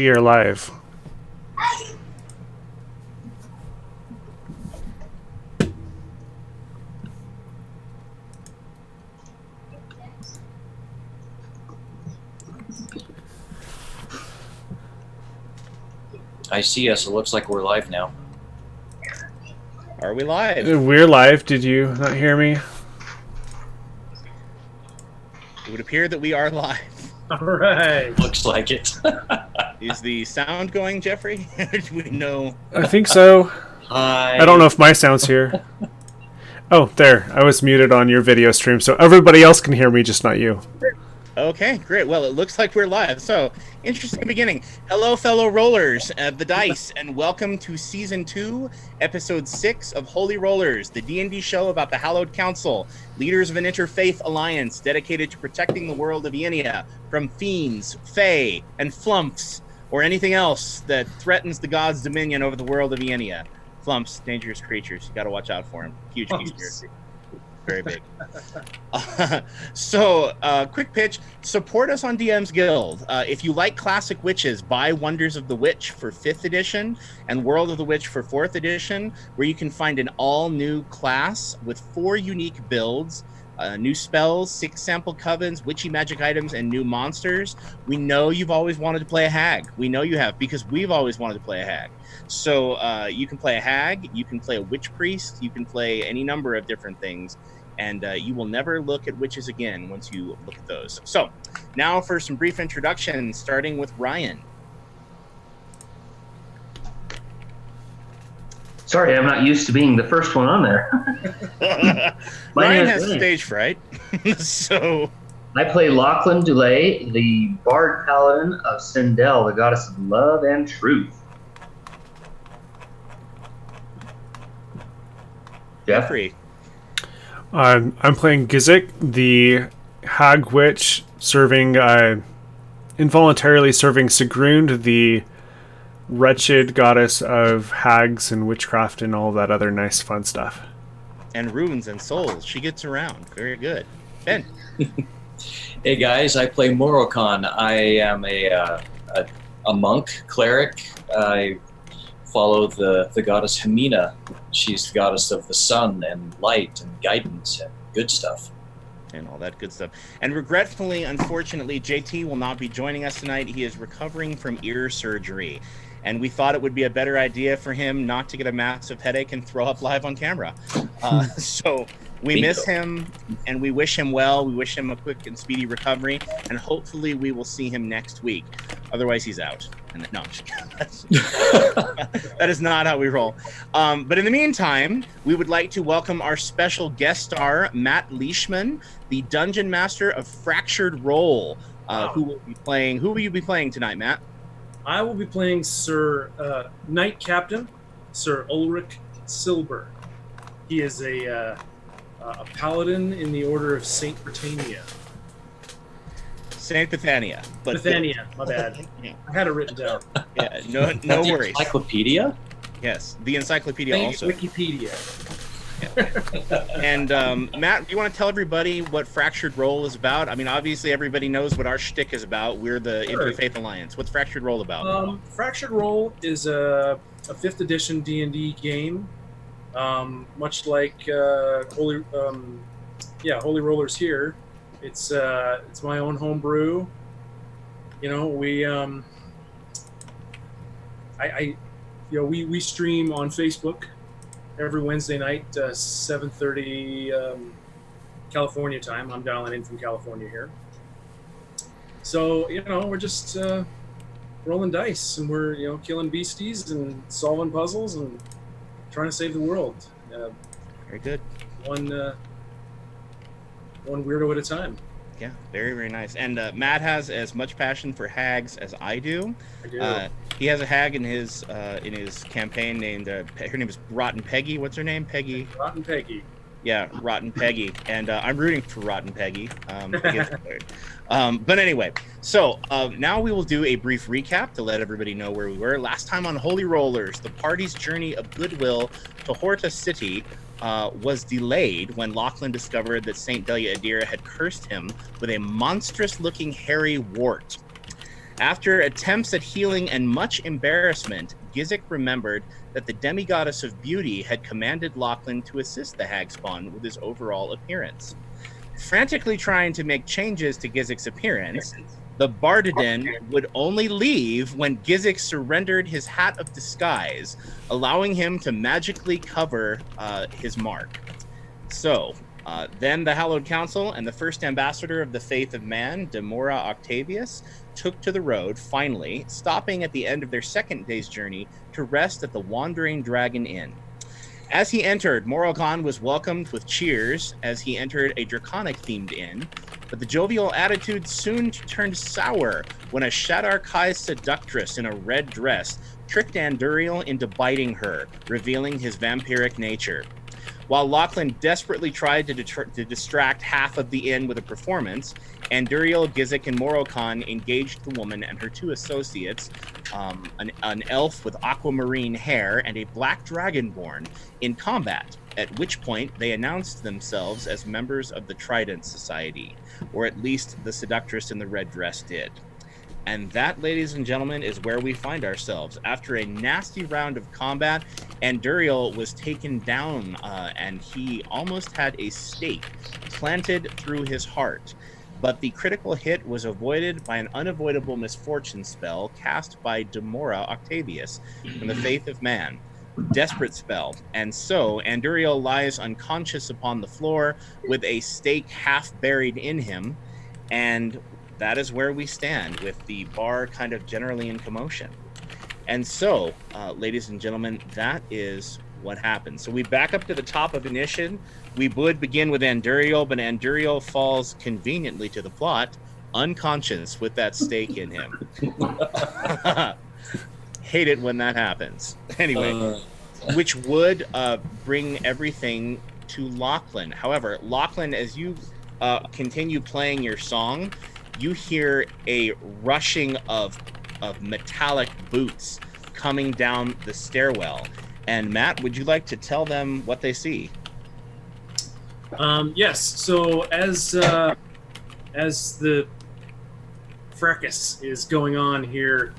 We are live. I see us. It looks like we're live now. Are we live? We're live. Did you not hear me? It would appear that we are live. All right. Looks like it. Is the sound going, Jeffrey? Do we know? I think so. Hi. I don't know if my sound's here. Oh, there. I was muted on your video stream, so everybody else can hear me, just not you. Okay, great. Well, it looks like we're live. So, interesting beginning. Hello, fellow rollers of the dice, and welcome to Season 2, Episode 6 of Holy Rollerz, the D&D show about the Hallowed Council, leaders of an interfaith alliance dedicated to protecting the world of Ienia from fiends, fae, and flumps, or anything else that threatens the gods' dominion over the world of Ienia. Flumps, dangerous creatures. You got to watch out for them. Huge conspiracy. Very big. Quick pitch. Support us on DM's Guild. If you like classic witches, buy Wonders of the Witch for 5th edition and World of the Witch for 4th edition, where you can find an all-new class with 4 unique builds, new spells, 6 sample covens, witchy magic items, and new monsters. We know you've always wanted to play a hag. We know you have, because we've always wanted to play a hag. So you can play a hag, you can play a witch priest, you can play any number of different things. And you will never look at witches again once you look at those. So, now for some brief introductions, starting with Ryan. Sorry, I'm not used to being the first one on there. Ryan has stage fright, so... I play Lachlan Dulay, the Bard Paladin of Sindel, the goddess of love and truth. Jeffrey. I'm playing Gizik, the hag witch, involuntarily serving Sigrund, the wretched goddess of hags and witchcraft and all that other nice fun stuff. And runes and souls. She gets around. Very good. Ben. Hey guys, I play Morokon. I am a monk, cleric. I follow the goddess Hemina. She's the goddess of the sun and light and guidance and good stuff. And all that good stuff. And regretfully, unfortunately, JT will not be joining us tonight. He is recovering from ear surgery. And we thought it would be a better idea for him not to get a massive headache and throw up live on camera. So we miss him, and we wish him well. We wish him a quick and speedy recovery, and hopefully we will see him next week. Otherwise, he's out. And no, I'm just kidding. That is not how we roll. But in the meantime, we would like to welcome our special guest star, Matt Leishman, the Dungeon Master of Fractured Roll, who will be playing. Who will you be playing tonight, Matt? I will be playing Sir Knight Captain, Sir Ulrich Silber. He is a paladin in the Order of Saint Britannia. Saint Bethania. But Bethania, my bad. Yeah. I had it written down. Yeah, no worries. Encyclopedia? Yes, the encyclopedia also. Wikipedia. And Matt, do you want to tell everybody what Fractured Roll is about? I mean, obviously everybody knows what our shtick is about. We're the Interfaith Alliance. What's Fractured Roll about? Fractured Roll is a 5th edition D&D game, much like Holy Rollerz here. It's my own homebrew. You know, we stream on Facebook every Wednesday night, 7:30 California time. I'm dialing in from California here. So, we're just rolling dice, and we're, killing beasties and solving puzzles and trying to save the world. Very good. One weirdo at a time. Yeah, very, very nice. And Matt has as much passion for hags as I do. I do. He has a hag in his campaign named her name is Rotten Peggy. What's her name? Peggy. Rotten Peggy. Yeah, Rotten Peggy, and I'm rooting for Rotten Peggy. But anyway, so now we will do a brief recap to let everybody know where we were. Last time on Holy Rollerz, the party's journey of goodwill to Horta City was delayed when Lachlan discovered that Saint Delia Adira had cursed him with a monstrous-looking hairy wart. After attempts at healing and much embarrassment, Gizik remembered that the demigoddess of beauty had commanded Lachlan to assist the Hagspawn with his overall appearance. Frantically trying to make changes to Gizik's appearance, the Bardadin would only leave when Gizik surrendered his hat of disguise, allowing him to magically cover his mark. So, then the Hallowed Council and the first ambassador of the faith of man, Demora Octavius, took to the road, finally, stopping at the end of their second day's journey to rest at the Wandering Dragon Inn. As he entered, Morokhan was welcomed with cheers as he entered a draconic-themed inn, but the jovial attitude soon turned sour when a Shadar Kai seductress in a red dress tricked Anduriel into biting her, revealing his vampiric nature. While Lachlan desperately tried to distract half of the inn with a performance, Anduriel, Gizik, and Morokhan engaged the woman and her two associates, an elf with aquamarine hair and a black dragonborn, in combat, at which point they announced themselves as members of the Trident Society, or at least the seductress in the red dress did. And that, ladies and gentlemen, is where we find ourselves. After a nasty round of combat, Anduriel was taken down, and he almost had a stake planted through his heart. But the critical hit was avoided by an unavoidable misfortune spell cast by Demora Octavius from the Faith of Man. Desperate spell. And so, Anduriel lies unconscious upon the floor with a stake half buried in him, and that is where we stand, with the bar kind of generally in commotion. And so, ladies and gentlemen, that is what happened. So we back up to the top of initiative. We would begin with Anduriel, but Anduriel falls conveniently to the plot, unconscious with that stake in him. Hate it when that happens. Anyway, which would bring everything to Lachlan. However, Lachlan, as you continue playing your song, you hear a rushing of metallic boots coming down the stairwell. And Matt, would you like to tell them what they see? Yes. So as the fracas is going on here,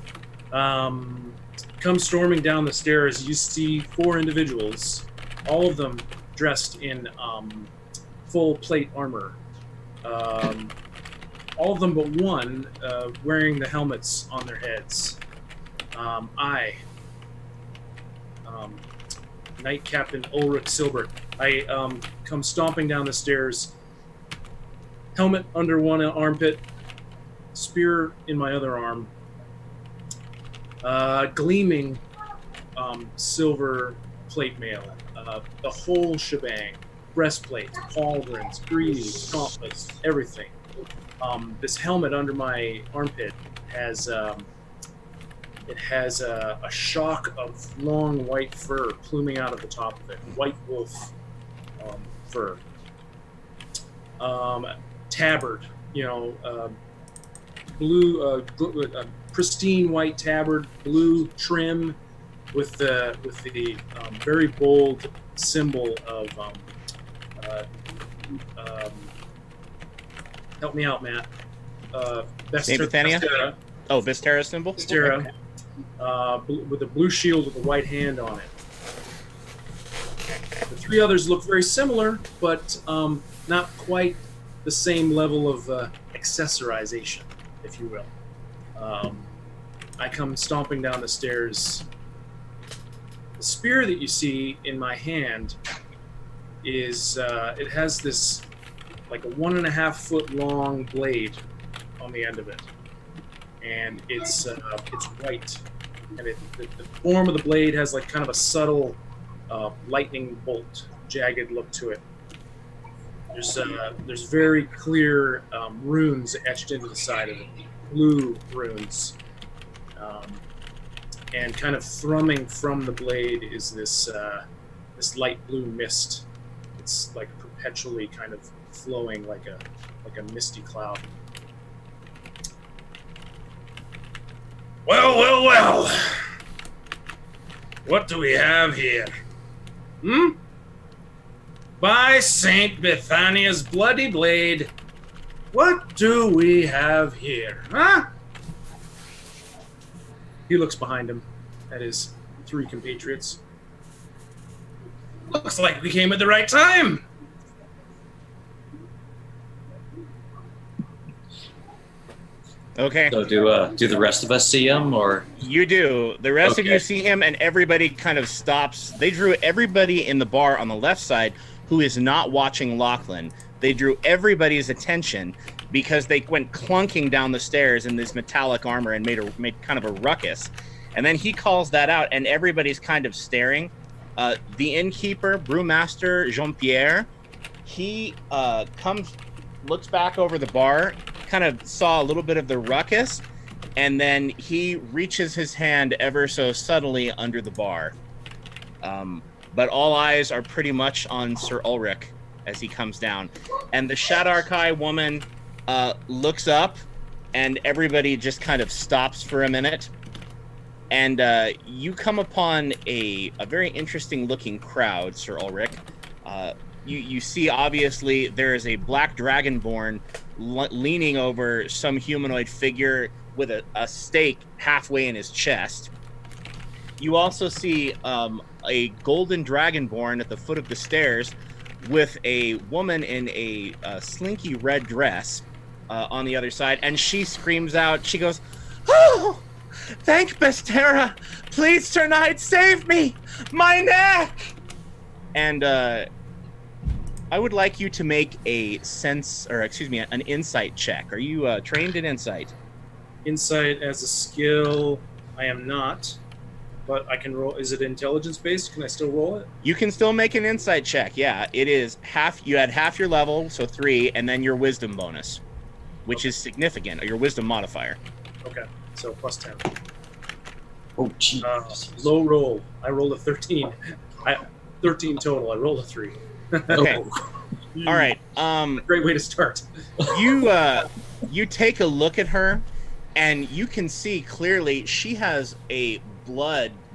come storming down the stairs, you see four individuals, all of them dressed in full plate armor. All of them but one wearing the helmets on their heads. Knight Captain Ulrich Silbert. I come stomping down the stairs, helmet under one armpit, spear in my other arm, gleaming silver plate mail, the whole shebang, breastplate, pauldrons, greaves, gauntlets, everything. This helmet under my armpit has a shock of long white fur pluming out of the top of it, white wolf fur. Tabard, blue, pristine white tabard, blue trim, with the very bold symbol of help me out, Matt. Vestera? Oh, Vestera symbol? Vestera. Okay. With a blue shield with a white hand on it. The three others look very similar, but not quite the same level of accessorization, if you will. I come stomping down the stairs. The spear that you see in my hand is it has this like a 1.5 foot long blade on the end of it, and it's white, and the form of the blade has like kind of a subtle lightning bolt, jagged look to it. There's very clear runes etched into the side of it, blue runes, and kind of thrumming from the blade is this light blue mist. It's like perpetually kind of flowing like a misty cloud. Well. What do we have here? By Saint Bethania's bloody blade, what do we have here, huh? He looks behind him at his 3 compatriots. Looks like we came at the right time. Okay. So do the rest of us see him, or You do. The rest of Okay. you see him, and everybody kind of stops. They drew everybody in the bar on the left side who is not watching Lachlan. They drew everybody's attention because they went clunking down the stairs in this metallic armor and made kind of a ruckus. And then he calls that out, and everybody's kind of staring. The innkeeper, brewmaster Jean-Pierre, he looks back over the bar, kind of saw a little bit of the ruckus, and then he reaches his hand ever so subtly under the bar. But all eyes are pretty much on Sir Ulrich as he comes down. And the Shadarkai woman looks up, and everybody just kind of stops for a minute. And you come upon a very interesting looking crowd, Sir Ulrich. You see, obviously, there is a black dragonborn leaning over some humanoid figure with a stake halfway in his chest. You also see a golden dragonborn at the foot of the stairs with a woman in a slinky red dress on the other side, and she screams out, she goes, "Oh, thank Bestera! Please, Sir Knight, save me! My neck!" And I would like you to make an insight check. Are you trained in insight? Insight as a skill, I am not. But I can roll. Is it intelligence based? Can I still roll it? You can still make an insight check. Yeah, it is half. You had half your level, so 3, and then your wisdom bonus, which is significant. Or your wisdom modifier. Okay, so plus 10. oh jeez. Low roll. I rolled a 13. 13 total. I rolled a 3. Okay. All right. Great way to start. You take a look at her, and you can see clearly she has a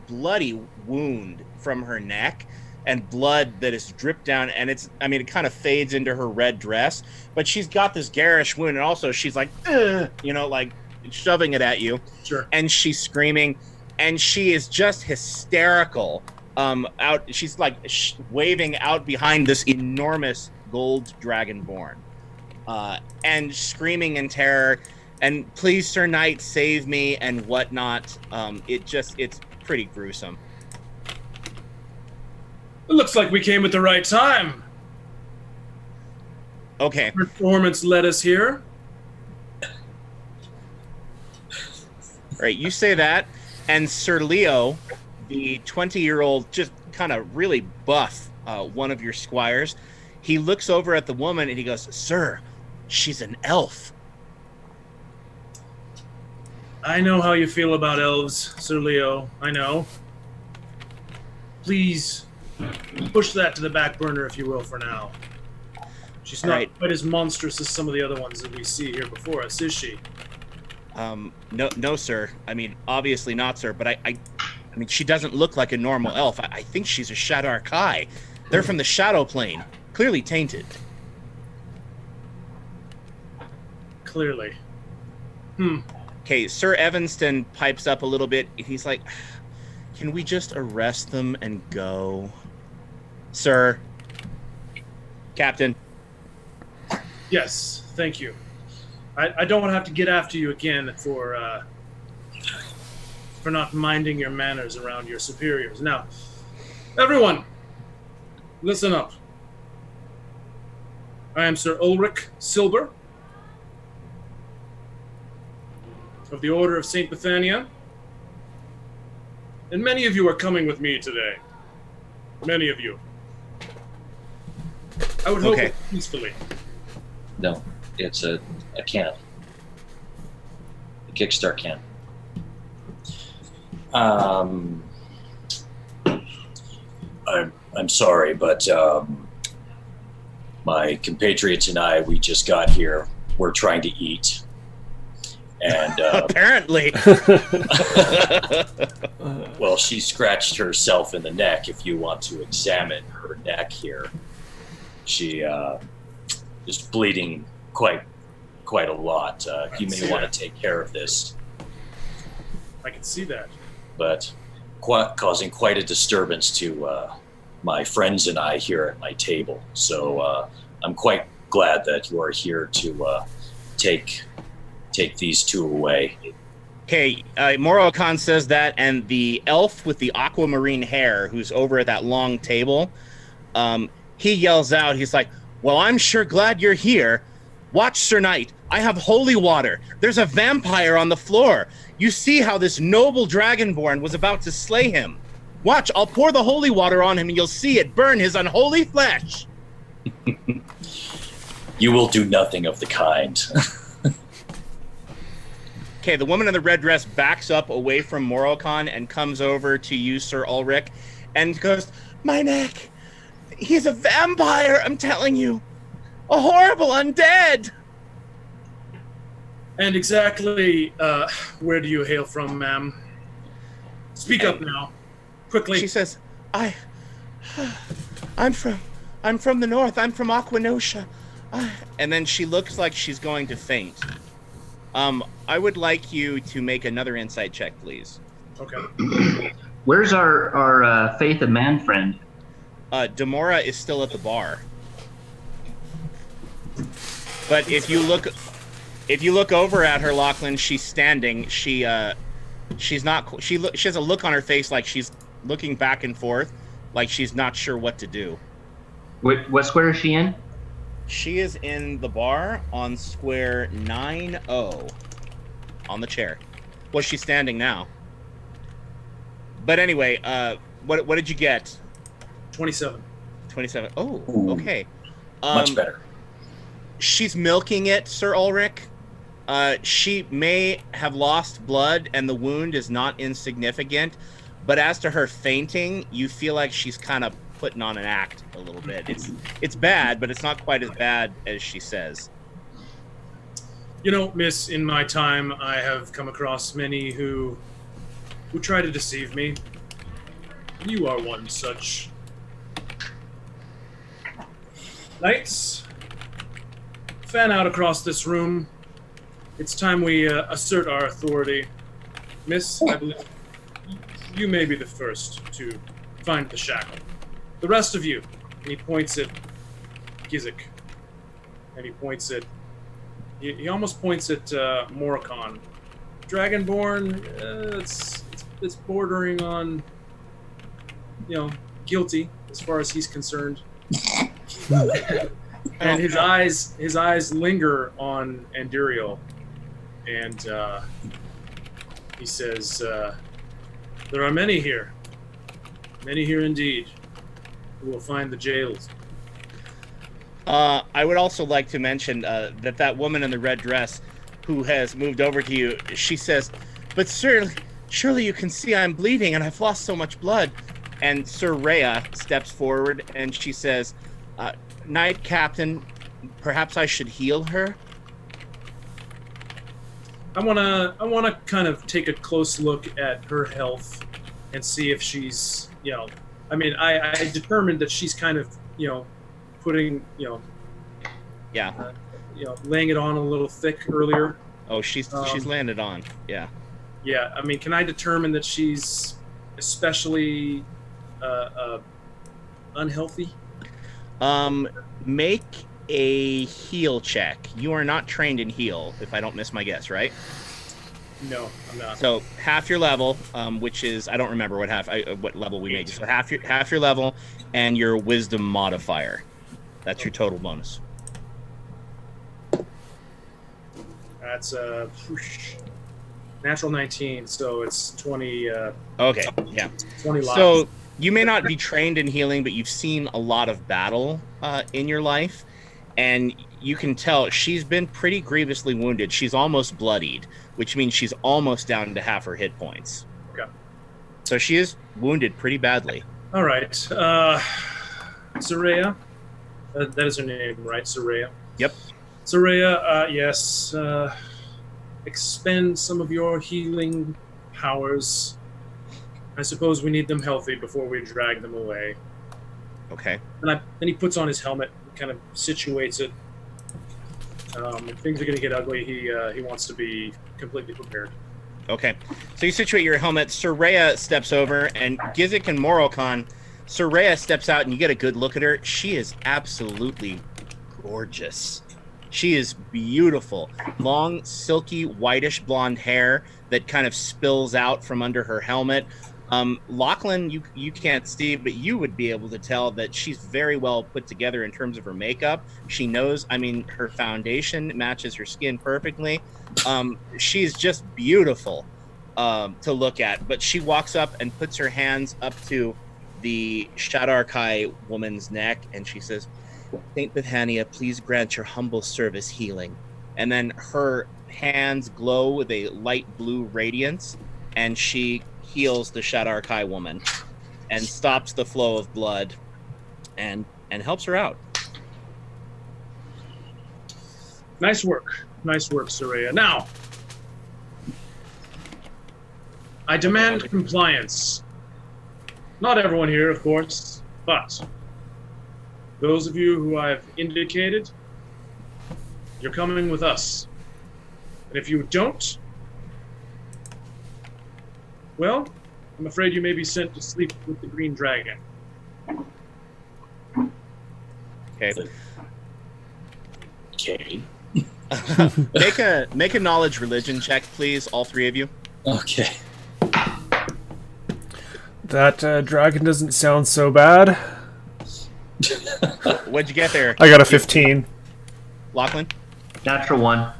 bloody wound from her neck, and blood that is dripped down, and it kind of fades into her red dress, but she's got this garish wound, and also she's like, ugh, like shoving it at you. Sure. And she's screaming, and she is just hysterical. She's like waving out behind this enormous gold dragonborn, and screaming in terror, and "Please, Sir Knight, save me," and whatnot. It's pretty gruesome. It looks like we came at the right time. Okay. Performance led us here. Right, you say that, and Sir Leo, the 20-year-old, just kind of really buff, one of your squires, he looks over at the woman and he goes, "Sir, she's an elf." I know how you feel about elves, Sir Leo. I know. Please push that to the back burner, if you will, for now. She's not Right. quite as monstrous as some of the other ones that we see here before us, is she? No, sir. Obviously not, sir. But I mean, she doesn't look like a normal elf. I think she's a Shadarkai. They're from the Shadow Plane, clearly tainted. Clearly. Okay, Sir Evanston pipes up a little bit. He's like, "Can we just arrest them and go, sir, Captain?" Yes, thank you. I don't want to have to get after you again for not minding your manners around your superiors. Now, everyone, listen up. I am Sir Ulrich Silber of the Order of St. Bethania, and many of you are coming with me today. Many of you. I would hope Okay. peacefully. No, it's a can. A Kickstart can. I'm sorry, but my compatriots and I, we just got here. We're trying to eat. And Apparently. well, she scratched herself in the neck. If you want to examine her neck here, she is bleeding quite a lot. You may want to take care of this. I can see that. but causing quite a disturbance to my friends and I here at my table. So I'm quite glad that you are here to take these two away. Okay, Moro-Khan says that, and the elf with the aquamarine hair, who's over at that long table, he yells out, he's like, well, I'm sure glad you're here. Watch, Sir Knight, I have holy water. There's a vampire on the floor. You see how this noble dragonborn was about to slay him. Watch, I'll pour the holy water on him and you'll see it burn his unholy flesh. You will do nothing of the kind. Okay, the woman in the red dress backs up away from Moro-Khan and comes over to you, Sir Ulrich, and goes, my neck. He's a vampire, I'm telling you. A horrible undead. And exactly where do you hail from, ma'am? Speak up now, quickly. She says, I'm from the north. I'm from Aquanosha. And then she looks like she's going to faint. I would like you to make another insight check, please. Okay. Where's our Faith of Man friend? Demora is still at the bar. But if you look over at her, Lachlan, she's standing. She has a look on her face like she's looking back and forth, like she's not sure what to do. What square is she in? She is in the bar on square 9-0 on the chair. Well, she's standing now. But anyway, what did you get? 27. 27. Oh, Ooh, okay. much better. She's milking it, Sir Ulrich. She may have lost blood, and the wound is not insignificant. But as to her fainting, you feel like she's kind of putting on an act a little bit. It's bad, but it's not quite as bad as she says. You know, miss, in my time, I have come across many who try to deceive me. You are one such. Knights, fan out across this room. It's time we assert our authority. Miss, I believe you may be the first to find the shackle. The rest of you, and he points at Gizik, and he points at, he almost points at Moro-Khan. Dragonborn, it's bordering on, guilty as far as he's concerned. And his eyes linger on Anduriel, and he says, there are many here indeed, who will find the jails. I would also like to mention that woman in the red dress who has moved over to you, she says, but surely you can see I'm bleeding and I've lost so much blood. And Sir Rhea steps forward and she says, Knight Captain, perhaps I should heal her? I wanna kind of take a close look at her health and see if she's, I determined that she's kind of, putting, laying it on a little thick earlier. Oh, she's landed on. Yeah. Yeah, I mean, can I determine that she's especially unhealthy? Make a heal check. You are not trained in heal, if I don't miss my guess, right? No, I'm not. So half your level, which is I don't remember what level we made. So half your level and your wisdom modifier. That's your total bonus. That's natural 19, so it's 20. Okay, yeah. 20 lives. So you may not be trained in healing, but you've seen a lot of battle in your life, and you can tell she's been pretty grievously wounded. She's almost bloodied, which means she's almost down to half her hit points. Okay. So she is wounded pretty badly. All right. Soraya. That is her name, right? Soraya. Yep. Soraya, yes. Expend some of your healing powers. I suppose we need them healthy before we drag them away. Okay. And then he puts on his helmet, kind of situates it. If things are going to get ugly, he wants to be completely prepared. Okay. So you situate your helmet. Soraya steps over, and Gizik and Morokon. Soraya steps out, and you get a good look at her. She is absolutely gorgeous. She is beautiful. Long, silky, whitish blonde hair that kind of spills out from under her helmet. Lachlan, you can't see, but you would be able to tell that she's very well put together in terms of her makeup. She knows, I mean, her foundation matches her skin perfectly. She's just beautiful to look at. But she walks up and puts her hands up to the Shadarkai woman's neck, and she says, Saint Bethania, please grant your humble service healing. And then her hands glow with a light blue radiance, and she heals the Shadarkai woman and stops the flow of blood and helps her out. Nice work, Soraya. Now, I demand compliance. Not everyone here, of course, but those of you who I've indicated, you're coming with us. And if you don't, well, I'm afraid you may be sent to sleep with the green dragon. Okay. Okay. Make a knowledge religion check, please, all three of you. Okay. That dragon doesn't sound so bad. What'd you get there? I got a 15. Lachlan? Natural 1.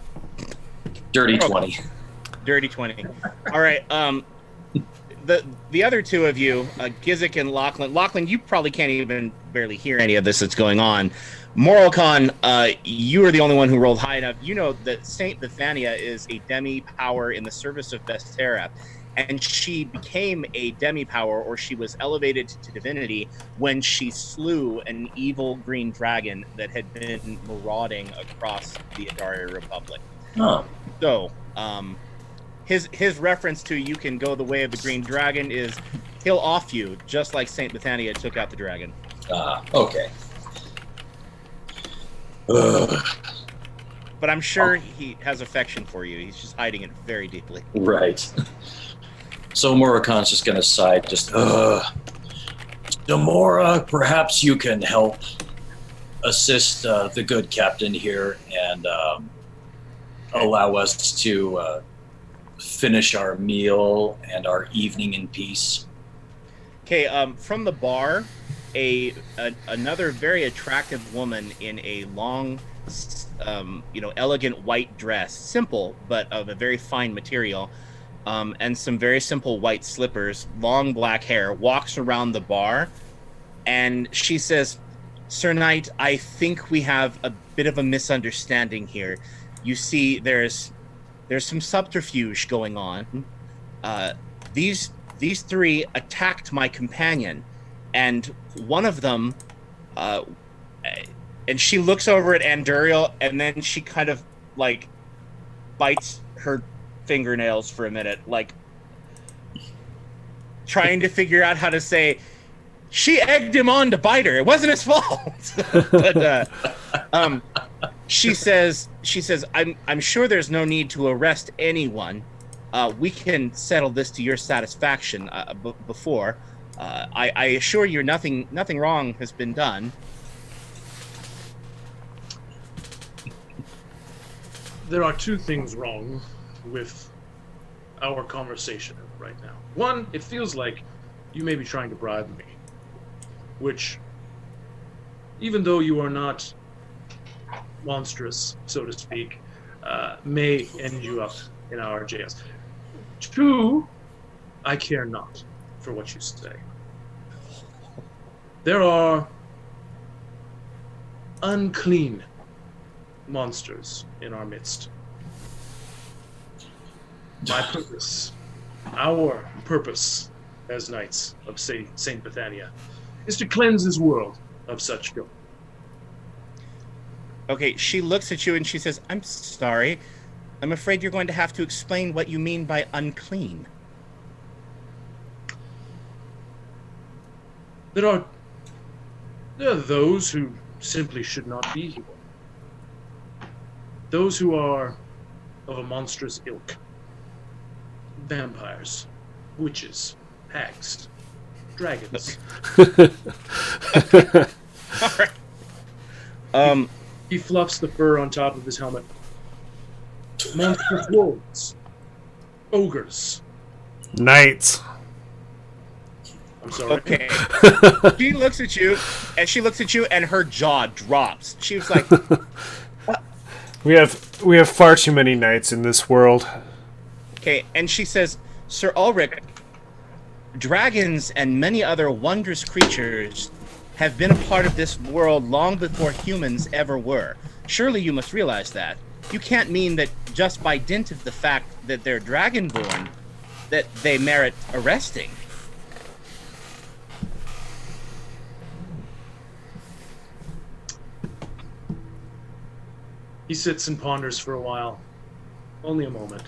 Dirty 20. Dirty 20. All right. The other two of you, Gizik and Lachlan. Lachlan, you probably can't even barely hear any of this that's going on. Morokon, you are the only one who rolled high enough. You know that Saint Bethania is a demi-power in the service of Bestera, and she became a demi-power, or she was elevated to divinity when she slew an evil green dragon that had been marauding across the Adaria Republic. Oh. So, his reference to you can go the way of the green dragon is he'll off you, just like Saint Bethania took out the dragon. Okay. But I'm sure he has affection for you. He's just hiding it very deeply. Right. So Morokon's just gonna sigh, just, Demora, perhaps you can help assist the good captain here and allow us to finish our meal and our evening in peace. Okay, from the bar, another very attractive woman in a long, elegant white dress, simple but of a very fine material, and some very simple white slippers, long black hair, walks around the bar, and she says, Sir Knight, I think we have a bit of a misunderstanding here. You see, there's some subterfuge going on. These three attacked my companion, and one of them, and she looks over at Anduriel, and then she kind of like bites her fingernails for a minute, like trying to figure out how to say, she egged him on to bite her. It wasn't his fault. But she says, I'm sure there's no need to arrest anyone. We can settle this to your satisfaction before. I assure you, nothing wrong has been done. There are two things wrong with our conversation right now. One, it feels like you may be trying to bribe me, which, even though you are not monstrous, so to speak, may end you up in our jails. Two, I care not for what you say. There are unclean monsters in our midst. My purpose, our purpose as Knights of Saint Bethania, is to cleanse this world of such filth. Okay, she looks at you and she says, I'm sorry. I'm afraid you're going to have to explain what you mean by unclean. There are those who simply should not be here. Those who are of a monstrous ilk. vampires, witches, hags, dragons. All right. He fluffs the fur on top of his helmet. Monstrous wolves, ogres. Knights. I'm sorry. Okay. She looks at you, and her jaw drops. She was like, We have far too many knights in this world. okay, and she says, Sir Ulrich, dragons and many other wondrous creatures have been a part of this world long before humans ever were. Surely you must realize that. You can't mean that just by dint of the fact that they're dragonborn, that they merit arresting. He sits and ponders for a while. Only a moment.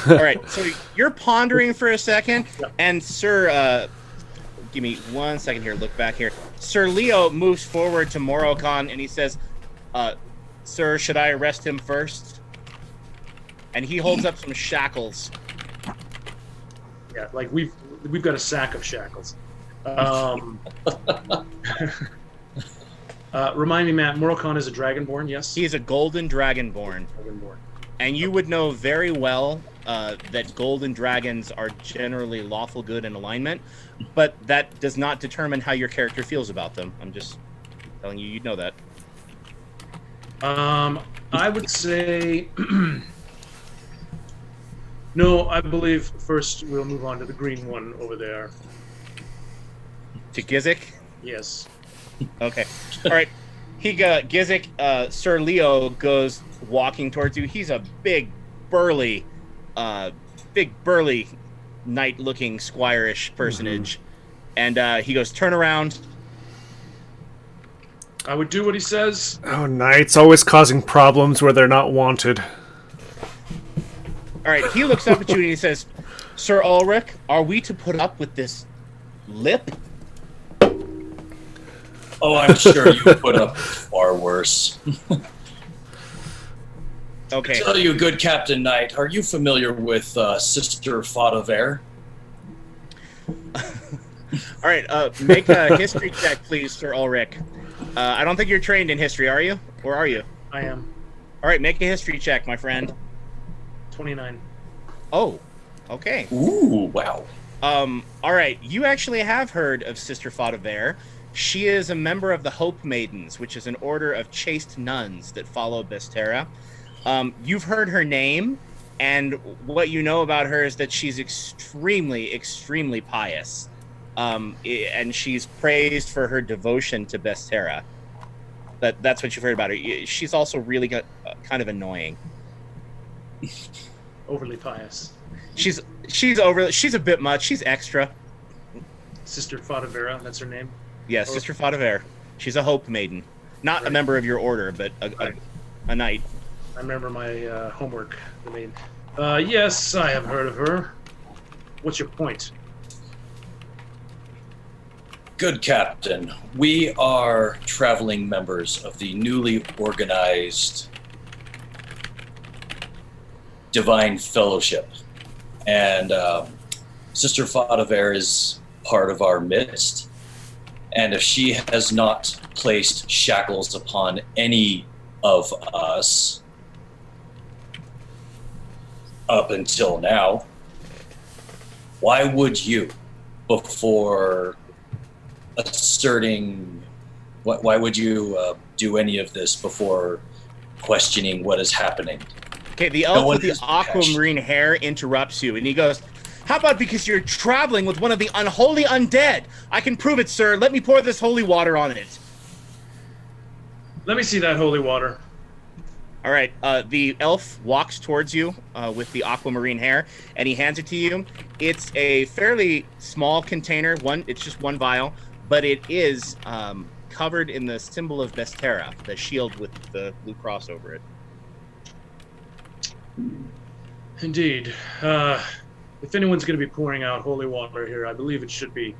All right, so you're pondering for a second, Yeah. and Sir, give me 1 second here, look back here. Sir Leo moves forward to Morocon, and he says, Sir, should I arrest him first? And he holds up some shackles. Yeah, like we've got a sack of shackles. Remind me, Matt, Morocon is a dragonborn, yes? He is a golden dragonborn, Dragonborn. and you would know very well that golden dragons are generally lawful good in alignment, but that does not determine how your character feels about them. I'm just telling you, you'd know that. I would say... No, I believe first we'll move on to the green one over there. To Gizik? Yes. Okay. All right. Gizik, Sir Leo goes walking towards you. He's a big, burly, knight-looking, squire-ish personage. And he goes, turn around. I would do what he says. Oh, knights always causing problems where they're not wanted. All right. He looks up at you and he says, Sir Ulrich, are we to put up with this lip? Oh, I'm sure you put up far worse. Okay. Tell you, good Captain Knight, are you familiar with Sister Faudever? All right. Make a history check, please, Sir Ulrich. I don't think you're trained in history, are you? Or are you? I am. All right. Make a history check, my friend. 29. Oh. Okay. Ooh, wow. All right. You actually have heard of Sister Faudever. She is a member of the Hope Maidens, which is an order of chaste nuns that follow Bestera. You've heard her name, and what you know about her is that she's extremely, extremely pious. And she's praised for her devotion to Bestera. That's what you've heard about her. She's also really kind of annoying. Overly pious. She's a bit much. She's extra. Sister Fadavera, that's her name. Yeah, Sister Faudever. She's a Hope Maiden. Not a member of your order, but a knight. I remember my homework. The name. Yes, I have heard of her. What's your point? Good Captain, we are traveling members of the newly organized Divine Fellowship. And Sister Faudever is part of our midst. And if she has not placed shackles upon any of us up until now, why would you, before asserting, why would you do any of this before questioning what is happening? Okay, the elf with the aquamarine hair interrupts you, and he goes, how about because you're traveling with one of the unholy undead? I can prove it, sir. Let me pour this holy water on it. Let me see that holy water. All right, the elf walks towards you with the aquamarine hair, and he hands it to you. It's a fairly small container. It's just one vial, but it is covered in the symbol of Bestera, the shield with the blue cross over it. Indeed. If anyone's going to be pouring out holy water here, I believe it should be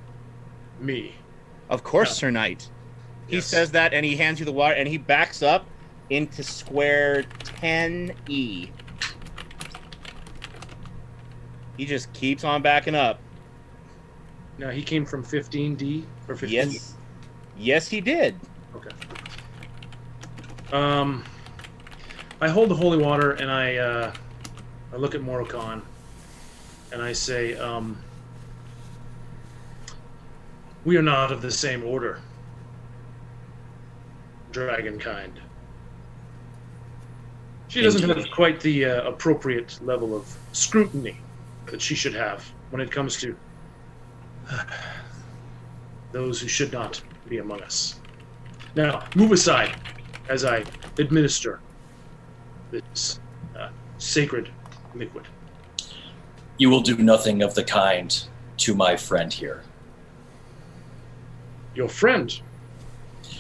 me. Of course, Sir Knight. He Yes. says that, and he hands you the water, and he backs up into square 10E. He just keeps on backing up. Now, he came from 15D or 15. Yes, he did. Okay. I hold the holy water and I look at Morocon and I say, we are not of the same order, dragon kind. She doesn't have quite the appropriate level of scrutiny that she should have when it comes to those who should not be among us. Now, move aside as I administer this sacred liquid. You will do nothing of the kind to my friend here. Your friend?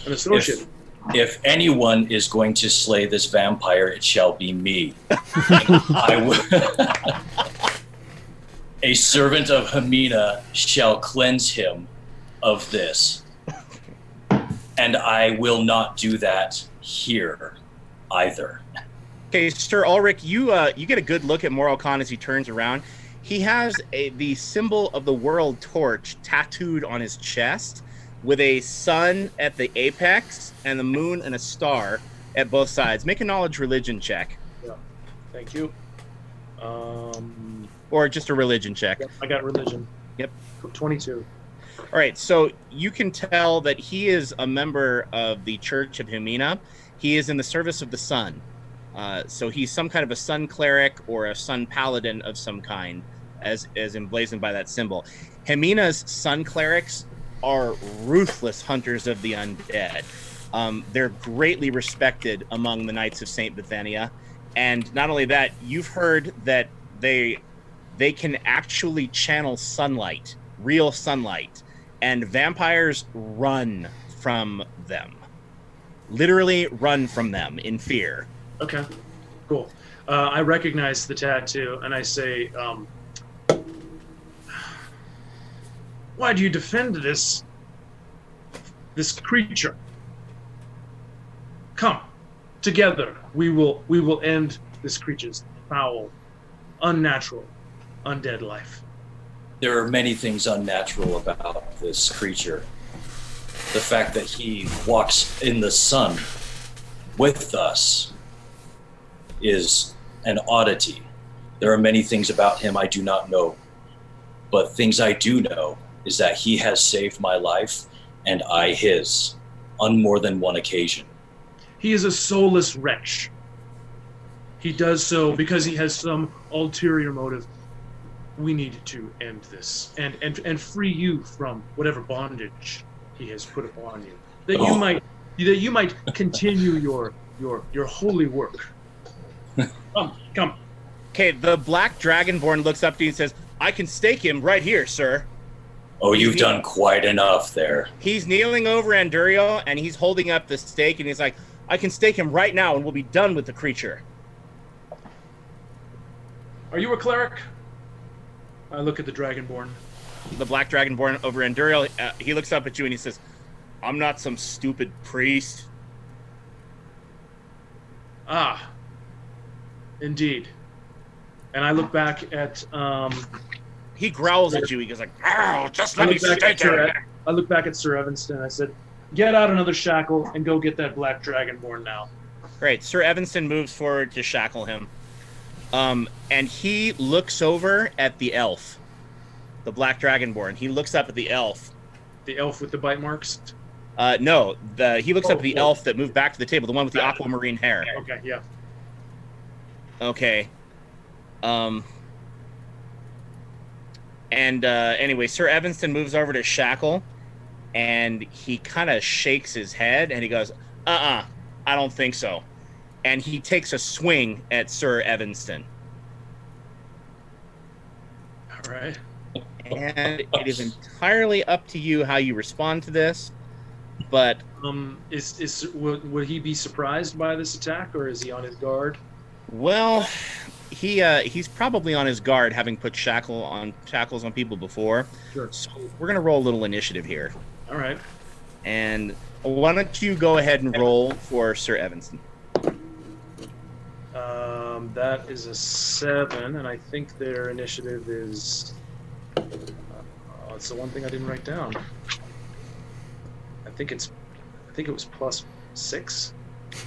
An associate? If anyone is going to slay this vampire, it shall be me. I will. A servant of Hamina shall cleanse him of this. And I will not do that here either. Okay, Sir Ulrich, you get a good look at Morocon as he turns around. He has the symbol of the world torch tattooed on his chest, with a sun at the apex and the moon and a star at both sides. Make a knowledge religion check. Yeah. Thank you. Or just a religion check. Yep, I got religion. Yep. 22. All right, so you can tell that he is a member of the Church of Hamina. He is in the service of the sun. So he's some kind of a sun cleric or a sun paladin of some kind, as emblazoned by that symbol. Hamina's sun clerics are ruthless hunters of the undead. They're greatly respected among the Knights of St. Bethania. And not only that, you've heard that they can actually channel sunlight, real sunlight, and vampires run from them. Literally run from them in fear. Okay, cool. I recognize the tattoo and I say, why do you defend this creature? Come, together we will end this creature's foul, unnatural, undead life. There are many things unnatural about this creature. The fact that he walks in the sun with us is an oddity. There are many things about him I do not know, but things I do know is that he has saved my life and I his on more than one occasion. He is a soulless wretch. He does so because he has some ulterior motive. We need to end this and free you from whatever bondage he has put upon you. That you might continue your holy work. Come. Okay, the Black Dragonborn looks up to you and says, I can stake him right here, sir. Oh, you've done quite enough there. He's kneeling over Andurio, and he's holding up the stake, and he's like, I can stake him right now, and we'll be done with the creature. Are you a cleric? I look at the Dragonborn. The Black Dragonborn over Andurio, he looks up at you, and he says, I'm not some stupid priest. Ah, indeed. And I look back at... He growls at you. He goes like, "Ow, just let me stake him." I look back at Sir Evanston. I said, get out another shackle and go get that Black Dragonborn now. Great. Sir Evanston moves forward to shackle him. And he looks over at the elf, the Black Dragonborn. He looks up at the elf. The elf with the bite marks? No, he looks up at the elf that moved back to the table, the one with the aquamarine hair. Okay, yeah. Okay. Anyway, Sir Evanston moves over to Shackle, and he kind of shakes his head, and he goes, I don't think so. And he takes a swing at Sir Evanston. All right. And it is entirely up to you how you respond to this, but... would he be surprised by this attack, or is he on his guard? Well... He's probably on his guard, having put shackles on people before. Sure. So we're gonna roll a little initiative here. All right. And why don't you go ahead and roll for Sir Evanston? That is a 7, and I think their initiative is. It's the one thing I didn't write down. I think it was +6.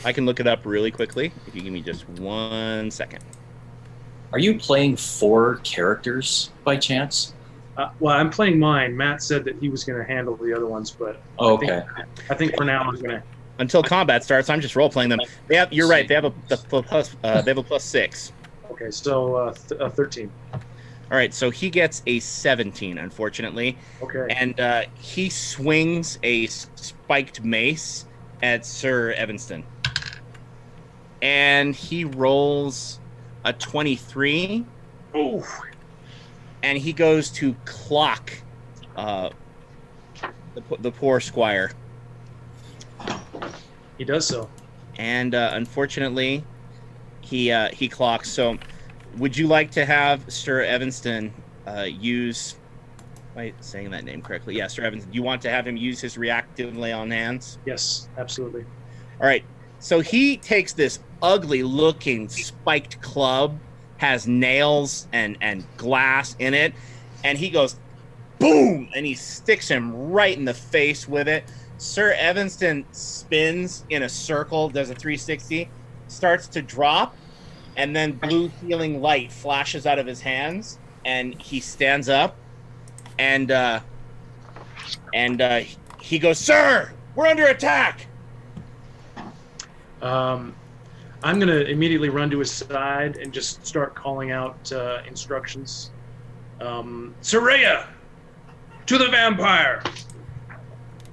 I can look it up really quickly if you give me just 1 second. Are you playing 4 characters by chance? Well, I'm playing mine. Matt said that he was going to handle the other ones, but Oh, okay. I think for now I'm going to. Until combat starts, I'm just role playing them. You're right. They have a +6. Okay, so 13. All right, so he gets a 17, unfortunately. Okay. And he swings a spiked mace at Sir Evanston. And he rolls a 23. Oh. And he goes to clock the poor squire. He does so. And unfortunately, he clocks. So would you like to have Sir Evanston use... Am I saying that name correctly? Yeah, Sir Evanston. Do you want to have him use his reactive lay on hands? Yes, absolutely. All right. So he takes this ugly-looking spiked club, has nails and glass in it, and he goes, boom, and he sticks him right in the face with it. Sir Evanston spins in a circle, does a 360, starts to drop, and then blue healing light flashes out of his hands, and he stands up, and he goes, "Sir, we're under attack!" I'm going to immediately run to his side and just start calling out instructions. Soraya, to the vampire!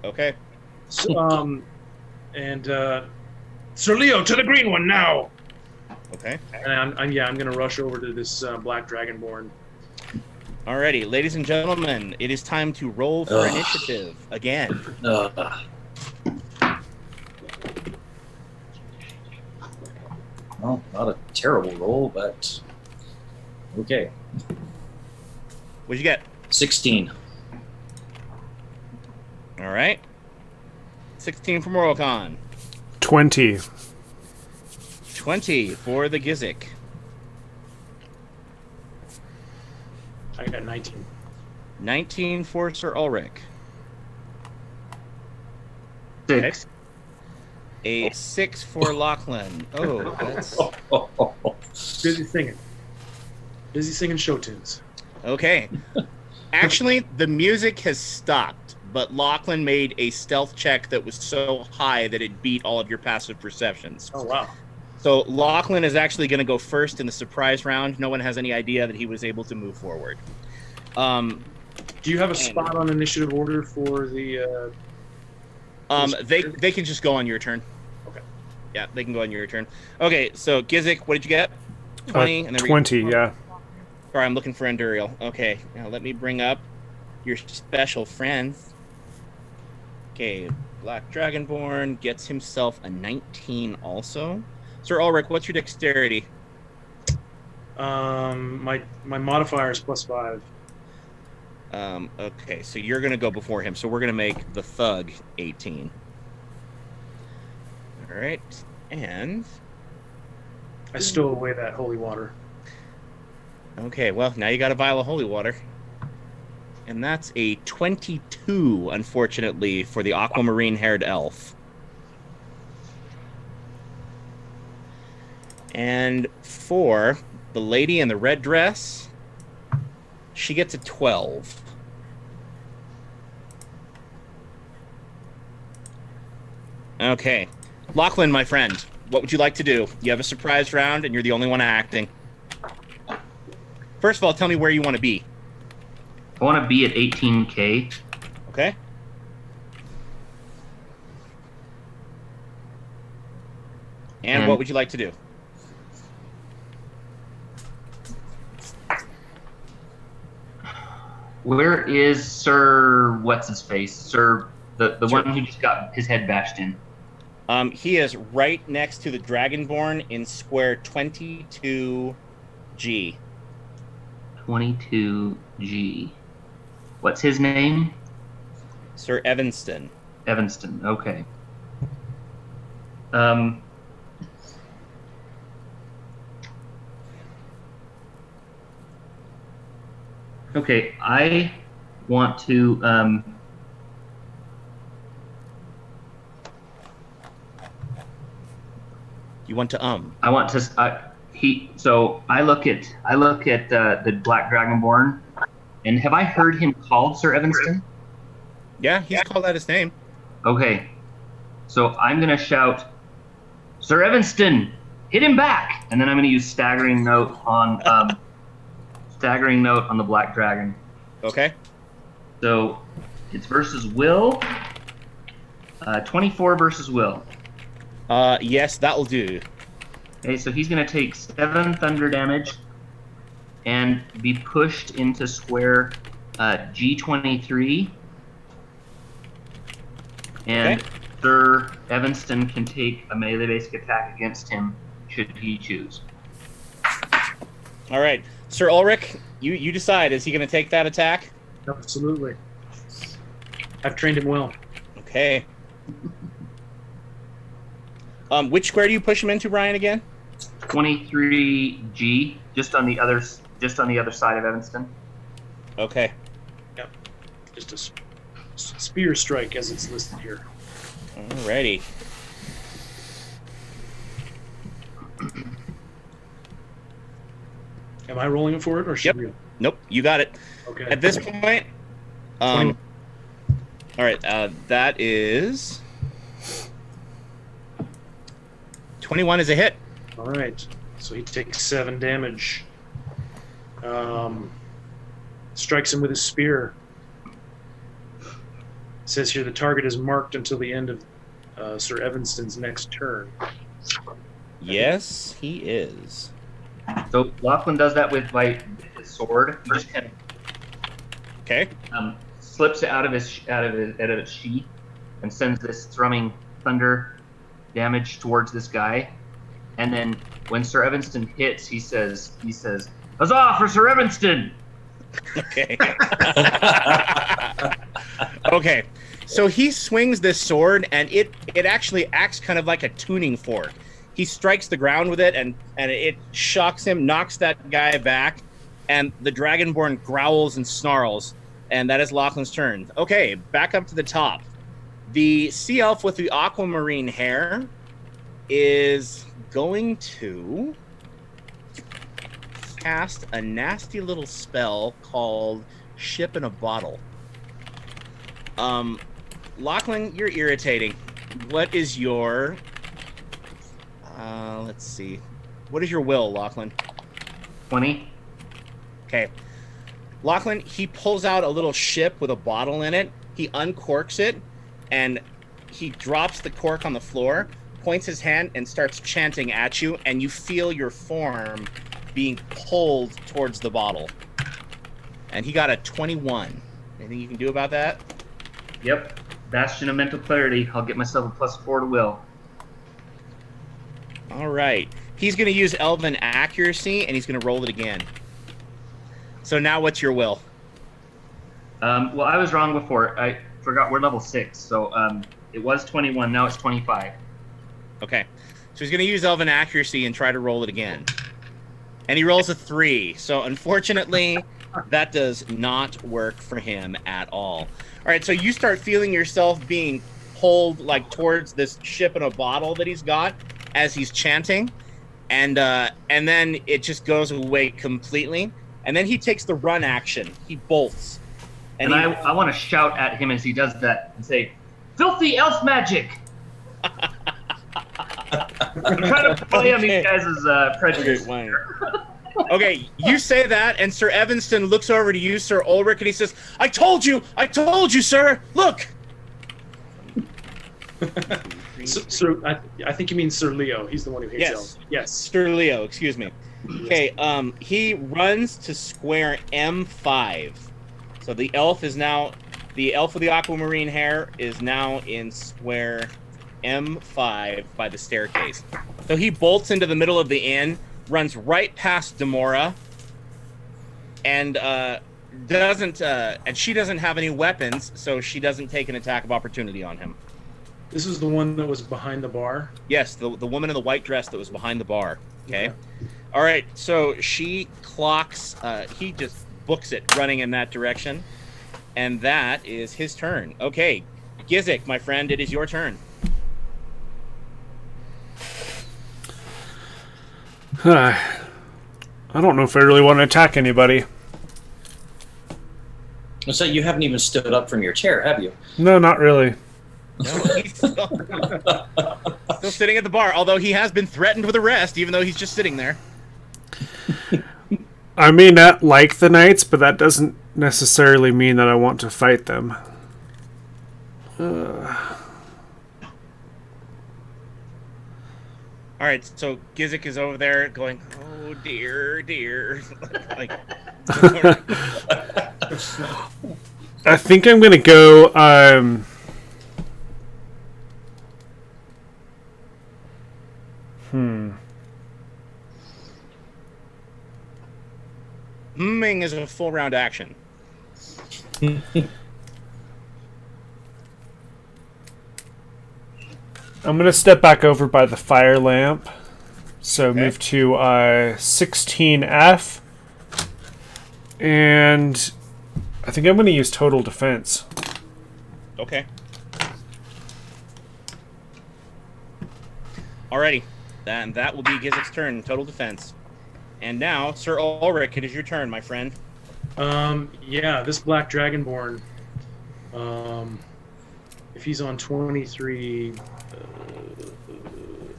Okay. And Sir Leo, to the green one now! Okay. And I'm going to rush over to this black dragonborn. Alrighty, ladies and gentlemen, it is time to roll for initiative again. Well, not a terrible roll, but okay. What'd you get? 16. All right. 16 for Morocon. 20. 20 for the Gizik. I got 19. 19 for Sir Ulrich. 6. A 6 for Lachlan. Oh, that's... Busy singing show tunes. Okay. Actually, the music has stopped, but Lachlan made a stealth check that was so high that it beat all of your passive perceptions. Oh, wow. So Lachlan is actually going to go first in the surprise round. No one has any idea that he was able to move forward. Do you have a spot on initiative order for the... They can just go on your turn. Okay. Yeah, they can go on your turn. Okay, so Gizik, what did you get? 20? And then 20, yeah. Sorry, I'm looking for Endurial. Okay, now let me bring up your special friend. Okay, Black Dragonborn gets himself a 19 also. Sir Ulrich, what's your dexterity? My modifier is +5. Okay, so you're going to go before him. So we're going to make the thug 18. All right, and... I stole away that holy water. Okay, well, now you got a vial of holy water. And that's a 22, unfortunately, for the aquamarine-haired elf. And for the lady in the red dress, she gets a 12. Okay. Lachlan, my friend, what would you like to do? You have a surprise round, and you're the only one acting. First of all, tell me where you want to be. I want to be at 18K. Okay. And what would you like to do? Where is Sir What's-His-Face? Sir, the one who just got his head bashed in. He is right next to the Dragonborn in square 22G. 22G. What's his name? Sir Evanston. Evanston, okay. Okay, I want to. You want to I want to. So I look at the Black Dragonborn, and have I heard him called Sir Evanston? Yeah, he's called out his name. Okay, so I'm gonna shout, Sir Evanston, hit him back, and then I'm gonna use staggering note on the Black Dragon. Okay. So it's versus Will. 24 versus Will. Yes, that'll do. Okay, so he's going to take 7 thunder damage and be pushed into square G23. And Okay. Sir Evanston can take a melee basic attack against him should he choose. All right, Sir Ulrich, you decide. Is he going to take that attack? Absolutely. I've trained him well. Okay. Which square do you push him into, Brian? Again? 23G, just on the other side of Evanston. Okay. Just a spear strike as it's listed here. Alrighty. Am I rolling for it, or should we? Nope, you got it. Okay. At this point, all right, that is 21 is a hit. All right. So he takes 7 damage. Strikes him with his spear. It says here the target is marked until the end of Sir Evanston's next turn. Yes, he is. So Lachlan does that with his sword. He just kind Okay. of slips it out of its sheath and sends this thrumming thunder damage towards this guy. And then when Sir Evanston hits, he says, "Huzzah for Sir Evanston!" Okay. Okay. So he swings this sword, and it actually acts kind of like a tuning fork. He strikes the ground with it, and it shocks him, knocks that guy back, and the Dragonborn growls and snarls, and that is Lachlan's turn. Okay, back up to the top. The sea elf with the aquamarine hair is going to cast a nasty little spell called Ship in a Bottle. Lachlan, you're irritating. What is your... let's see. What is your will, Lachlan? 20. Okay. Lachlan, he pulls out a little ship with a bottle in it. He uncorks it, and he drops the cork on the floor, points his hand, and starts chanting at you, and you feel your form being pulled towards the bottle. And he got a 21. Anything you can do about that? Yep. Bastion of Mental Clarity. I'll get myself a +4 to will. All right. He's going to use Elven Accuracy, and he's going to roll it again. So now what's your will? Well, I was wrong before. I forgot we're level 6, so it was 21. Now it's 25. Okay. So he's going to use Elven Accuracy and try to roll it again. And he rolls a 3. So unfortunately, that does not work for him at all. All right, so you start feeling yourself being pulled like towards this ship in a bottle that he's got as he's chanting, and then it just goes away completely. And then he takes the run action. He bolts. And I want to shout at him as he does that and say, "Filthy elf magic!" I'm trying to play on these guys' prejudice. Okay, you say that, and Sir Evanston looks over to you, Sir Ulrich, and he says, I told you, sir! Look!" I think you mean Sir Leo. He's the one who hates elves. Yes. Sir Leo, excuse me. Okay, he runs to square M5. So the elf with the aquamarine hair is now in square M5 by the staircase. So he bolts into the middle of the inn, runs right past Demora, and she doesn't have any weapons, so she doesn't take an attack of opportunity on him. This is the one that was behind the bar? Yes, the woman in the white dress that was behind the bar. Okay. All right, so she clocks, he just books it running in that direction. And that is his turn. Okay, Gizik, my friend, it is your turn. I don't know if I really want to attack anybody. So you haven't even stood up from your chair, have you? No, not really. No, he's still sitting at the bar, although he has been threatened with arrest, even though he's just sitting there. I may not like the knights, but that doesn't necessarily mean that I want to fight them. All right, so Gizik is over there going, "Oh dear, dear." Like, I think I'm gonna go. Humming is a full round action. I'm gonna step back over by the fire lamp. So Okay. move to 16F. And I think I'm gonna use total defense. Okay. Alrighty. That will be Gizik's turn, total defense. And now, Sir Ulrich, it is your turn, my friend. Yeah, this Black Dragonborn. If he's on 23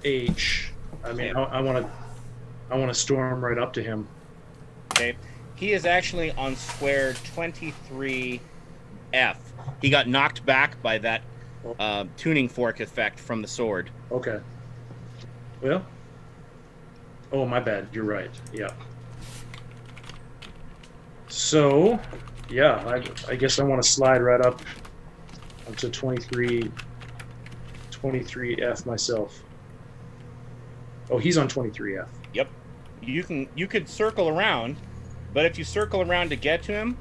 H, I mean, I want to storm right up to him. Okay. He is actually on square 23F. He got knocked back by that tuning fork effect from the sword. Okay. Well. Oh, my bad. You're right. Yeah. So, yeah, I guess I want to slide right up to 23F myself. Oh, he's on 23F. Yep. You could circle around, but if you circle around to get to him,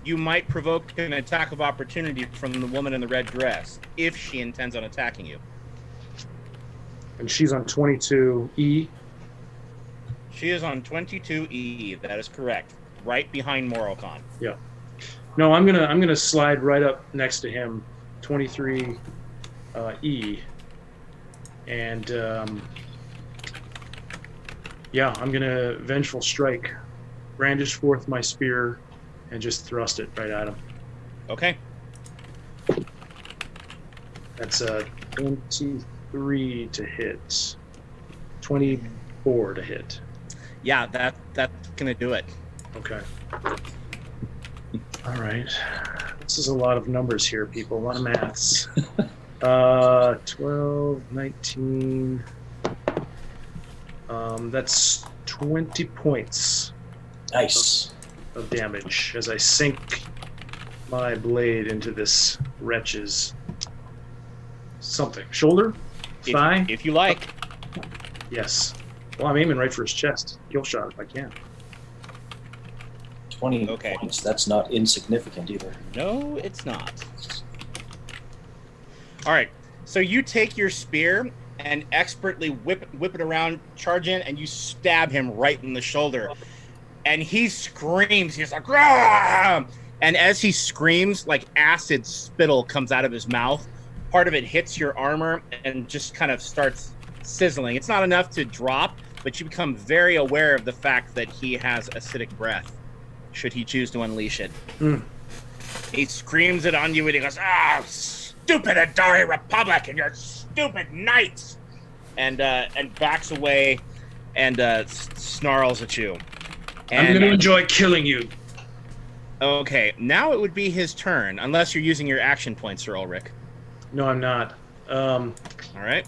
you might provoke an attack of opportunity from the woman in the red dress if she intends on attacking you. And she's on 22E. She is on 22E. That is correct. Right behind Morocon. Yeah. No, I'm gonna slide right up next to him, 23E, and yeah, I'm gonna vengeful strike, brandish forth my spear, and just thrust it right at him. Okay. That's 23 to hit, 24 to hit. Yeah, that's gonna do it. Okay. All right. This is a lot of numbers here, people. A lot of maths. 12, 19. That's 20 points Nice. of damage as I sink my blade into this wretch's something. Shoulder? Thigh? If you like. Yes. Well, I'm aiming right for his chest. Kill shot if I can. 20 Okay. points. That's not insignificant either. No, it's not. All right. So you take your spear and expertly whip it around, charge in, and you stab him right in the shoulder. And he screams. He's like, "Rah!" And as he screams, like acid spittle comes out of his mouth. Part of it hits your armor and just kind of starts sizzling. It's not enough to drop, but you become very aware of the fact that he has acidic breath, should he choose to unleash it. He screams it on you and he goes, "Ah, stupid Adari Republic and your stupid knights!" And backs away and snarls at you. I'm going to enjoy killing you. Okay, now it would be his turn, unless you're using your action points, Sir Ulrich. No, I'm not. All right.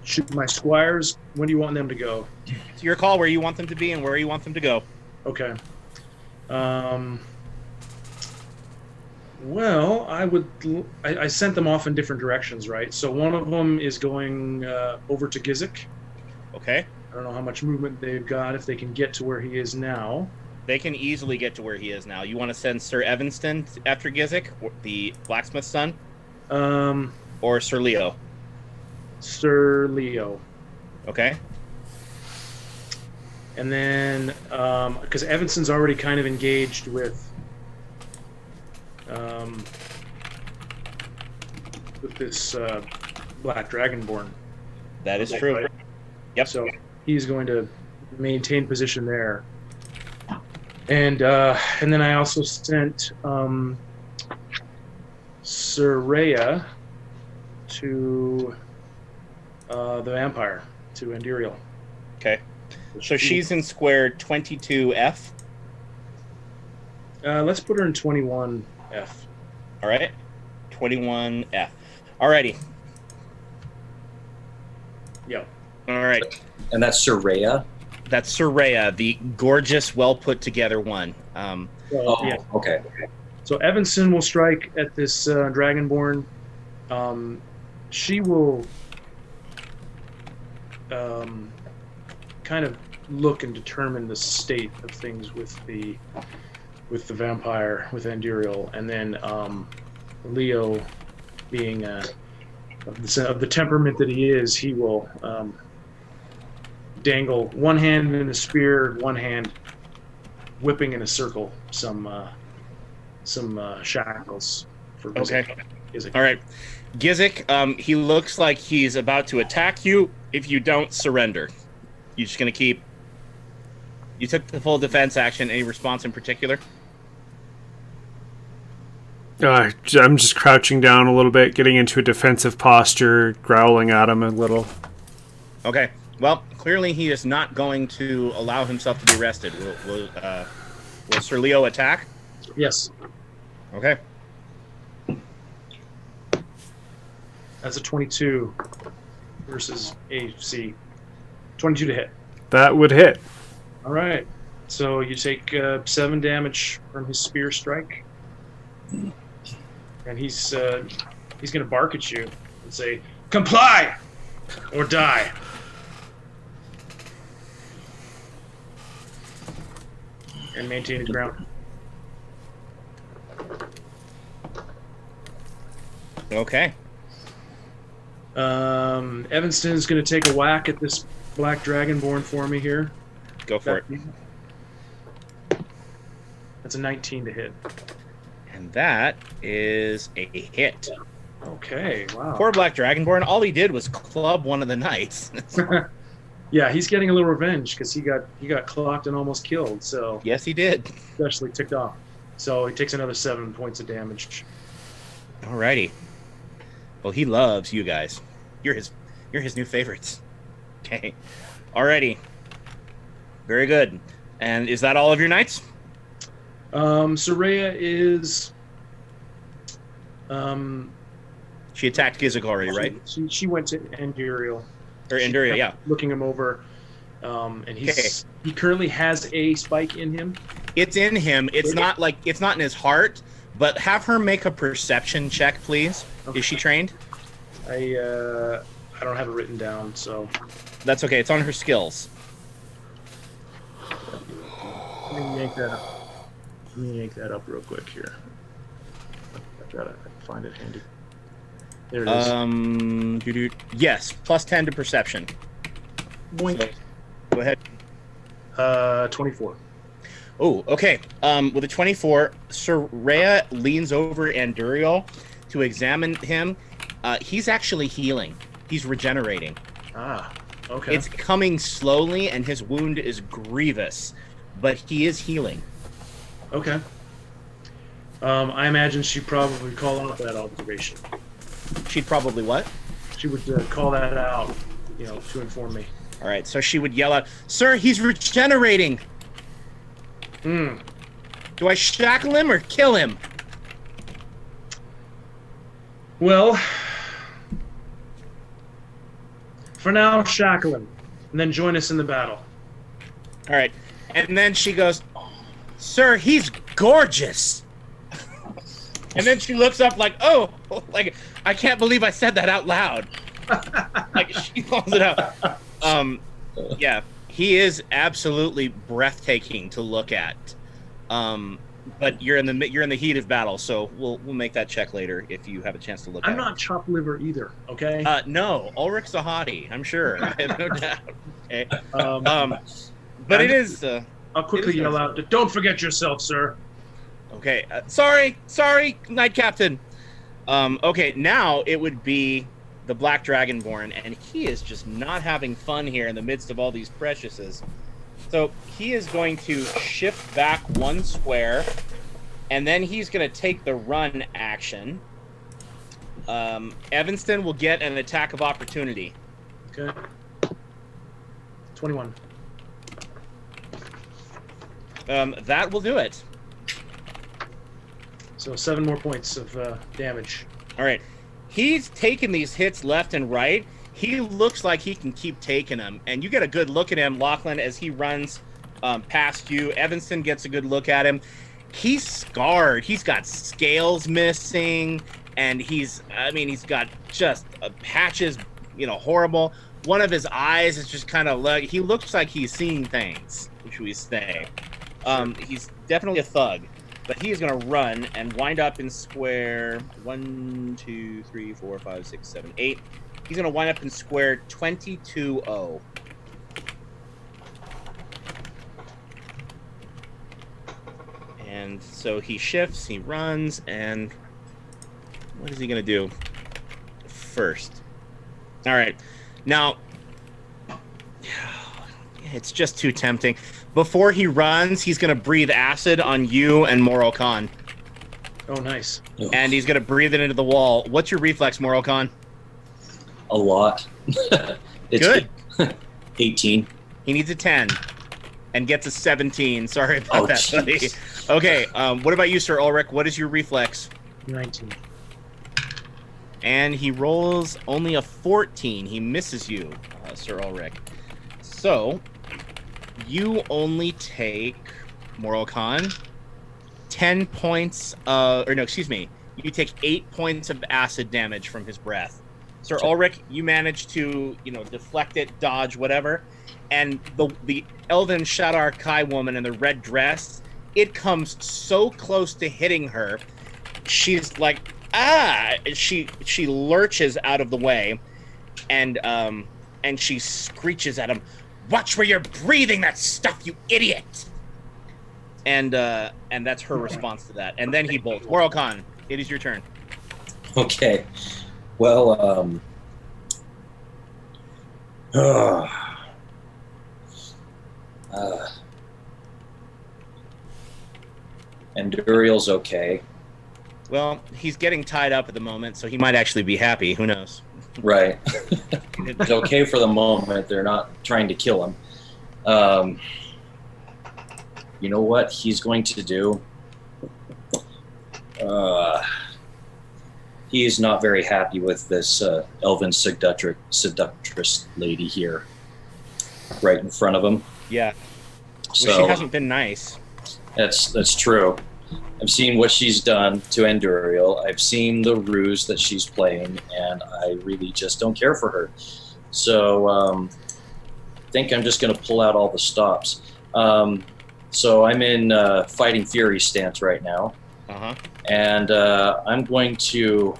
Shoot my squires. When do you want them to go? It's your call where you want them to be and where you want them to go. Okay. Well, I sent them off in different directions, right? So one of them is going over to Gizik. Okay. I don't know how much movement they've got, if they can get to where he is now. They can easily get to where he is now. You want to send Sir Evanston after Gizik, the blacksmith's son? Or Sir Leo? Sir Leo. Okay. And then, because Evanston's already kind of engaged with this Black Dragonborn. That is true. Yep. So he's going to maintain position there. And then I also sent Soraya to the vampire, to Andiriel. Okay. So she's in square 22F. Let's put her in 21F. All right. 21F. Alrighty. Yep. All right. And that's Soraya. That's Soraya, the gorgeous, well put together one. Okay. So Evanston will strike at this Dragonborn. She will kind of look and determine the state of things with the vampire, with Andiriel, and then Leo, being of the temperament that he is, he will dangle one hand in a spear, one hand whipping in a circle some shackles for Gizik. Okay. All right. Gizik, he looks like he's about to attack you if you don't surrender. You're just going to keep... You took the full defense action. Any response in particular? I'm just crouching down a little bit, getting into a defensive posture, growling at him a little. Okay. Well, clearly he is not going to allow himself to be arrested. Will Sir Leo attack? Yes. Okay. That's a 22 versus AC. 22 to hit. That would hit. All right. So you take 7 damage from his spear strike, and he's going to bark at you and say, "Comply, or die." And maintain his ground. Okay. Evanston is going to take a whack at this Black Dragonborn for me here. Go for it. That's a 19 to hit. And that is a hit. Okay, wow. Poor Black Dragonborn, all he did was club one of the knights. Yeah, he's getting a little revenge because he got clocked and almost killed. So Yes, he did. especially ticked off. So he takes another 7 points of damage. Alrighty. Well, he loves you guys. You're his new favorites. Okay. Alrighty. Very good. And is that all of your knights? Soraya is. She attacked Gizik already, right? She went to Andiriel. Or Enduria, yeah. Looking him over, and he currently has a spike in him. It's in him. It's not in his heart. But have her make a perception check, please. Okay. Is she trained? I don't have it written down, so That's okay. It's on her skills. let me yank that up. Let me yank that up real quick here. I've got to find it handy. There it is. Yes, plus 10 to perception. Boink. So, go ahead. 24. Oh, okay. With a 24, Soraya leans over Anduriel to examine him. He's actually healing. He's regenerating. Ah, okay. It's coming slowly, and his wound is grievous, but he is healing. Okay. I imagine she'd probably call out that observation. She'd probably what? She would call that out, to inform me. All right, so she would yell out, "Sir, he's regenerating! Hmm. Do I shackle him or kill him?" Well, for now, shackle him, and then join us in the battle. All right, and then she goes, "Sir, he's gorgeous!" And then she looks up like, "Oh, like I can't believe I said that out loud." Like she calls it out. Yeah, he is absolutely breathtaking to look at. But you're in the heat of battle, so we'll make that check later if you have a chance to look at it. I'm not chopped liver either, okay? No, Ulrich's a hottie, I'm sure. I have no doubt. Okay. but it is. I'll quickly yell out, "Don't forget yourself, sir." Okay, sorry, Knight Captain. Okay, now it would be the Black Dragonborn, and he is just not having fun here in the midst of all these preciouses. So he is going to shift back 1 square, and then he's going to take the run action. Evanston will get an attack of opportunity. Okay. 21. That will do it. So 7 more points of damage. All right. He's taking these hits left and right. He looks like he can keep taking them. And you get a good look at him, Lachlan, as he runs past you. Evanston gets a good look at him. He's scarred. He's got scales missing. And he's got just patches, horrible. One of his eyes is just kind of he looks like he's seeing things, should we say. He's definitely a thug. But he is going to run and wind up in square 1, 2, 3, 4, 5, 6, 7, 8. He's going to wind up in square 22-0. And so he shifts, he runs, and what is he going to do first? All right. Now, it's just too tempting. Before he runs, he's going to breathe acid on you and Morokhan. Oh, nice. And he's going to breathe it into the wall. What's your reflex, Morokhan? A lot. It's Good. 18. He needs a 10 and gets a 17. Sorry about that, buddy. Jeez. Okay, what about you, Sir Ulrich? What is your reflex? 19. And he rolls only a 14. He misses you, Sir Ulrich. So, you only take, Morokhan, 10 points you take 8 points of acid damage from his breath. Sir Ulrich, you manage to, deflect it, dodge, whatever. And the elven Shadar Kai woman in the red dress, it comes so close to hitting her, she's like, she lurches out of the way, and she screeches at him, "Watch where you're breathing that stuff, you idiot!" And that's her response to that. And then he bolts. Morokhan, it is your turn. Okay. Well, Enduriel's okay. Well, he's getting tied up at the moment, so he might actually be happy. Who knows? Right. It's okay for the moment. They're not trying to kill him. You know what he's going to do? He's not very happy with this elven seductress lady here, right in front of him. Yeah. So Well, she hasn't been nice. that's true. I've seen what she's done to Enduriel. I've seen the ruse that she's playing, and I really just don't care for her. So I think I'm just going to pull out all the stops. So I'm in Fighting Fury stance right now. Uh-huh. And I'm going to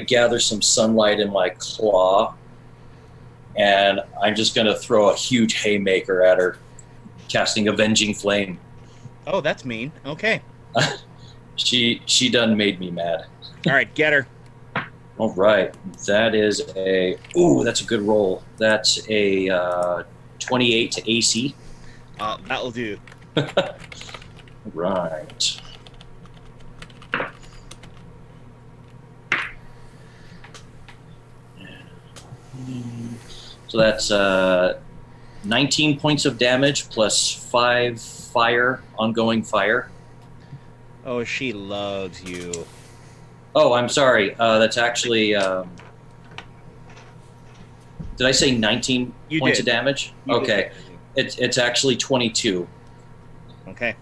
gather some sunlight in my claw, and I'm just going to throw a huge haymaker at her, casting Avenging Flame. Oh, that's mean. Okay. She done made me mad. All right, get her. All right, that's a good roll. That's a 28 to AC. That'll do. Right. So that's 19 points of damage plus 5 fire, ongoing fire. Oh, she loves you. Oh, I'm sorry. That's actually. Did I say 19 You points did. of damage? You Okay. did. It's actually 22. Okay.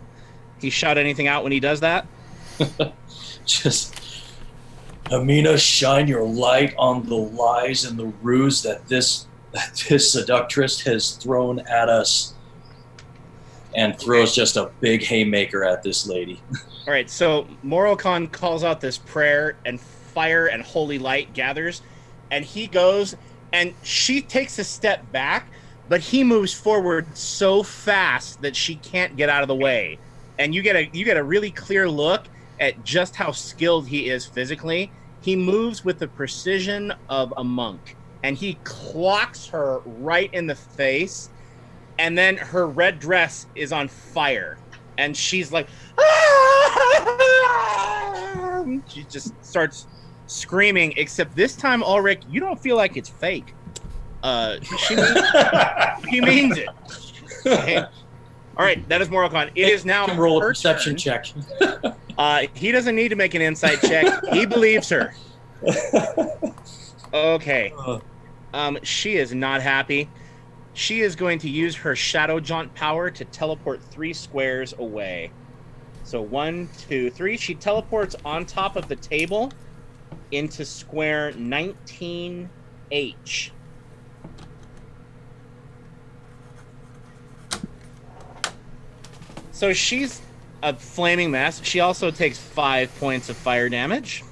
He shout anything out when he does that? Just, Amina, shine your light on the lies and the ruse that this seductress has thrown at us, and throws just a big haymaker at this lady. All right, so Morokhan calls out this prayer, and fire and holy light gathers, and he goes, and she takes a step back, but he moves forward so fast that she can't get out of the way. And you get a really clear look at just how skilled he is physically. He moves with the precision of a monk, and he clocks her right in the face, and then her red dress is on fire, and she's like, ah! She just starts screaming, except this time, Ulrich, you don't feel like it's fake. She means it. Okay. All right, that is Morocon. It is now roll a her perception turn. check. He doesn't need to make an insight check. He believes her. Okay. She is not happy. She is going to use her Shadow Jaunt power to teleport 3 squares away. So 1, 2, 3. She teleports on top of the table into square 19H. So she's a flaming mess. She also takes 5 points of fire damage.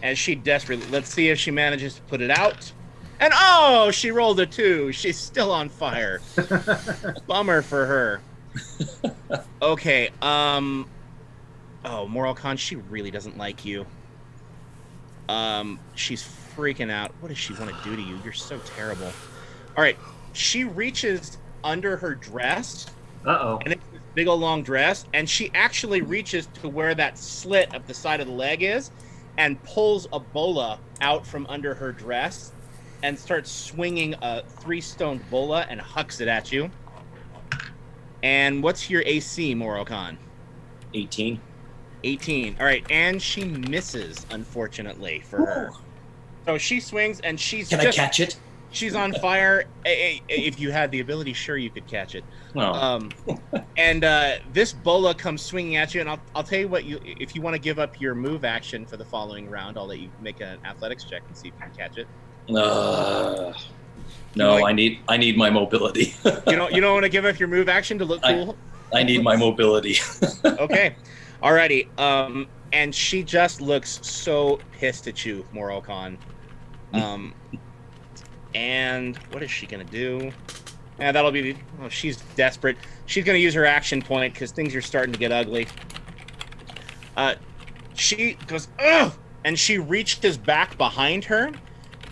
As she desperately... Let's see if she manages to put it out. And oh, she rolled a 2. She's still on fire. Bummer for her. Okay, oh, Morocon, she really doesn't like you. She's freaking out. What does she want to do to you? You're so terrible. All right, she reaches under her dress. Uh-oh. And it's this big old long dress, and she actually reaches to where that slit up the side of the leg is and pulls a bola out from under her dress and starts swinging a 3-stone bola and hucks it at you. And what's your AC, Morocon? 18. 18. All right, and she misses, unfortunately, for her. So she swings, and she's Can I catch it? She's on fire. If you had the ability, sure, you could catch it. Oh. And this bola comes swinging at you, and I'll tell you what, if you want to give up your move action for the following round, I'll let you make an athletics check and see if you can catch it. No, like, I need my mobility. You don't want to give up your move action to look cool? I need my mobility. Okay. Alrighty. And she just looks so pissed at you, Morocon. And what is she gonna do? Yeah, that'll be. Oh, she's desperate. She's gonna use her action point because things are starting to get ugly. She goes, ugh, and she reaches back behind her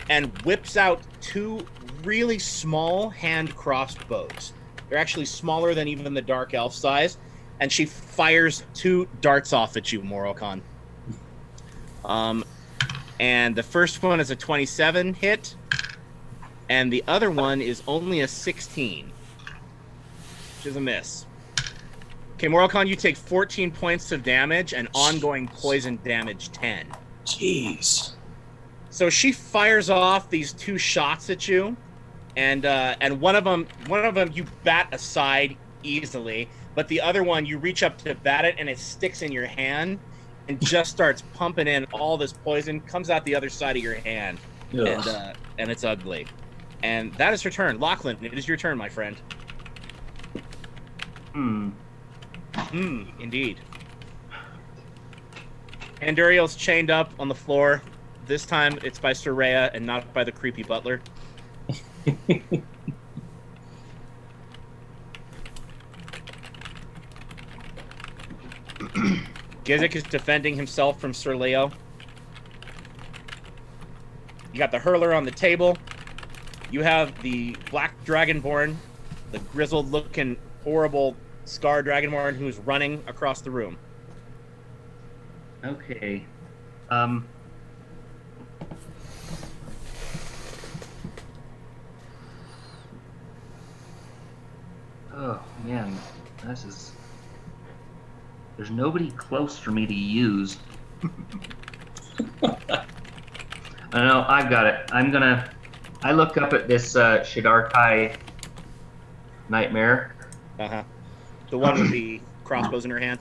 and whips out 2 really small hand crossbows. They're actually smaller than even the dark elf size, and she fires 2 darts off at you, Morocon. And the first one is a 27 hit. And the other one is only a 16, which is a miss. Okay, Morocon, you take 14 points of damage and ongoing poison damage 10. Jeez. So she fires off these 2 shots at you, and one of them you bat aside easily, but the other one you reach up to bat it and it sticks in your hand and just starts pumping in all this poison, comes out the other side of your hand, and it's ugly. And that is her turn. Lachlan, it is your turn, my friend. Indeed. Anduriel's chained up on the floor. This time it's by Soraya and not by the creepy butler. Gizik is defending himself from Sir Leo. You got the hurler on the table. You have the black dragonborn, the grizzled-looking, horrible scar dragonborn who's running across the room. Okay. Oh, man. This is... There's nobody close for me to use. I know, I've got it. I look up at this Shidarkai nightmare. Uh-huh. The one with the crossbows in her hand.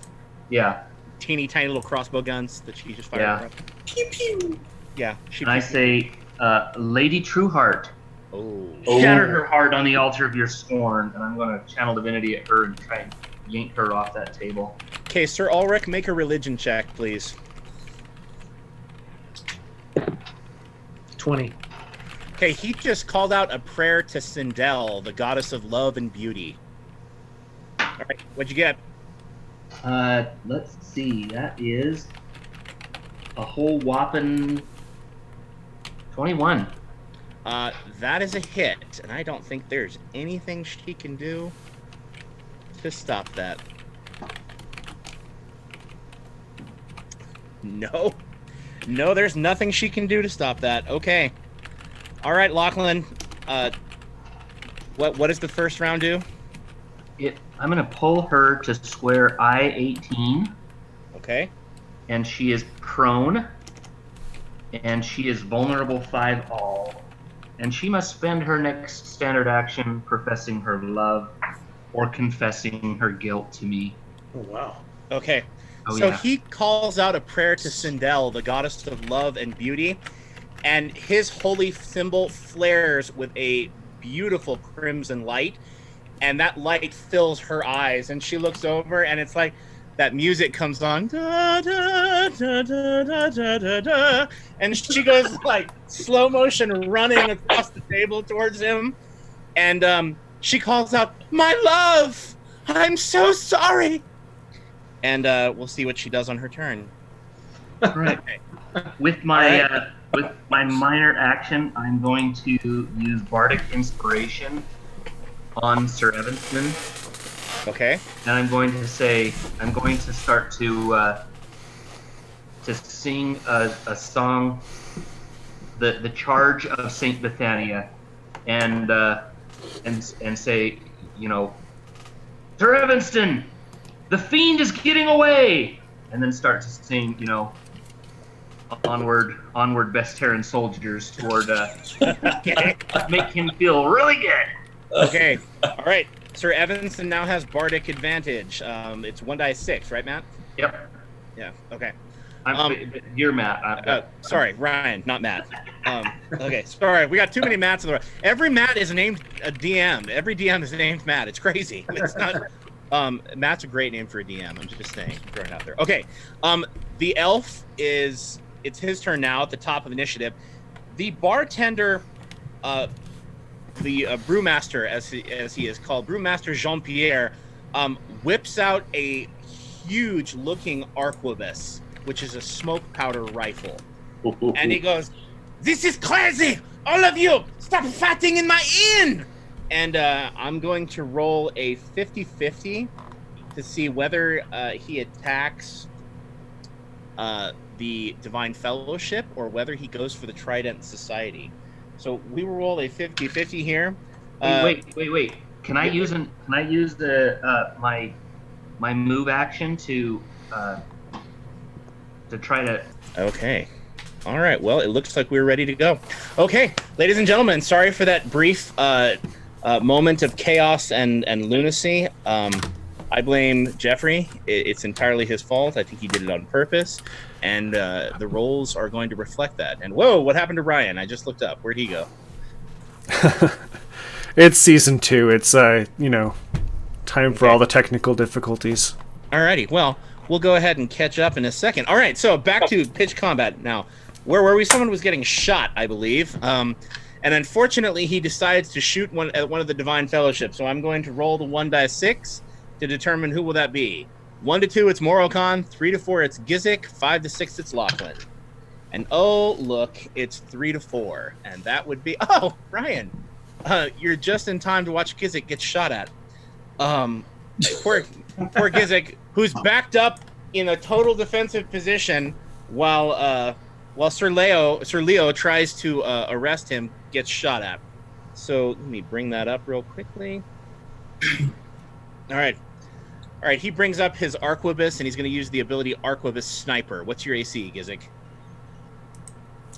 Yeah. Teeny tiny little crossbow guns that she just fired. Yeah. Pew pew. Yeah. And I say, Lady Trueheart, Oh. shatter her heart on the altar of your scorn, and I'm going to channel divinity at her and try and yank her off that table. Okay, Sir Ulrich, make a religion check, please. 20. Okay, he just called out a prayer to Sindel, the goddess of love and beauty. All right, what'd you get? Let's see. That is a whole whopping 21. That is a hit, and I don't think there's anything she can do to stop that. No, there's nothing she can do to stop that. Okay. All right, Lachlan. What does the first round do? I'm gonna pull her to square I-18. Okay. And she is prone. And she is vulnerable 5 all. And she must spend her next standard action professing her love or confessing her guilt to me. Oh, wow. Okay. Oh, So yeah. he calls out a prayer to Sindel, the goddess of love and beauty, and his holy symbol flares with a beautiful crimson light, and that light fills her eyes, and she looks over, and it's like that music comes on, da, da, da, da, da, da, da, da, and she goes like slow motion running across the table towards him, and she calls out, "My love, I'm so sorry." And we'll see what she does on her turn. Right. With my minor action, I'm going to use Bardic Inspiration on Sir Evanston. Okay. And I'm going to start to sing a song, the Charge of Saint Bethania, and say, Sir Evanston, the fiend is getting away, and then start to sing, onward, best Terran soldiers toward make him feel really good. Okay. All right. Sir Evanston now has Bardic advantage. It's 1d6, right, Matt? Yep. Yeah. Okay. You're Matt. Sorry, Ryan, not Matt. Okay. Sorry, we got too many Matts in the row. Every Matt is named a DM. Every DM is named Matt. It's crazy. It's not. Matt's a great name for a DM. I'm just saying, throwing it out there. Okay. The elf it's his turn now at the top of initiative. The bartender, the brewmaster, as he is called, Brewmaster Jean-Pierre, whips out a huge-looking arquebus, which is a smoke powder rifle, and he goes, "This is crazy! All of you, stop fighting in my inn!" And I'm going to roll a 50-50 to see whether he attacks the Divine Fellowship or whether he goes for the Trident Society. So we will roll a 50-50 here. Wait. Can I use the my move action to try to? Okay. All right. Well, it looks like we're ready to go. Okay, ladies and gentlemen, sorry for that brief moment of chaos and lunacy. I blame Jeffrey. It's entirely his fault. I think he did it on purpose, and the rolls are going to reflect that. And whoa, what happened to Ryan? I just looked up. Where'd he go? It's season 2. It's time for all the technical difficulties. Alrighty. Well, we'll go ahead and catch up in a second. All right. So back to pitch combat now. Where were we? Someone was getting shot, I believe. And unfortunately, he decides to shoot one at one of the Divine Fellowship. So I'm going to roll the 1d6 to determine who will that be. 1 to 2, it's Morocon. 3 to 4, it's Gizik. 5 to 6, it's Lachlan. And oh, look, it's 3 to 4. And that would be... Oh, Ryan, you're just in time to watch Gizik get shot at. Poor Gizik, who's backed up in a total defensive position while Sir Leo tries to arrest him, gets shot at. So let me bring that up real quickly. All right. He brings up his arquebus, and he's going to use the ability Arquebus Sniper. What's your AC, Gizik?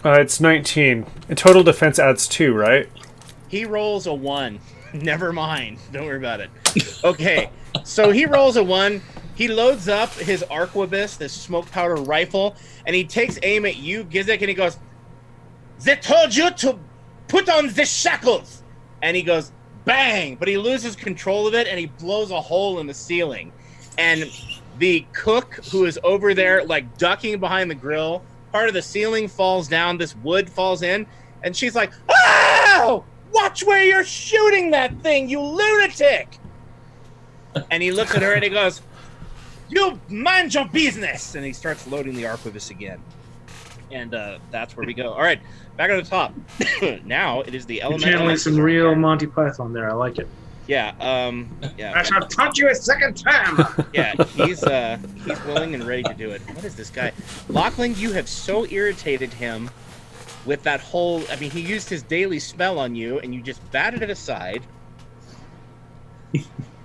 It's 19. And total defense adds 2, right? He rolls a 1. Never mind. Don't worry about it. Okay. So he rolls a 1. He loads up his arquebus, this smoke powder rifle, and he takes aim at you, Gizik, and he goes, "They told you to put on the shackles!" And he goes, bang! But he loses control of it, and he blows a hole in the ceiling. And the cook, who is over there, like, ducking behind the grill, part of the ceiling falls down, this wood falls in, And she's like, "Oh, watch where you're shooting that thing, you lunatic!" And he looks at her and he goes, "You mind your business!" And he starts loading the arquebus again. And that's where we go. All right, back at the top. Now it is the You're elemental. channeling some real Monty Python there. I like it. Yeah, yeah. I shall taunt you a second time. Yeah, he's willing and ready to do it. What is this guy? Lachlan, you have so irritated him with that whole... I mean, he used his daily spell on you, and you just batted it aside.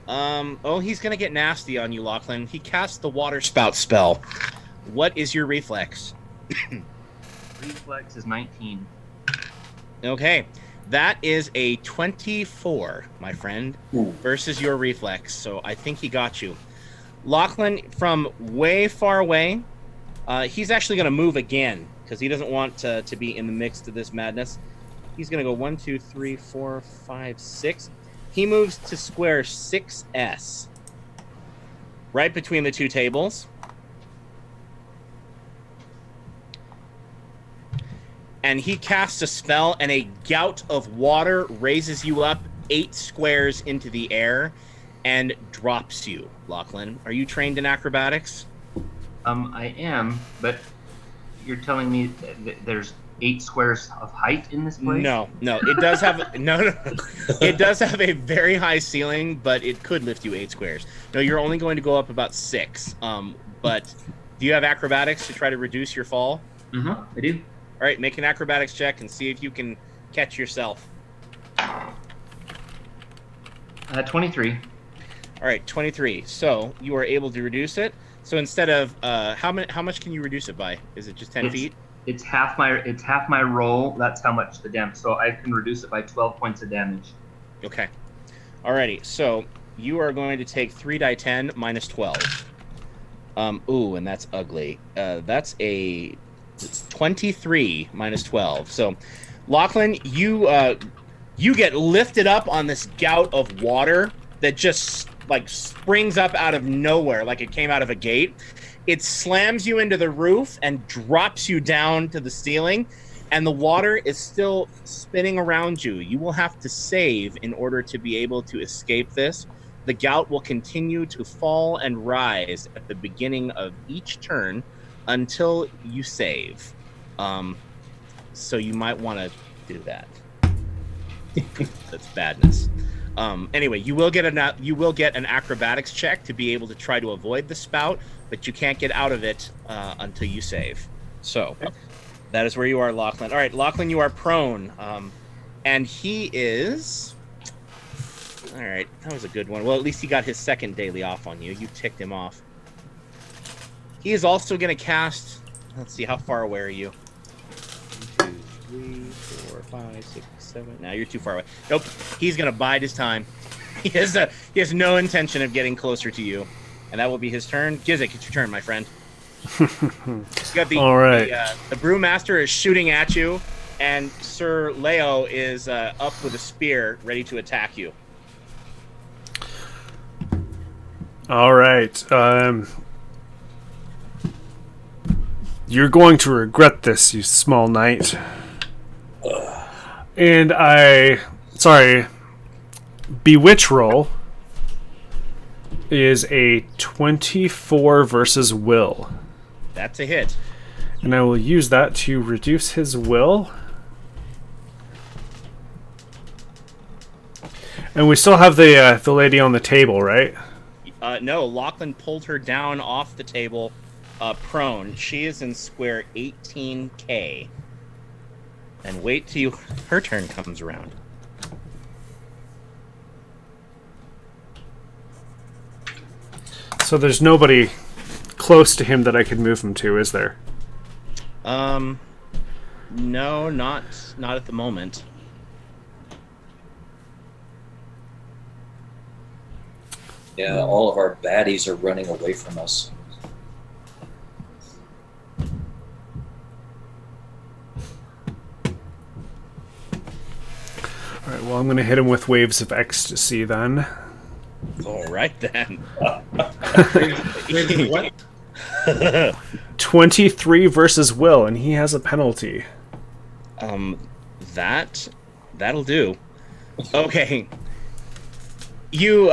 Oh, he's going to get nasty on you, Lachlan. He cast the water spout spell. What is your reflex? Reflex is 19. Okay. That is a 24, my friend, versus your reflex. So I think he got you. Lachlan, from way far away, he's actually going to move again because he doesn't want to be in the mix to this madness. He's going to go 1, 2, 3, 4, 5, 6. He moves to square 6S, right between the two tables. And he casts a spell, and a gout of water raises you up 8 squares into the air and drops you, Lachlan. Are you trained in acrobatics? I am, but you're telling me there's 8 squares of height in this place? No. It does have no. It does have a very high ceiling, but it could lift you 8 squares. No, you're only going to go up about 6. But do you have acrobatics to try to reduce your fall? I do. All right, make an acrobatics check and see if you can catch yourself. 23. All right, 23. So you are able to reduce it. So instead of how much can you reduce it by? Is it just 10 feet? It's half my roll. That's how much the damage. So I can reduce it by 12 points of damage. Okay. Alrighty. So you are going to take 3 die 10 minus 12. Ooh, and that's ugly. That's a 23 minus 12. So, Lachlan, you get lifted up on this gout of water that just like springs up out of nowhere, like it came out of a gate. It slams you into the roof and drops you down to the ceiling, and the water is still spinning around you. You will have to save in order to be able to escape this. The gout will continue to fall and rise at the beginning of each turn until you save. So you might want to do that. That's badness. Anyway, you will get an acrobatics check to be able to try to avoid the spout, but you can't get out of it until you save. So that is where you are, Lachlan. All right, Lachlan, you are prone, and he is. All right, that was a good one. Well, at least he got his second daily off on you. You ticked him off. He is also going to cast. Let's see, how far away are you? 1, 2, 3, 4, 5, 6, 7. Now you're too far away. Nope. He's going to bide his time. He has no intention of getting closer to you, and that will be his turn. Gizik, it's your turn, my friend. You got All right. The brewmaster is shooting at you, and Sir Leo is up with a spear, ready to attack you. All right. You're going to regret this, you small knight. And Bewitch roll is a 24 versus will. That's a hit. And I will use that to reduce his will. And we still have the lady on the table, right? No, Lachlan pulled her down off the table, prone. She is in square 18K. And wait till her turn comes around. So there's nobody close to him that I could move him to, is there? No, not at the moment. Yeah, all of our baddies are running away from us. Alright, well, I'm going to hit him with Waves of Ecstasy then. All right, then. What? 23 versus Will, and he has a penalty. That'll do. Okay. You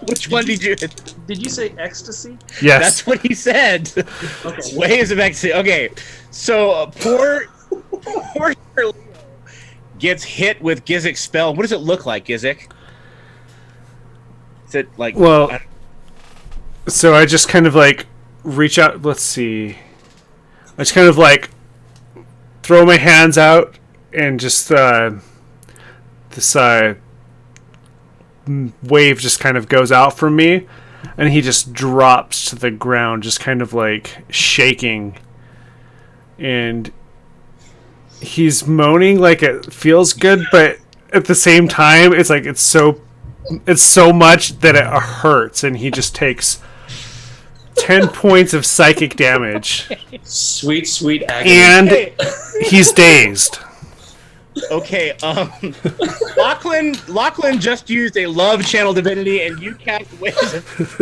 which one did you Did you say ecstasy? Yes. That's what he said. Okay. Waves of ecstasy. Okay. So poor Leo gets hit with Gizik's spell. What does it look like, Gizik? Is it like Well, so I just kind of like reach out. Let's see. I just kind of like throw my hands out and just this wave just kind of goes out from me, and he just drops to the ground, just kind of like shaking, and he's moaning like it feels good, but at the same time, it's like it's so much that it hurts, and he just takes 10 points of psychic damage, Sweet agony. and he's dazed. Okay, Lachlan just used a love channel divinity, and you cast waves of...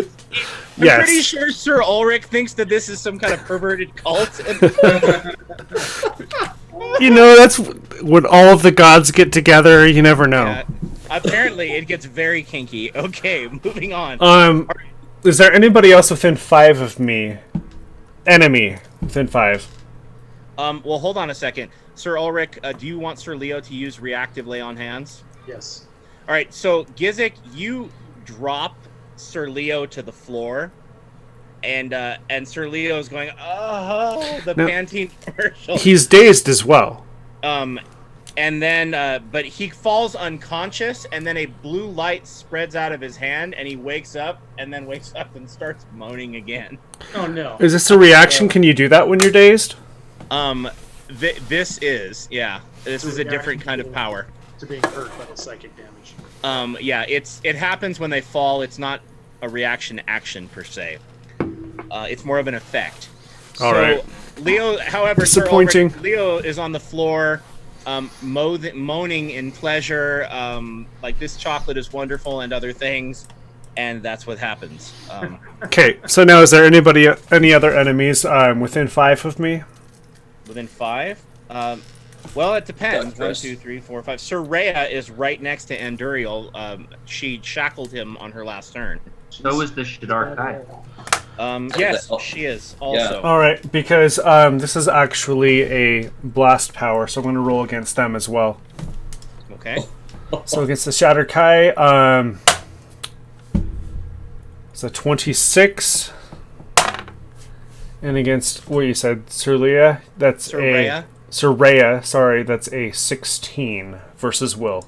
I'm Yes. pretty sure Sir Ulrich thinks that this is some kind of perverted cult. You know, that's when all of the gods get together. You never know. Apparently, it gets very kinky. Okay, moving on. Is there anybody else within 5 of me? Enemy within 5. Well, hold on a second. Sir Ulrich, do you want Sir Leo to use reactive lay on hands? Yes. All right, so Gizik, you drop Sir Leo to the floor, and Sir Leo's going, oh, the No. Pantene commercial. He's dazed as well. And then, but he falls unconscious, and then a blue light spreads out of his hand, and he wakes up, and starts moaning again. Oh no. Is this a reaction? Can you do that when you're dazed? This is a different kind of power. To being hurt by the psychic damage. Yeah, it happens when they fall. It's not a reaction action per se. It's more of an effect. All right. Leo, however, Disappointing. Sir Ulrich, Leo is on the floor, moaning in pleasure, like this chocolate is wonderful and other things, and that's what happens. Okay, so now is there any other enemies within 5 of me? Within 5? Well, it depends. Yeah, 1, 2, 3, 4, 5. Soraya is right next to Anduriel. She shackled him on her last turn. So is the Shadar Kai. Yes, she is also. All right, because this is actually a blast power, so I'm going to roll against them as well. Okay. So against the Shatter Kai, it's a 26. And against what you said, Surleia, that's Soraya? Soraya, sorry, that's a 16 versus Will.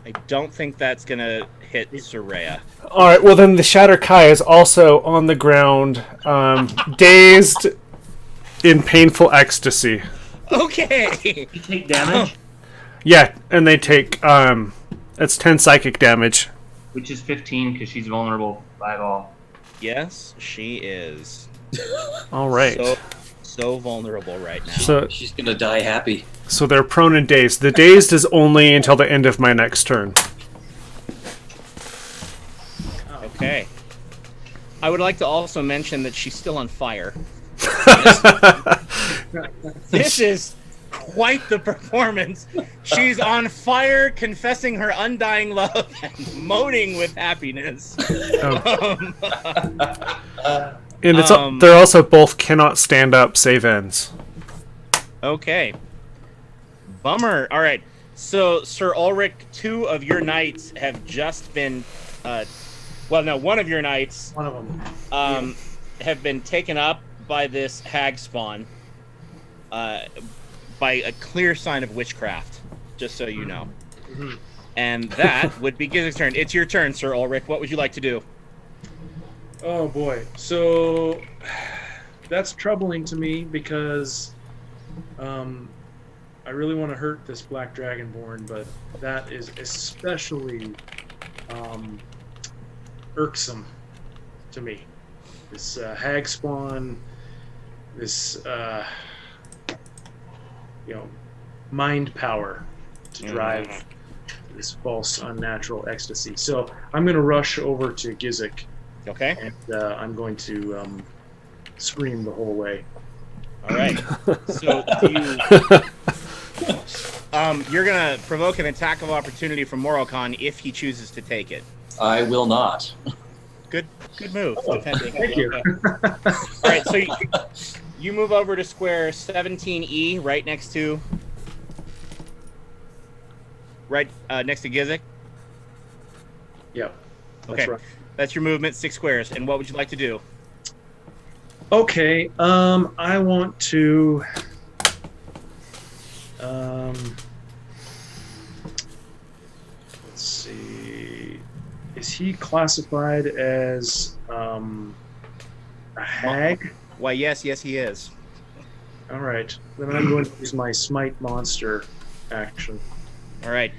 I don't think that's going to hit Soraya. All right, well then the Shatter Kai is also on the ground, dazed, in painful ecstasy. Okay. You take damage, Yeah, and they take it's 10 psychic damage. which is 15 because she's vulnerable by all. Yes, she is. All right. So vulnerable right now. So She's gonna die happy. so they're prone and dazed. The dazed is only until the end of my next turn. Okay. I would like to also mention that she's still on fire. This is quite the performance. She's on fire, confessing her undying love and moaning with happiness. And it's they're also both cannot stand up save ends. Okay. Bummer. All right. So, Sir Ulrich, 2 of your knights have just been... one of your knights One of them. have been taken up by this hag spawn by a clear sign of witchcraft, just so you know. Mm-hmm. And that would be Gizik's turn. It's your turn, Sir Ulrich. What would you like to do? Oh boy. So that's troubling to me because I really want to hurt this black dragonborn, but that is especially irksome to me. This hag spawn, this mind power to drive this false unnatural ecstasy. So I'm going to rush over to Gizik. Okay. And I'm going to scream the whole way. All right. So You're gonna provoke an attack of opportunity from Morocon if he chooses to take it. I will not. Good move. Defending. Thank you. Okay. All right, so you move over to square 17E, right next to Gizik. Yep. Okay, Right. that's your movement, 6 squares. And what would you like to do? Okay. I want to. Let's see. Is he classified as a hag? Why, yes, he is. All right. Then I'm going to use my smite monster action. All right.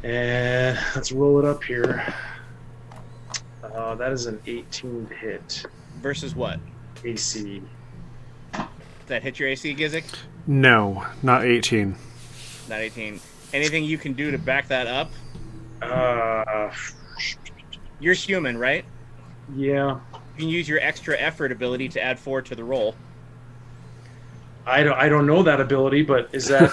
And let's roll it up here. That is an 18 to hit. Versus what? AC. Does that hit your AC, Gizik? No, not 18. Not 18. Anything you can do to back that up? You're human, right? Yeah. You can use your extra effort ability to add 4 to the roll. I don't know that ability, but is that?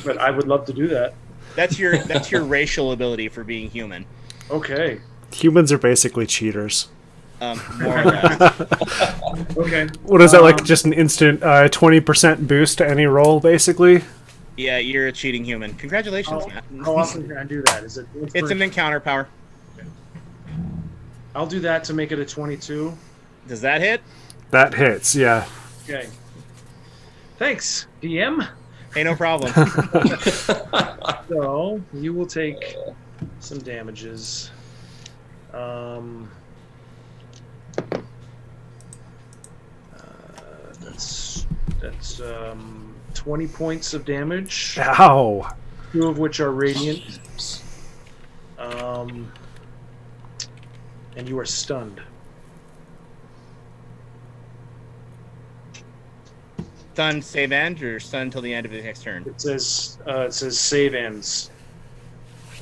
But I would love to do that. That's your racial ability for being human. Okay. Humans are basically cheaters. More or less. Okay. What is that, like just an instant 20% boost to any roll, basically? Yeah, you're a cheating human. Congratulations, Matt. How often can I do that? Is it? It's an encounter power. I'll do that to make it a 22. Does that hit? That hits, yeah. Okay. Thanks, DM. Hey, no problem. So you will take some damages. That's 20 points of damage, Ow! 2 of which are radiant. And you are stunned. Stun, save end, or stun until the end of the next turn? It says save ends.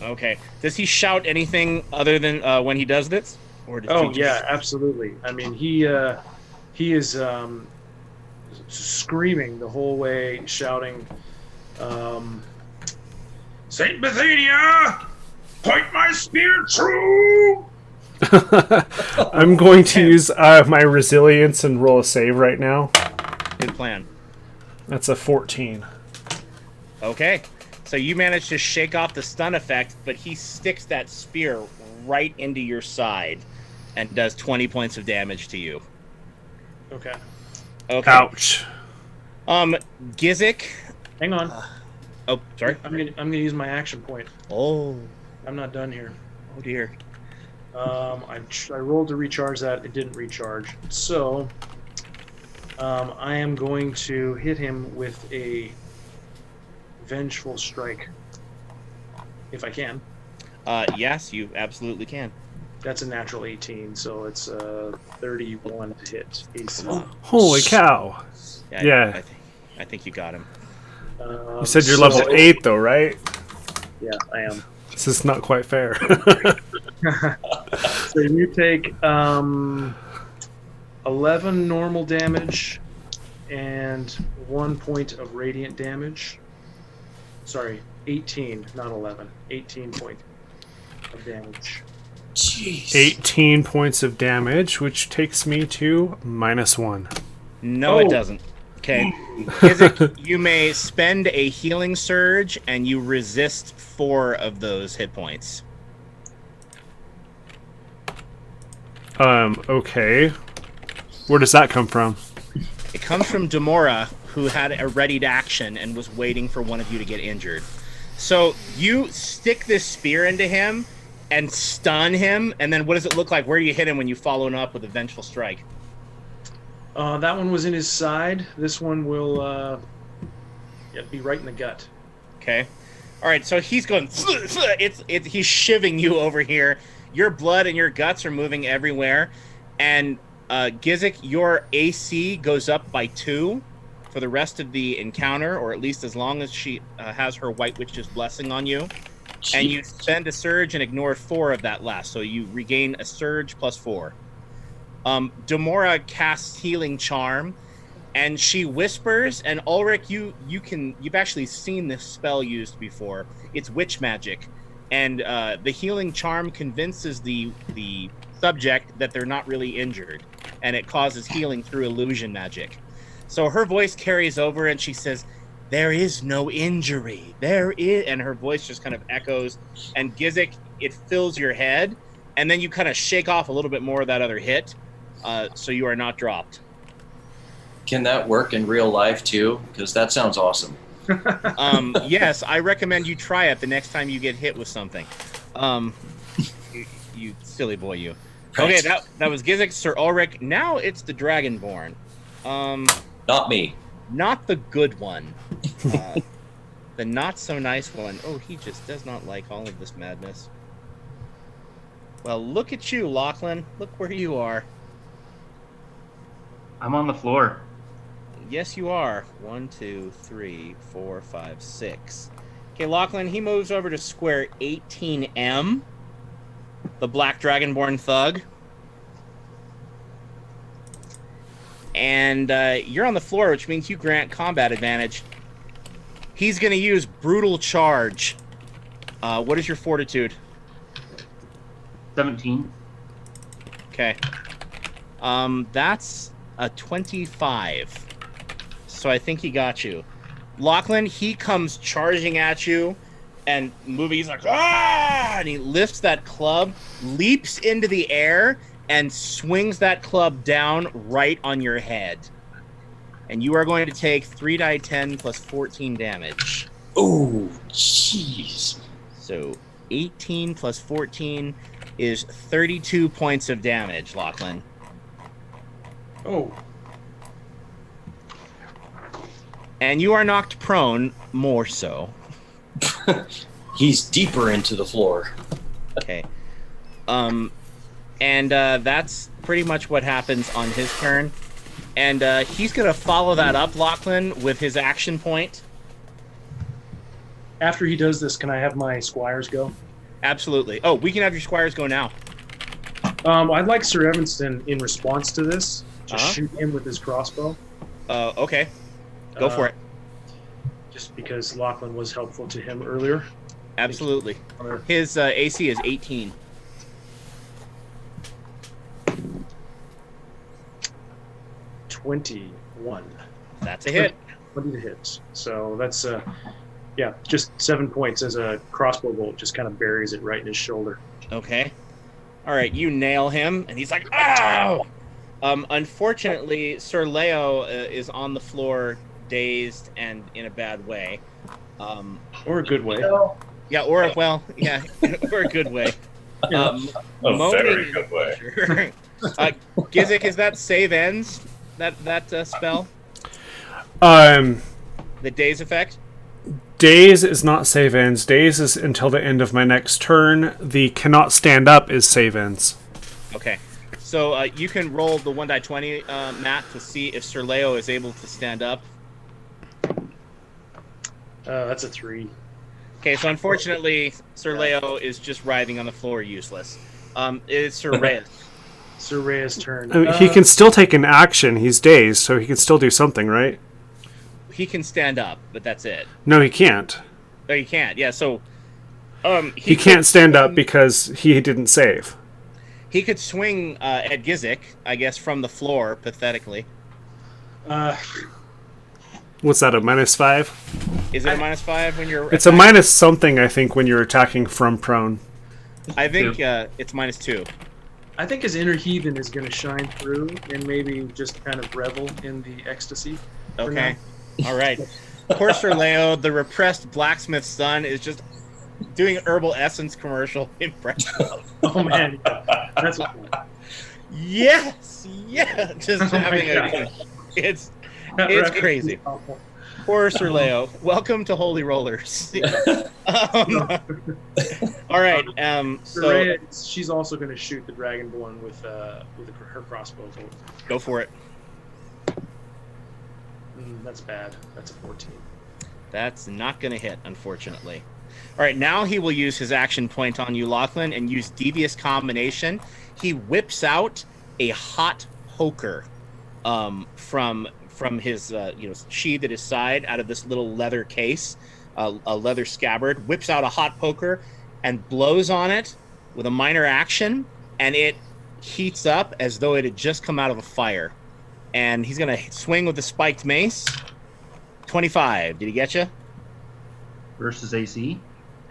Okay. Does he shout anything other than when he does this? Or does he just... Yeah, absolutely. I mean, he is screaming the whole way, shouting, "Saint Bethania, point my spear true!" I'm going to use my resilience and roll a save right now. Good plan. That's a 14. Okay. So you manage to shake off the stun effect, but he sticks that spear right into your side and does 20 points of damage to you. Okay. Okay. Ouch. Gizik. Hang on. Oh, sorry. I'm gonna use my action point. Oh. I'm not done here. Oh dear. I rolled to recharge that. It didn't recharge. So I am going to hit him with a vengeful strike, if I can. Yes, you absolutely can. That's a natural 18, so it's 31 to hit AC. Holy cow. Yeah. I think you got him. You said you're level 8, though, right? Yeah, I am. This is not quite fair. So you take 11 normal damage and 1 point of radiant damage. Sorry, 18, not 11. 18 points of damage. Jeez. 18 points of damage, which takes me to -1. No, it doesn't. Okay. Gizik, you may spend a healing surge, and you resist 4 of those hit points. Okay. Where does that come from? It comes from Demora, who had a readied action and was waiting for one of you to get injured. So you stick this spear into him and stun him, and then what does it look like? Where do you hit him when you follow him up with a vengeful strike? That one was in his side. This one will be right in the gut. Okay. All right, so he's going... he's shivving you over here. Your blood and your guts are moving everywhere. And Gizik, your AC goes up by 2 for the rest of the encounter, or at least as long as she has her White Witch's blessing on you. Jeez. And you spend a surge and ignore 4 of that last, so you regain a surge plus 4. Demora casts Healing Charm, And she whispers, and Ulrich, you've actually seen this spell used before. It's witch magic, and the healing charm convinces the subject that they're not really injured, and it causes healing through illusion magic. So her voice carries over, and she says, "There is no injury. There is," and her voice just kind of echoes. And Gizik, it fills your head, and then you kind of shake off a little bit more of that other hit, so you are not dropped. Can that work in real life too? Because that sounds awesome. Yes, I recommend you try it the next time you get hit with something. You silly boy, you. Right. Okay, that was Gizik, Sir Ulrich. Now it's the Dragonborn. Not me. Not the good one. The not so nice one. Oh, he just does not like all of this madness. Well, look at you, Lachlan. Look where you are. I'm on the floor. Yes, you are. 1, 2, 3, 4, 5, 6. Okay, Lachlan, he moves over to square 18M. The Black Dragonborn Thug. And you're on the floor, which means you grant combat advantage. He's going to use Brutal Charge. What is your fortitude? 17. Okay. That's a 25. So I think he got you. Lachlan, he comes charging at you and moving. He's like, ah! And he lifts that club, leaps into the air, and swings that club down right on your head. And you are going to take 3d10 plus 14 damage. Oh, jeez. So 18 plus 14 is 32 points of damage, Lachlan. Oh, And you are knocked prone, more so. He's deeper into the floor. Okay. And that's pretty much what happens on his turn. And he's going to follow that up, Lachlan, with his action point. after he does this, can I have my squires go? Absolutely. Oh, we can have your squires go now. I'd like Sir Evanston, in response to this, to Uh-huh. shoot him with his crossbow. Okay. Go for it. Just because Lachlan was helpful to him earlier. Absolutely. His AC is 18. $21. That's a hit. 20 to hit. So that's yeah, just 7 points as a crossbow bolt just kind of buries it right in his shoulder. Okay. All right, you nail him, and he's like, "Ow!" Unfortunately, Sir Leo is on the floor, dazed and in a bad way. Or a good way. Yeah, or a good way. Yeah. A very good way. Sure. Gizik, is that save ends? That spell? The daze effect? Daze is not save ends. Daze is until the end of my next turn. The cannot stand up is save ends. Okay. So you can roll the 1d20, Matt, to see if Sir Leo is able to stand up. That's a 3. Okay, so unfortunately, Sir Leo is just writhing on the floor, useless. It's Sir Reyes. Sir Reyes' turn. I mean, he can still take an action. He's dazed, so he can still do something, right? He can stand up, but that's it. No, he can't. Oh, he can't. Yeah, so He can't stand up because he didn't save. he could swing at Gizik, I guess, from the floor, pathetically. What's that, a -5? Is it a -5 when you're? It's a minus something, I think, when you're attacking from prone. I think it's -2. I think his inner heathen is going to shine through and maybe just kind of revel in the ecstasy. Okay. All right. Poor Sir Leo, the repressed blacksmith's son, is just doing an herbal essence commercial in front of. Oh man, that's what. Yes, yeah, just having a. It's crazy. Poor Sir Leo. Welcome to Holy Rollerz. All right. So Reyes, she's also going to shoot the Dragonborn with her crossbow bolt. go for it. That's bad. That's a 14. That's not going to hit, unfortunately. All right, now he will use his action point on you, Lachlan, and use Devious Combination. He whips out a hot poker from from his sheath at his side out of this little leather case, a leather scabbard, whips out a hot poker and blows on it with a minor action, and it heats up as though it had just come out of a fire. And he's going to swing with the spiked mace. 25. Did he get you? Versus AC.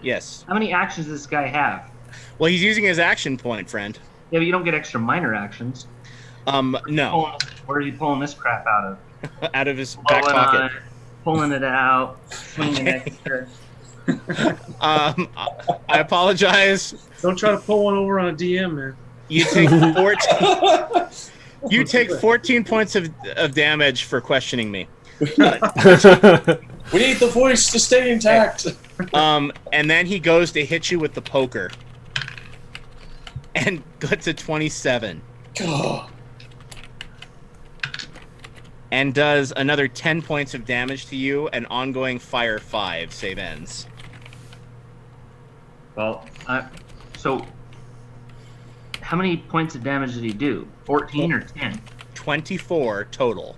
Yes. How many actions does this guy have? Well, he's using his action point, friend. Yeah, but you don't get extra minor actions. No. Where are you pulling this crap out of? Out of his back Pulling pocket. on it, pulling it out, swinging extra. I apologize. Don't try to pull one over on a DM, man. You take 14. You take 14 points of damage for questioning me. We need the voice to stay intact. And then he goes to hit you with the poker, and gets a 27. And does another 10 points of damage to you, and ongoing fire 5 save ends. Well, so how many points of damage did he do? 14 or 10? 24 total.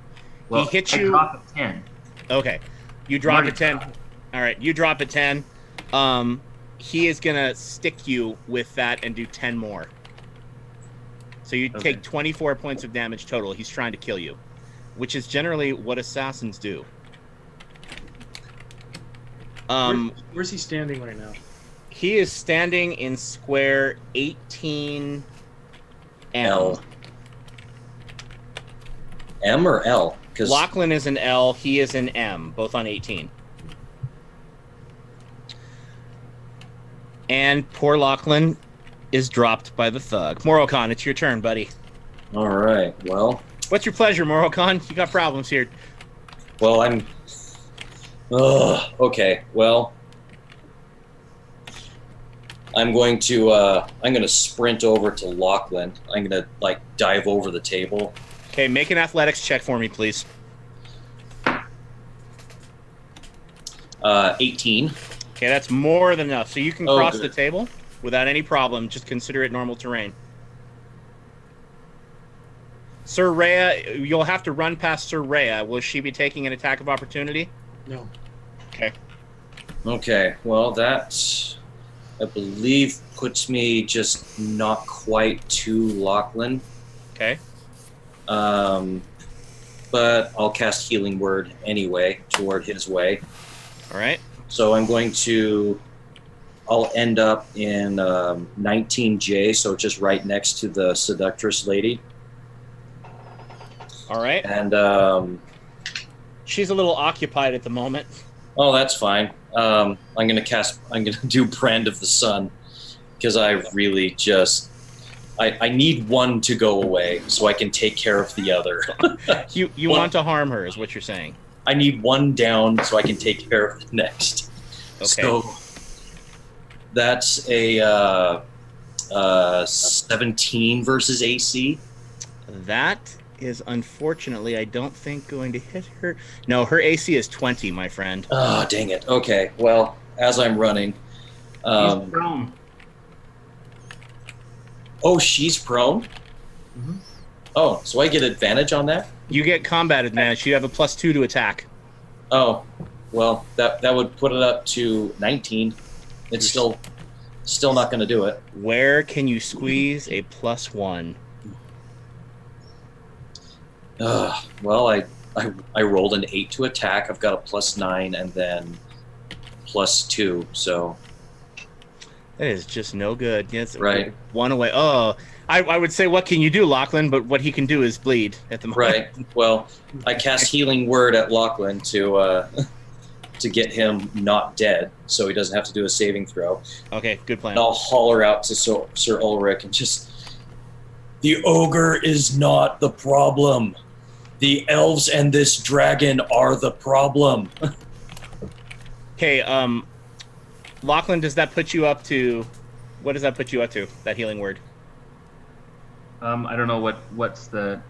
Well, He hit I you. drop a 10. Okay, you drop a Marty 10. dropped. All right, you drop a 10. He is gonna stick you with that and do 10 more. So you Okay. take 24 points of damage total. He's trying to kill you, which is generally what assassins do. Where's he standing right now? He is standing in square 18 L. M or L? Because Lachlan is an L, he is an M, both on 18. And poor Lachlan is dropped by the thug. Morocon, it's your turn, buddy. all right. Well, What's your pleasure, Morocon? You got problems here. well, I'm. Okay. Well, I'm going to sprint over to Lachlan. I'm going to dive over the table. Okay, make an athletics check for me, please. 18. Okay, that's more than enough. So you can Oh, cross good. the table without any problem. Just consider it normal terrain. Sir Rhea, you'll have to run past Sir Rhea. Will she be taking an attack of opportunity? No. Okay. Well, that I believe puts me just not quite to Lachlan. Okay. But I'll cast Healing Word anyway toward his way. All right. So I'll end up in 19J, so just right next to the seductress lady. All right. And She's a little occupied at the moment. oh, that's fine. I'm gonna do Brand of the Sun because I really just I need one to go away so I can take care of the other. You Well- want to harm her, is what you're saying. I need one down so I can take care of the next. Okay. So that's a 17 versus AC. That is unfortunately, I don't think, going to hit her. No, her AC is 20, my friend. Oh, dang it. Okay, well, as I'm running. He's prone. Oh, she's prone? Mhm. Oh, so I get advantage on that? You get combat advantage. You have a +2 to attack. Oh, well, that would put it up to 19. It's still not going to do it. Where can you squeeze a +1? Well, I rolled an 8 to attack. I've got a +9 and then +2, so That is just no good. Yes, Right. One away. Oh, I would say, what can you do, Lachlan? But what he can do is bleed at the moment. right. Well, I cast Healing Word at Lachlan to get him not dead, so he doesn't have to do a saving throw. Okay, good plan. And I'll holler out to Sir Ulrich and just, the ogre is not the problem. The elves and this dragon are the problem. Okay, Lachlan, does that put you up to? What does that put you up to? That healing word. I don't know what's the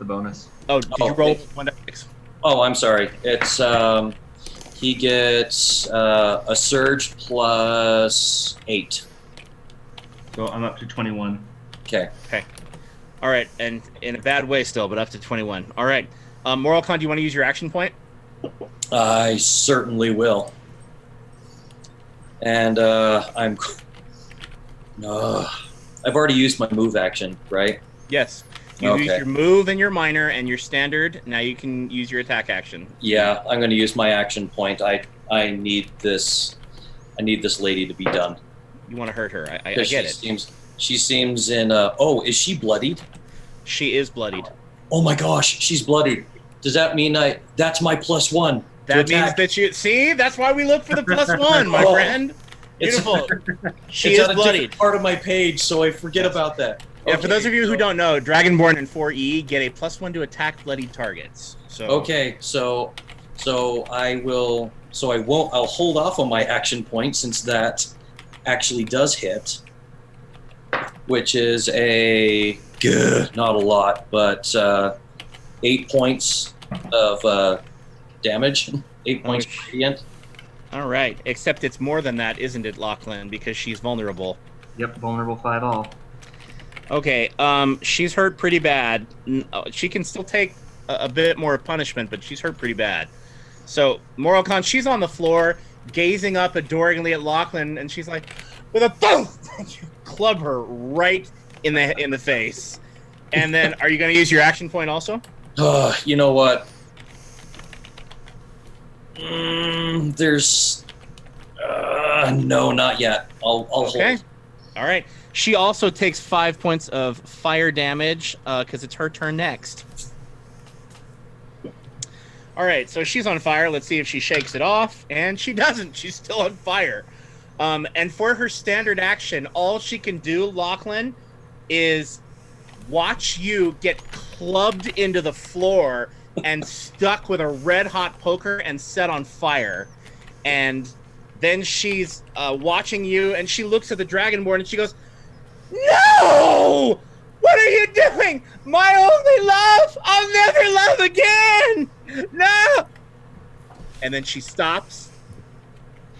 bonus. Oh, did you roll 1d6? Oh, I'm sorry. It's he gets a surge plus 8. So I'm up to 21. Okay. All right, and in a bad way still, but up to 21. All right, Moralcon, do you want to use your action point? I certainly will. And I've already used my move action, right? Yes. You use your move and your minor and your standard. Now you can use your attack action. Yeah, I'm going to use my action point. I need this. I need this lady to be done. You want to hurt her? I get it. She seems in. Oh, is she bloodied? She is bloodied. Oh my gosh, she's bloodied. Does that mean that's my +1? That means that you see. That's why we look for the +1, my friend. Beautiful. She is bloodied. Part of my page, so I forget about that. Yeah, for those of you who don't know, Dragonborn and 4E get a +1 to attack bloodied targets. So okay, so I will. So I won't. I'll hold off on my action point since that actually does hit, which is not a lot, but 8 points of damage. 8 points radiant. All right, except it's more than that, isn't it, Lachlan? Because she's vulnerable. Yep, vulnerable 5 all. Okay, she's hurt pretty bad. She can still take a bit more punishment, but she's hurt pretty bad. So, Moralcon, she's on the floor, gazing up adoringly at Lachlan, and she's like, with a boom! You club her right in the face. And then, are you going to use your action point also? You know what? There's... no, not yet. I'll hold. All right. She also takes 5 points of fire damage because it's her turn next. All right, so she's on fire. Let's see if she shakes it off. And she doesn't. She's still on fire. And for her standard action, all she can do, Lachlan, is watch you get clubbed into the floor and stuck with a red-hot poker and set on fire. And then she's watching you, and she looks at the Dragonborn, and she goes, "No! What are you doing? My only love! I'll never love again! No!" And then she stops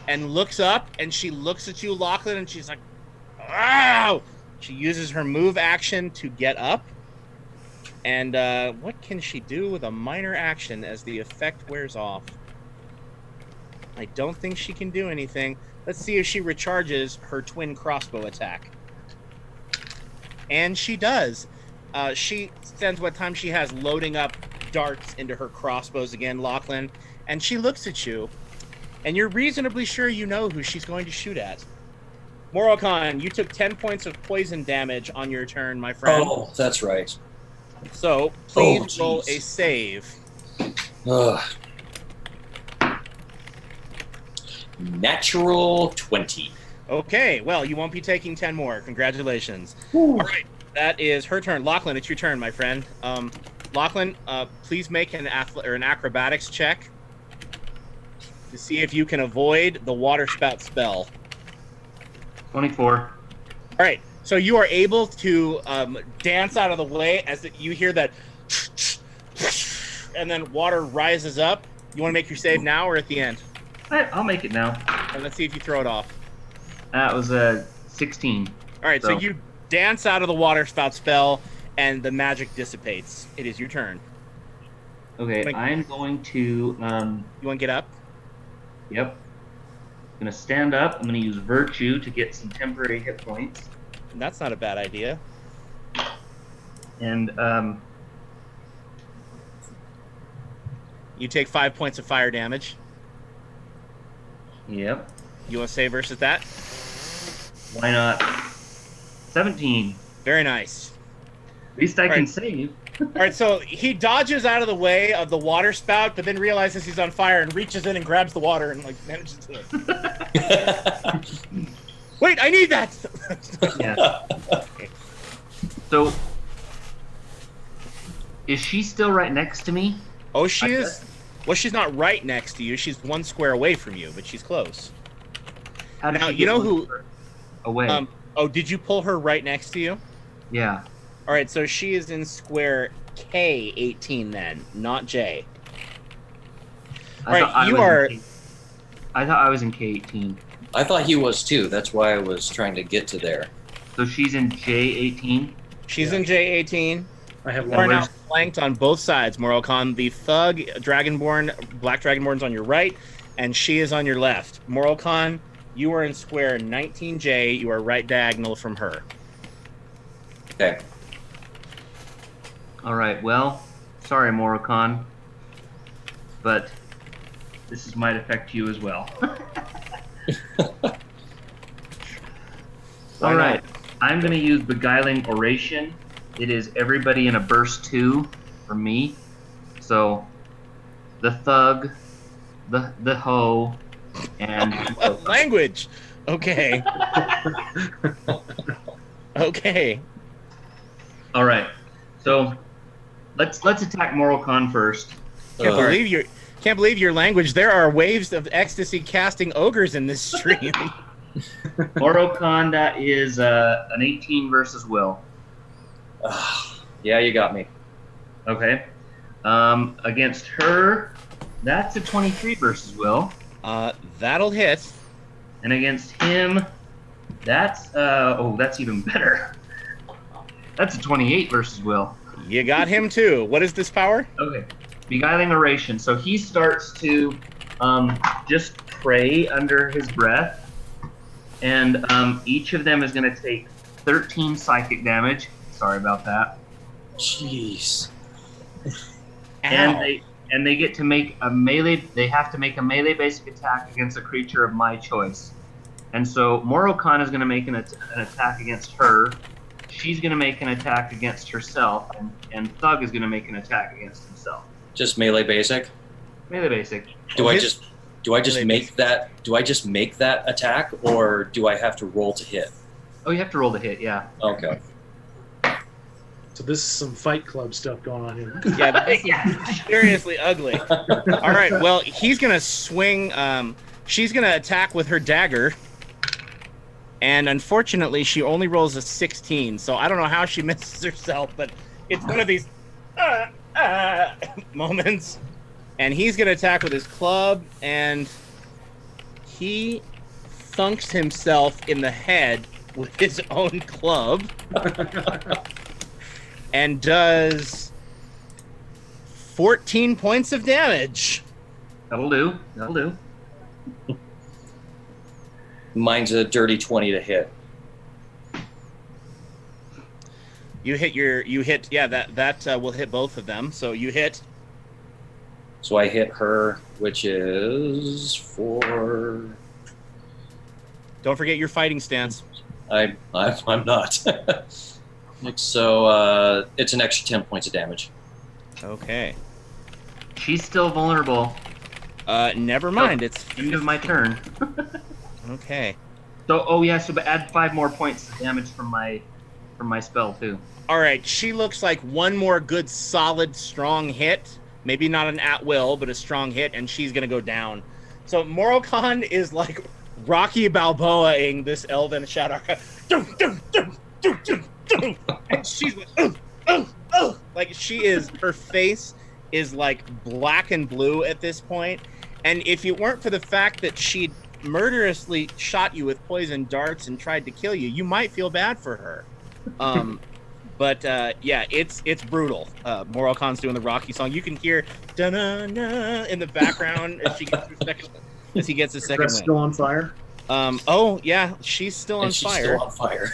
and looks up, and she looks at you, Lachlan, and she's like, "Ow!" She uses her move action to get up. And what can she do with a minor action as the effect wears off? I don't think she can do anything. Let's see if she recharges her twin crossbow attack. And she does. She spends what time she has loading up darts into her crossbows again, Lachlan. And she looks at you, and you're reasonably sure you know who she's going to shoot at. Moralcon, you took 10 points of poison damage on your turn, my friend. Oh, that's right. So, please roll a save. Natural 20. Okay, well, you won't be taking 10 more. Congratulations. Ooh. All right, that is her turn. Lachlan, it's your turn, my friend. Lachlan, please make an acrobatics check to see if you can avoid the water spout spell. 24. All right, so you are able to dance out of the way as you hear that, and then water rises up. You want to make your save now or at the end? I'll make it now. And let's see if you throw it off. That was a 16. All right, so you dance out of the water spout spell, and the magic dissipates. It is your turn. Okay, I'm going to... You want to get up? Yep. I'm going to stand up. I'm going to use Virtue to get some temporary hit points. That's not a bad idea. And, you take 5 points of fire damage. Yep. You want to save versus that? Why not? 17. Very nice. At least I can save. All right, so he dodges out of the way of the water spout, but then realizes he's on fire and reaches in and grabs the water and manages to. Wait, I need that. Yeah. Okay. So, is she still right next to me? Oh, she is. Well, she's not right next to you. She's 1 square away from you, but she's close. How did now, she you get know who? Away. Oh, did you pull her right next to you? Yeah. All right, so she is in square K18 then, not J. All right, you are. I thought I was in K18. I thought he was too. That's why I was trying to get to there. So she's in J18? She's in J18. I have You are one. now flanked on both sides, Morocon. The thug, Dragonborn, Black Dragonborn's on your right, and she is on your left. Morocon, you are in square 19J. You are right diagonal from her. Okay. All right. Well, sorry, Morocon, but this might affect you as well. All right. I'm going to use Beguiling Oration. It is everybody in a burst 2 for me. So the thug, the hoe, and Language. Okay. Okay. all right. So let's attack Morocon first. Can't believe your language. There are waves of ecstasy casting ogres in this stream. Morocon, that is an 18 versus will. Yeah, you got me. Okay. Against her, that's a 23 versus will. That'll hit. And against him, that's that's even better. That's a 28 versus will. You got him too. What is this power? Okay. Beguiling Oration. So he starts to just pray under his breath, and each of them is going to take 13 psychic damage. Sorry about that. Jeez. And they get to make a melee. They have to make a melee basic attack against a creature of my choice. And so Morocon is going to make an attack against her. She's going to make an attack against herself, and Thug is going to make an attack against himself. Just melee basic. Melee basic. Do I just make that attack, or do I have to roll to hit? Oh, you have to roll the hit. Yeah. Okay. So this is some Fight Club stuff going on here. Yeah, this is seriously ugly. All right, well, he's going to swing. She's going to attack with her dagger. And unfortunately, she only rolls a 16. So I don't know how she misses herself, but it's one of these moments. And he's going to attack with his club. And he thunks himself in the head with his own club. And does 14 points of damage. That'll do. That'll do. Mine's a dirty 20 to hit. You hit yeah, that will hit both of them. So you hit. So I hit her, which is 4. Don't forget your fighting stance. I'm not. So it's an extra 10 points of damage. Okay. She's still vulnerable. Never mind. It's End of my turn. okay. So but add 5 more points of damage from my spell too. All right. She looks like one more good, solid, strong hit. Maybe not an at will, but a strong hit, and she's gonna go down. So Morocon is like Rocky Balboa-ing this elven shadow. And she's like she is. Her face is like black and blue at this point. And if it weren't for the fact that she murderously shot you with poison darts and tried to kill you, you might feel bad for her. But yeah, it's brutal. Morocon's doing the Rocky song. You can hear da-na-na in the background as she gets her second. As he gets his second Dress win. still on fire. Oh yeah, she's still on fire. Still on fire.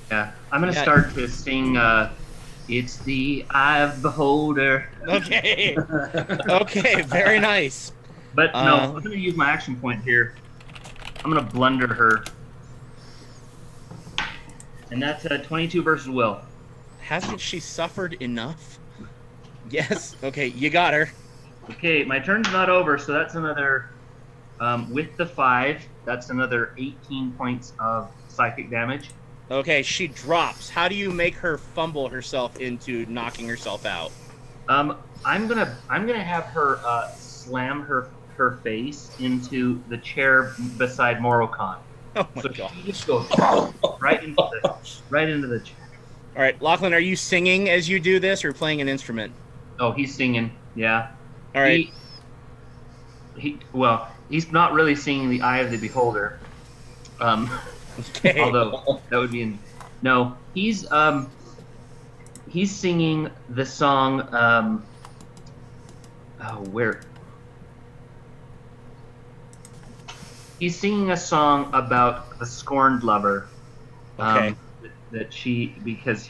Yeah, I'm gonna start to sing. It's the eye of the beholder. Okay. Okay. Very nice. But no, I'm gonna use my action point here. I'm gonna blunder her, and that's 22 versus will. Hasn't she suffered enough? Yes. Okay, you got her. Okay, my turn's not over, so that's another. With the 5, that's another 18 points of psychic damage. Okay, she drops. How do you make her fumble herself into knocking herself out? I'm gonna have her slam her face into the chair beside Morocon. Oh my So god! she just goes right into the chair. All right, Lachlan, are you singing as you do this, or playing an instrument? Oh, he's singing. Yeah. All right. He's not really singing the Eye of the Beholder. Okay. Although that would be no. He's he's singing the song. Where? He's singing a song about the scorned lover. Okay. That she, because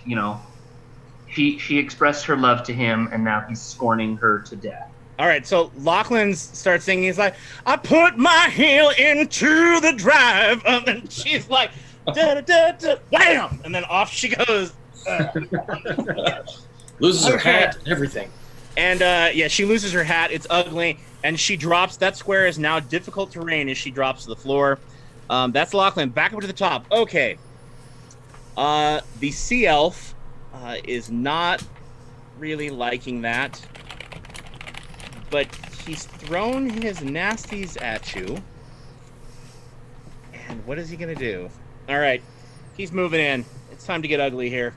she expressed her love to him, and now he's scorning her to death. All right, so Lachlan starts singing. He's like, I put my heel into the drive. And she's like, da, da, da, wham! And then off she goes. Loses her Okay. hat, everything. And she loses her hat. It's ugly. And she drops. That square is now difficult terrain as she drops to the floor. That's Lachlan. Back up to the top. Okay. The sea elf is not really liking that. But he's thrown his nasties at you. And what is he going to do? All right. He's moving in. It's time to get ugly here.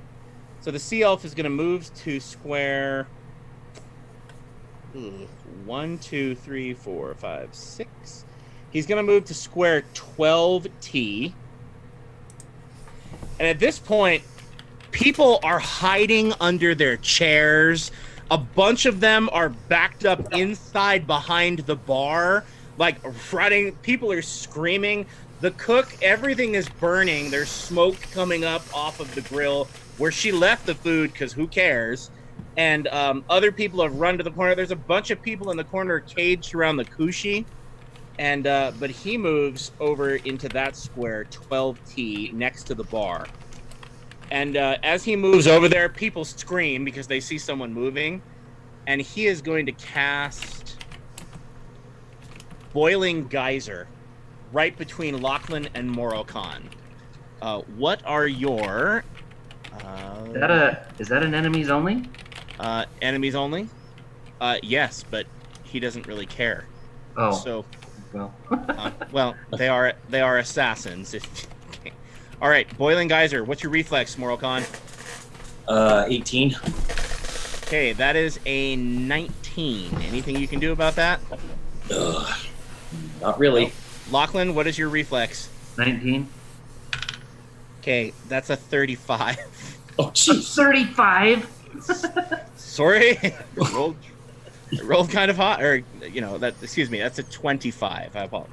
So the sea elf is going to move to square 1, 2, 3, 4, 5, 6. He's going to move to square 12T. And at this point, people are hiding under their chairs. A bunch of them are backed up inside behind the bar, like running. People are screaming. The cook, everything is burning. There's smoke coming up off of the grill where she left the food, because who cares? And other people have run to the corner. There's a bunch of people in the corner caged around the Kushi. And but he moves over into that square, 12T, next to the bar. And as he moves over there, people scream because they see someone moving. And he is going to cast Boiling Geyser right between Lachlan and Morokan. What are your... Is that an enemies only? Enemies only? Yes, but he doesn't really care. Oh. So, well. they are assassins. All right, Boiling Geyser. What's your reflex, Morokan? 18. Okay, that is a 19. Anything you can do about that? Not really. Nope. Lachlan, what is your reflex? 19. Okay, that's a 35. Oh, jeez. 35. Sorry, rolled kind of hot, or that. Excuse me, that's a 25. I apologize.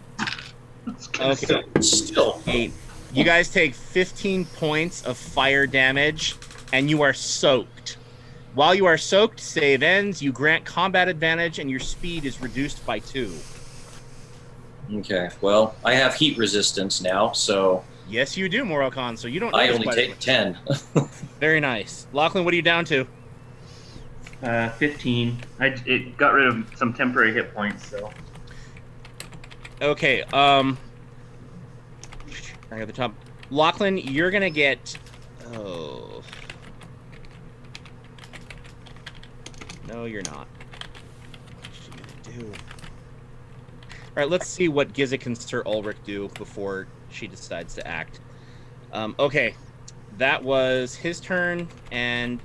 Okay, Still. 8. You guys take 15 points of fire damage, and you are soaked. While you are soaked, save ends. You grant combat advantage, and your speed is reduced by 2. Okay. Well, I have heat resistance now, so Yes, you do, Morokan. So you don't. I notice only quite take as 10. much. Very nice, Lachlan. What are you down to? 15. It got rid of some temporary hit points, so. Okay. Right at the top, Lachlan, you're gonna get. Oh. No, you're not. What's she gonna do? All right, let's see what Gizik and Sir Ulrich do before she decides to act. Okay, that was his turn, and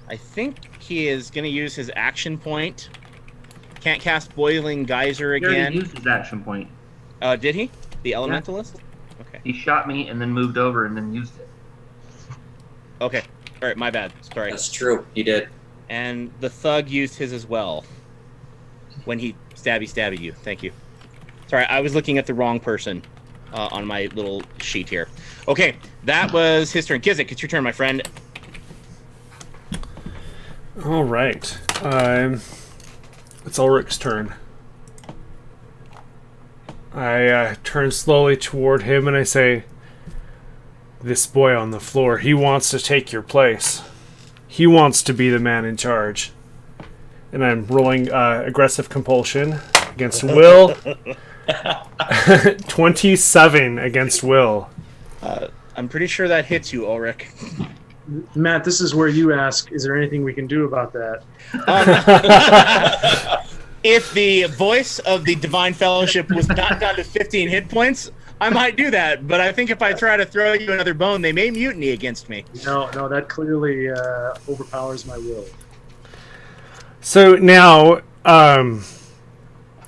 I think he is going to use his action point. Can't cast Boiling Geyser He already again. used his action point. Did he? The Elementalist? Okay. He shot me and then moved over and then used it. Okay. All right, my bad. Sorry. That's true. He did. And the Thug used his as well when he stabby you. Thank you. Sorry, I was looking at the wrong person on my little sheet here. Okay, that was his turn. Gizik, it's your turn, my friend. All right. It's Ulrich's turn. I turn slowly toward him and I say, "This boy on the floor, he wants to take your place. He wants to be the man in charge." And I'm rolling aggressive compulsion against Will. 27 against Will. I'm pretty sure that hits you, Ulrich. Matt, this is where you ask, is there anything we can do about that? If the voice of the Divine Fellowship was knocked down to 15 hit points, I might do that. But I think if I try to throw you another bone, they may mutiny against me. No, that clearly overpowers my will. So now,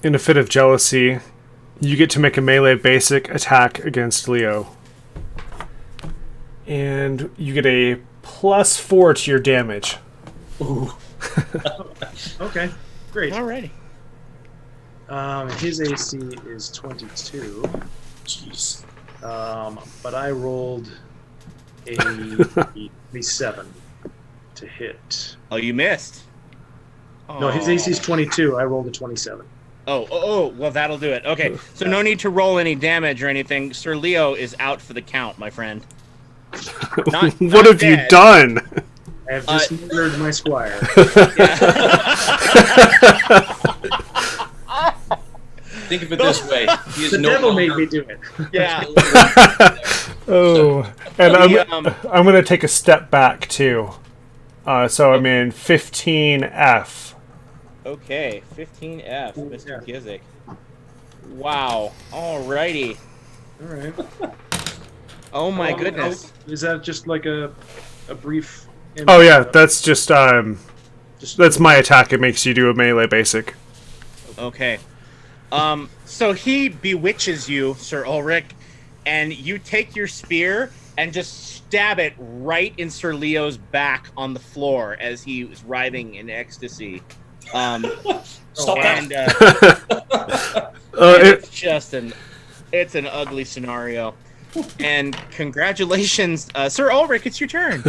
in a fit of jealousy, you get to make a melee basic attack against Leo. And you get a +4 to your damage. Ooh. Okay, great. Alrighty. His AC is 22. Jeez. But I rolled a 7 to hit. Oh, you missed. No, his AC is 22. I rolled a 27. Oh, well, that'll do it. Okay, so no need to roll any damage or anything. Sir Leo is out for the count, my friend. Not What have you dead. done? I have just murdered my squire. Think of it this way: he is The no devil longer, made me do it. Yeah. Oh, and The, I'm gonna take a step back too. So I'm in 15F. Okay, 15F, Mr. Yeah. Gizik. Wow. Alrighty. All right. Oh my goodness. Is that just like a brief? Oh yeah, that's just Just that's my attack. It makes you do a melee basic. Okay. So he bewitches you, Sir Ulrich, and you take your spear and just stab it right in Sir Leo's back on the floor as he was writhing in ecstasy. Stop and that. it's just it's an ugly scenario. And congratulations, Sir Ulrich, it's your turn.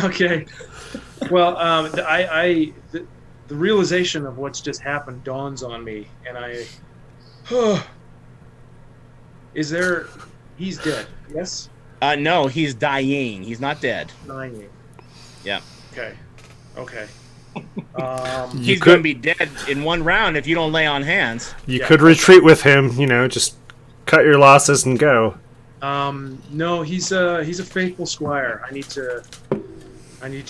Okay. Well, the realization of what's just happened dawns on me, and he's dead, yes? No, he's dying. He's not dead. Dying. Yeah. Okay. He's going to be dead in one round if you don't lay on hands. You could retreat with him, just cut your losses and go. No, he's a faithful squire. I need to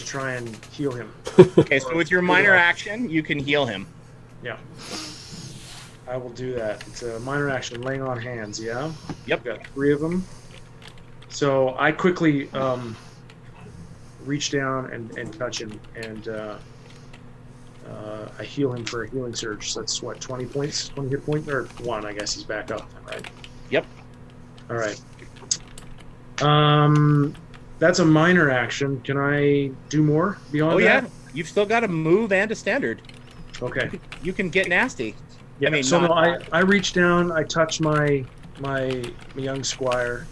try and heal him. Okay, so with your minor action, you can heal him. Yeah. I will do that. It's a minor action, laying on hands, yeah? Yep. Got 3 of them. So I quickly reach down and touch him, and I heal him for a healing surge. So that's what, 20 points? 20 hit points? Or 1, I guess he's back up, right? Yep. All right. That's a minor action. Can I do more beyond that? Yeah. You've still got a move and a standard. Okay. You can get nasty. Yeah. I mean, so not- I reach down, I touch my young squire,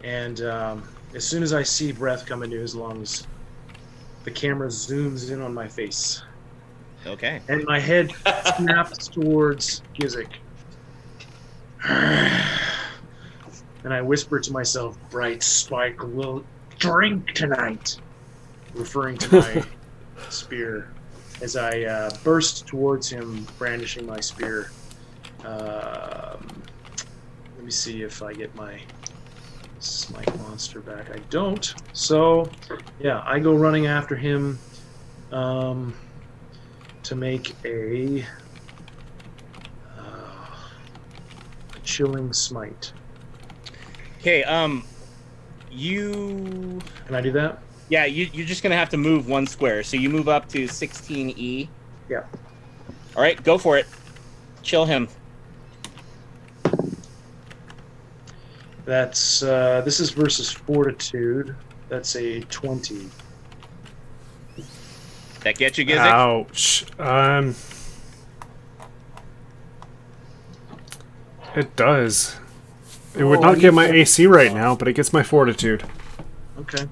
and as soon as I see breath come into his lungs, the camera zooms in on my face, Okay. and my head snaps towards Gizik. And I whisper to myself, "Bright Spike will drink tonight," referring to my spear as I burst towards him, brandishing my spear. Let me see if I get my Smite monster back. I don't. So, yeah, I go running after him to make a chilling smite. Okay, you... Can I do that? Yeah, you're just going to have to move 1 square. So you move up to 16E. Yeah. All right, go for it. Chill him. That's this is versus fortitude. That's a 20. That get you, Gizik? Ouch. It does. It would not get my AC right now, but it gets my fortitude. Okay.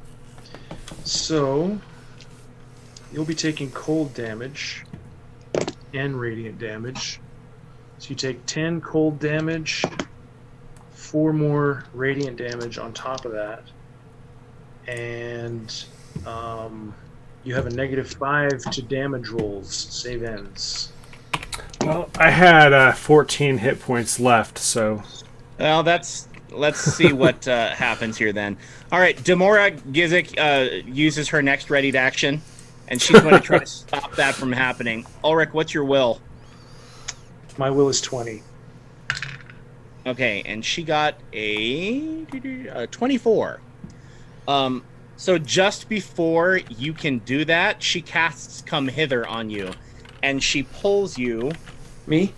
So you'll be taking cold damage and radiant damage. So you take 10 cold damage, 4 more radiant damage on top of that, and you have a -5 to damage rolls, save ends. Well, I had 14 hit points left, so... Well, let's see what happens here then. All right, Demora Gizik uses her next readied action, and she's going to try to stop that from happening. Ulrich, what's your will? My will is 20. Okay, and she got a 24. So just before you can do that, she casts Come Hither on you, and she pulls you... Me?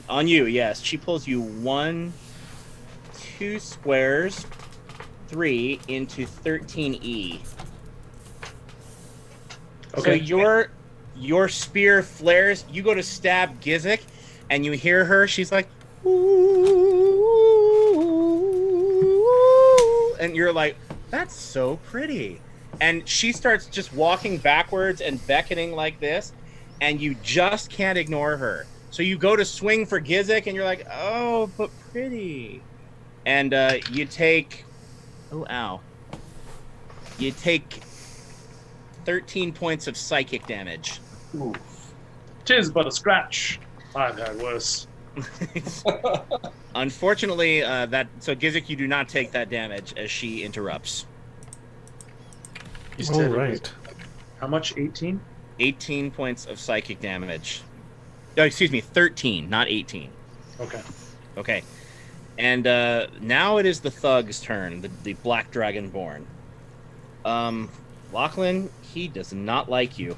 On you, yes. She pulls you 1, 2 squares 3 into 13E. Okay. So your spear flares. You go to stab Gizik, and you hear her. She's like, ooh, and you're like, that's so pretty. And she starts just walking backwards and beckoning like this, and you just can't ignore her. So you go to swing for Gizik, and you're like, oh, but pretty. And you take, oh, ow. You take 13 points of psychic damage. Oof. 'Tis but a scratch. I've had worse. Unfortunately, so Gizik, you do not take that damage as she interrupts. You All said it was- right. How much? 18? 18 points of psychic damage. Oh, excuse me, 13, not 18. Okay. Okay. And now it is the thug's turn, the Black Dragonborn. Lachlan, he does not like you.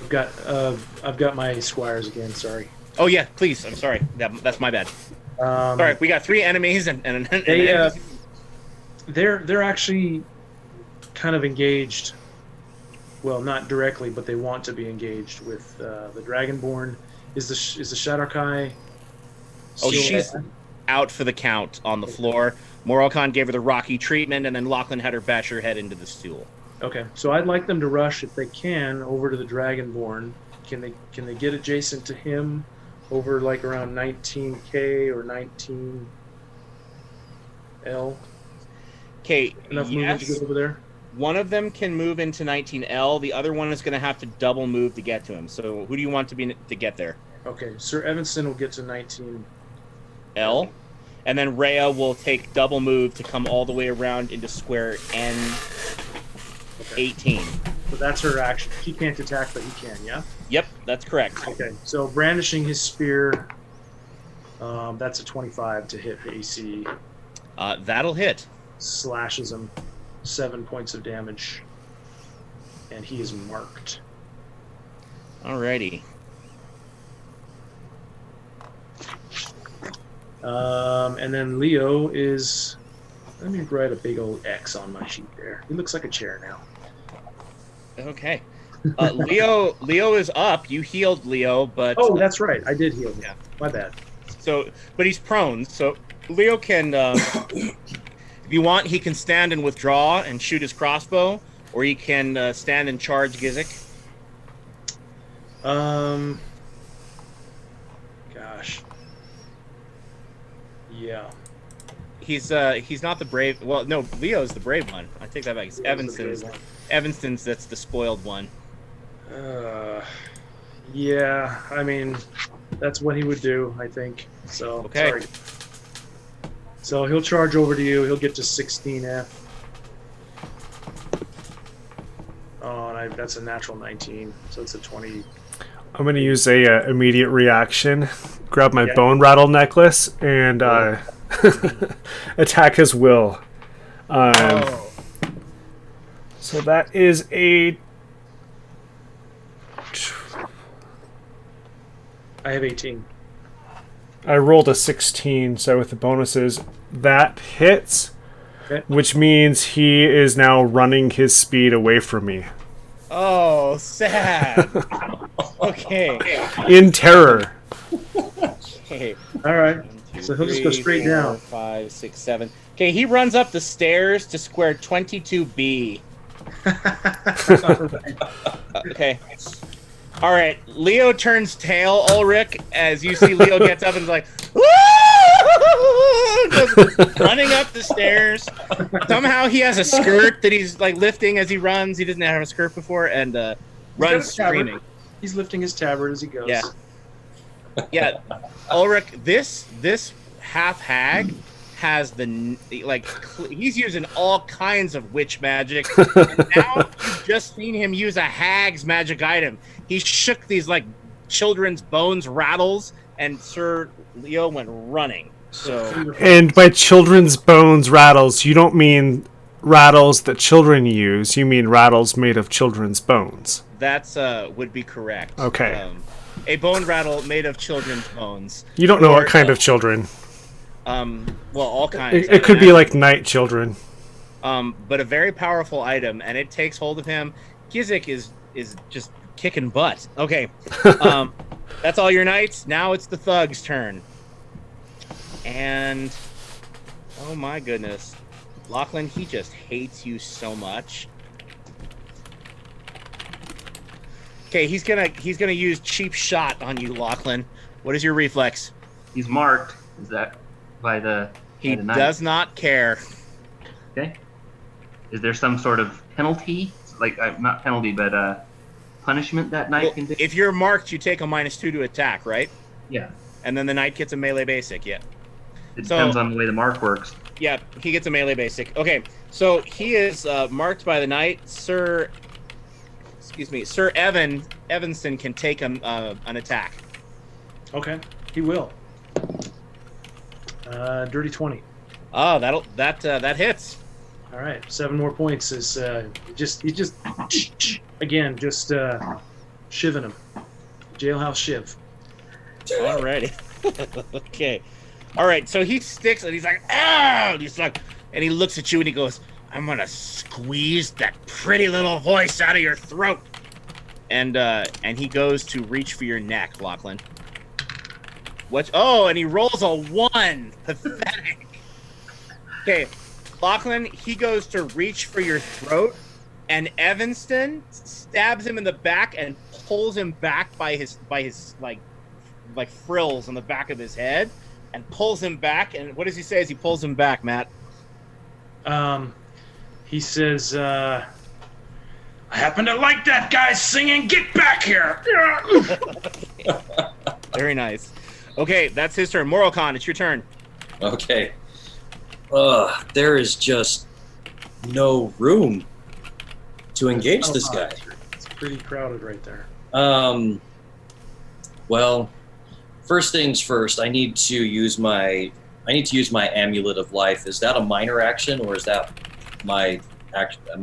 I've got my squires again. Sorry. Oh yeah, please. I'm sorry. That's my bad. Sorry, we got 3 enemies and they're actually kind of engaged. Well, not directly, but they want to be engaged with the Dragonborn. Is the Shadowkai? Oh, she's out for the count on the floor. Morokhan gave her the rocky treatment, and then Lachlan had her bash her head into the stool. Okay, so I'd like them to rush if they can over to the Dragonborn. Can they get adjacent to him over like around 19K or 19L? Okay, Enough movement to get over there? One of them can move into 19L. The other one is going to have to double move to get to him. So who do you want to get there? Okay, Sir Evanston will get to 19. L, and then Rhea will take double move to come all the way around into square N18. So that's her action. She can't attack, but he can, yeah? Yep, that's correct. Okay, so brandishing his spear, that's a 25 to hit AC. That'll hit. Slashes him 7 points of damage, and he is marked. Alrighty. And then Leo is... Let me write a big old X on my sheet there. He looks like a chair now. Okay. Leo is up. You healed Leo, but... Oh, that's right. I did heal him. Yeah. My bad. So, but he's prone, so Leo can... if you want, he can stand and withdraw and shoot his crossbow, or he can stand and charge Gizik. Gosh. Yeah. He's not the brave. Well, no, Leo's the brave one. I take that back. It's Evanston's. Evanston's that's the spoiled one. Yeah. I mean, that's what he would do, I think. So Okay. Sorry. So he'll charge over to you. He'll get to 16F. Oh, and that's a natural 19, so it's a 20. I'm going to use a immediate reaction, grab my Yeah. bone rattle necklace, and attack his will. So that is a... I have 18. I rolled a 16, so with the bonuses, that hits, Okay. which means he is now running his speed away from me. Oh, sad. Okay. In terror. Okay. All right. 1, 2, So he'll just go 3, straight 4, down. 5, 6, 7. Okay, he runs up the stairs to square 22B. Okay. All right. Leo turns tail, Ulrich, as you see Leo gets up and is like, goes running up the stairs. Somehow he has a skirt that he's like lifting as he runs. He doesn't have a skirt before, and runs tabard. screaming. He's lifting his tabard as he goes. Yeah. Yeah, Ulrich, this half hag has he's using all kinds of witch magic. And now you've just seen him use a hag's magic item. He shook these like children's bones rattles, and Sir Leo went running. So And by children's bones rattles, you don't mean rattles that children use. You mean rattles made of children's bones. that's would be correct. Okay. A bone rattle made of children's bones. You don't know Or, what kind of children. Well, all kinds. It could be like night children. But a very powerful item, and it takes hold of him. Gizik is just kicking butt. Okay, that's all your knights. Now it's the thug's turn. And oh my goodness, Lachlan, he just hates you so much. Okay, he's gonna use cheap shot on you, Lachlan. What is your reflex? He's marked. Is that by the? He by the knight? does not care. Okay. Is there some sort of penalty? Like not penalty, but punishment that knight Well, can do? if you're marked, you take a -2 to attack, right? Yeah. And then the knight gets a melee basic. Yeah. It So- depends on the way the mark works. Yeah, he gets a melee basic. Okay, so he is marked by the knight. Sir Evanston can take an attack. Okay, he will. Dirty 20. Oh, that hits. All right, 7 more points. Is he just again just shivving him. Jailhouse shiv. Alrighty. Okay. All right. So he sticks and he's like, "Ah!" And he's like, and he looks at you and he goes, "I'm gonna squeeze that pretty little voice out of your throat." And he goes to reach for your neck, Lachlan. What? Oh, and he rolls a 1. Pathetic. Okay, Lachlan. He goes to reach for your throat, and Evanston stabs him in the back and pulls him back by his like frills on the back of his head, and pulls him back. And what does he say as he pulls him back, Matt? He says, "I happen to like that guy singing. Get back here!" Very nice. Okay, that's his turn. Morocon, it's your turn. Okay. There is just no room to engage this guy. It's pretty crowded right there. Well, first things first. I need to use my Amulet of Life. Is that a minor action, or is that my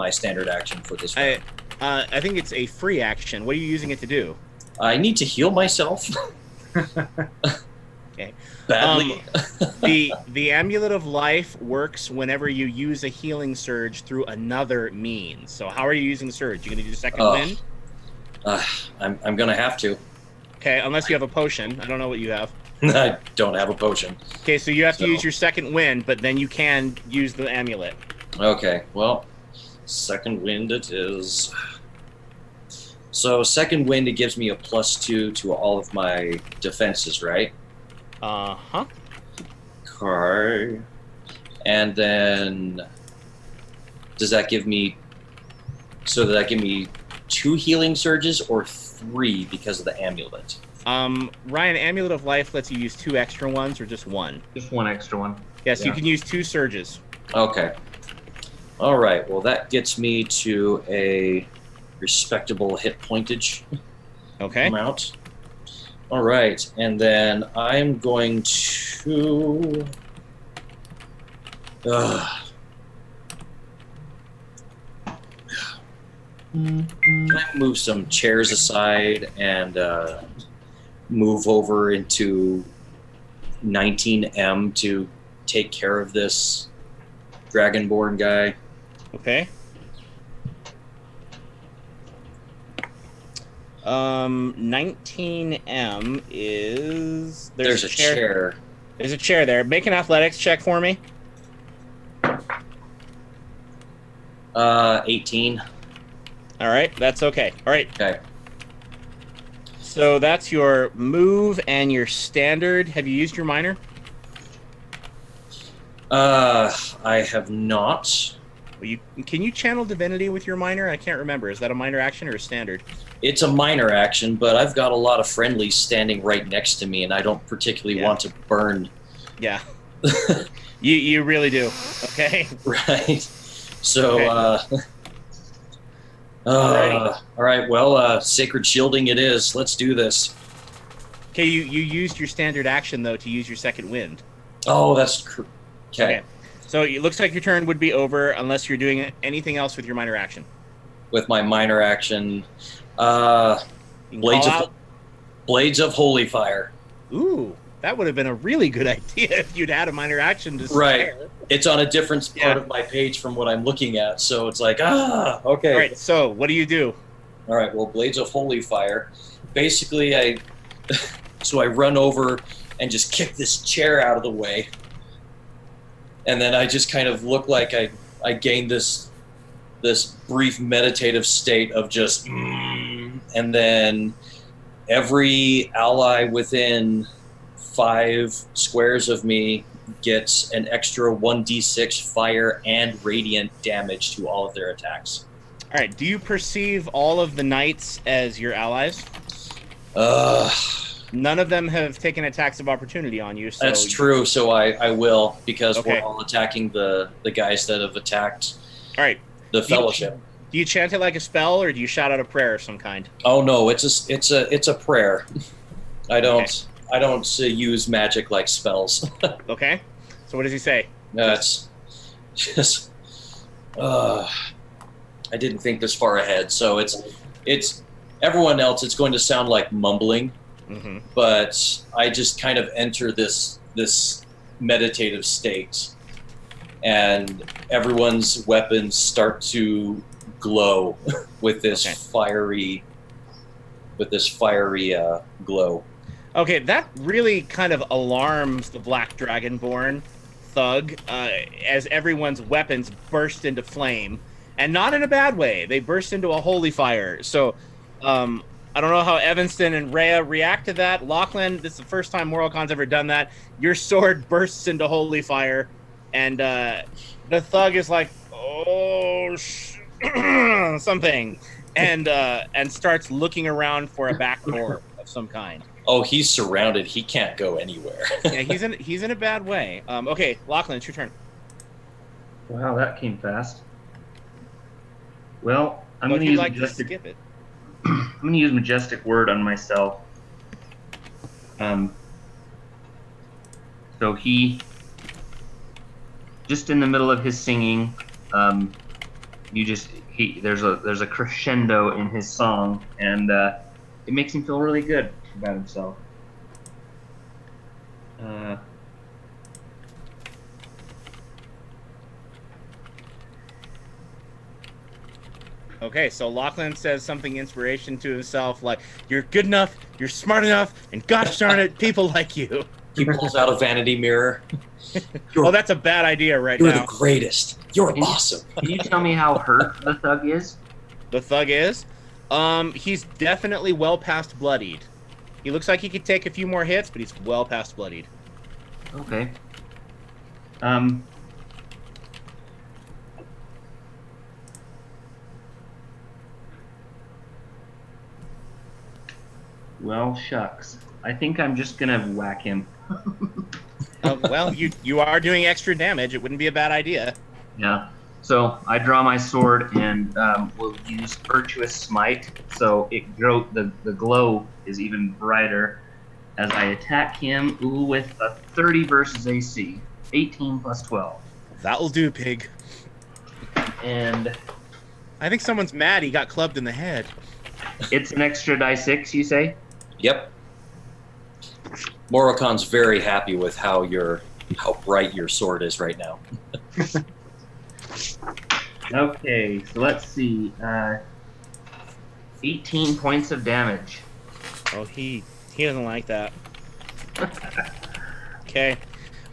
standard action for this round? I think it's a free action. What are you using it to do? I need to heal myself. Okay. Badly. The Amulet of Life works whenever you use a healing surge through another means. So how are you using surge? You gonna do second wind? I'm gonna have to. Okay, unless you have a potion. I don't know what you have. I don't have a potion. Okay, so you have to use your second wind, but then you can use the amulet. Okay, well, second wind it is. So second wind, it gives me a +2 to all of my defenses, right? Uh-huh. Okay. And then does that give me 2 healing surges or 3 because of the amulet? Ryan, Amulet of Life lets you use 2 extra ones or just 1? Just one extra one. Yes, Yeah. you can use 2 surges. Okay. All right. Well, that gets me to a respectable hit pointage Okay. amount. All right, and then I'm going to. Can I move some chairs aside and move over into 19M to take care of this Dragonborn guy? Okay. 19M is... There's a chair. There's a chair there. Make an athletics check for me. 18. All right, that's okay. All right, Okay. so that's your move and your standard. Have you used your minor? I have not. Well, can you channel divinity with your minor? I can't remember. Is that a minor action or a standard? It's a minor action, but I've got a lot of friendlies standing right next to me, and I don't particularly want to burn. Yeah. You really do. Okay. Right. So, Okay. all right. Well, sacred shielding it is. Let's do this. Okay, you used your standard action though to use your second wind. Oh, that's okay. So it looks like your turn would be over unless you're doing anything else with your minor action. With my minor action, You can call out. Blades of Holy Fire. Ooh. That would have been a really good idea if you'd had a minor action to Right. spare. It's on a different part Yeah. of my page from what I'm looking at, so it's like, okay. All right, so what do you do? All right, well, Blades of Holy Fire. Basically, I run over and just kick this chair out of the way. And then I just kind of look like I gained this brief meditative state of just, and then every ally within 5 squares of me gets an extra 1d6 fire and radiant damage to all of their attacks. All right, do you perceive all of the knights as your allies? None of them have taken attacks of opportunity on you. So That's true, so I will, because Okay. we're all attacking the guys that have attacked All right. the Fellowship. Do you chant it like a spell, or do you shout out a prayer of some kind? Oh no, it's a prayer. I don't use magic like spells. Okay. So what does he say? That's just I didn't think this far ahead. So it's everyone else. It's going to sound like mumbling, Mm-hmm. but I just kind of enter this meditative state, and everyone's weapons start to glow with this Okay. fiery glow. Okay, that really kind of alarms the Black Dragonborn thug as everyone's weapons burst into flame, and not in a bad way. They burst into a holy fire. So, I don't know how Evanston and Rhea react to that. Lachlan, this is the first time Moralcon's ever done that. Your sword bursts into holy fire, and the thug is like, "Oh, something," and starts looking around for a back door of some kind. Oh, he's surrounded. He can't go anywhere. Yeah, he's in a bad way. Okay, Lachlan, it's your turn. Wow, that came fast. Well, I'm Well, going if to you'd use like to majestic. skip it. I'm going to use majestic word on myself. So he, just in the middle of his singing, there's a crescendo in his song, and it makes him feel really good about himself. Okay, so Lachlan says something inspiration to himself like, "You're good enough, you're smart enough, and gosh darn it, people like you." He pulls out a vanity mirror. Oh, that's a bad idea right You're now. the greatest. You're Can you- awesome. Can you tell me how hurt the thug is? The thug is, he's definitely well past bloodied. He looks like he could take a few more hits, but he's well past bloodied. Okay. Well, shucks. I think I'm just gonna whack him. Well, you are doing extra damage. It wouldn't be a bad idea. Yeah. So I draw my sword and will use Virtuous Smite. So the glow is even brighter as I attack him. Ooh, with a 30 versus AC, 18 plus 12, That'll do, pig. and I think someone's mad he got clubbed in the head. it's an extra die 6. You say? Yep. Moralcon's very happy with how bright your sword is right now. Okay. So let's see. 18 points of damage. Oh, he doesn't like that. Okay.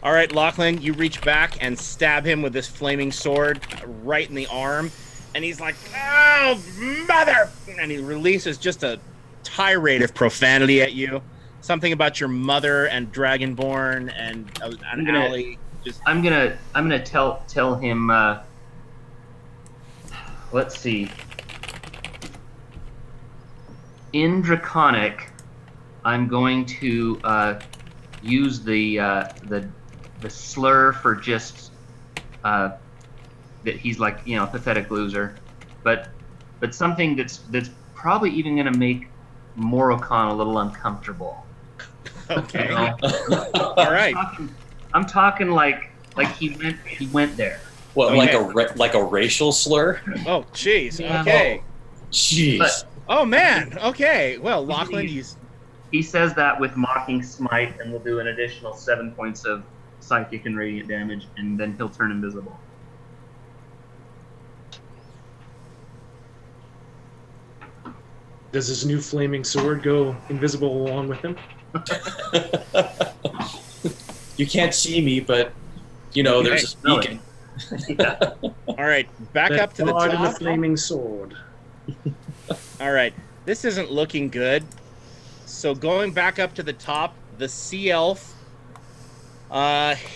All right, Lachlan, you reach back and stab him with this flaming sword right in the arm, and he's like, "Oh, mother!" And he releases just a tirade of profanity at you. Something about your mother and Dragonborn and an gonna- alley. Just I'm gonna tell him. Let's see. In Draconic, I'm going to use the slur for just that he's like, pathetic loser, but something that's probably even gonna make Morocon a little uncomfortable. okay. You know? All right. I'm talking like he went there. What, Okay. like a racial slur? Oh, jeez. Yeah. Okay. Jeez. But Oh man. Okay. Well, Lachlan, He's He says that with Mocking Smite, and we'll do an additional 7 points of psychic and radiant damage, and then he'll turn invisible. Does his new flaming sword go invisible along with him? You can't see me, but there's a beacon. Yeah. All right, back up to the God and the top. flaming sword. All right, this isn't looking good. So going back up to the top, the sea elf,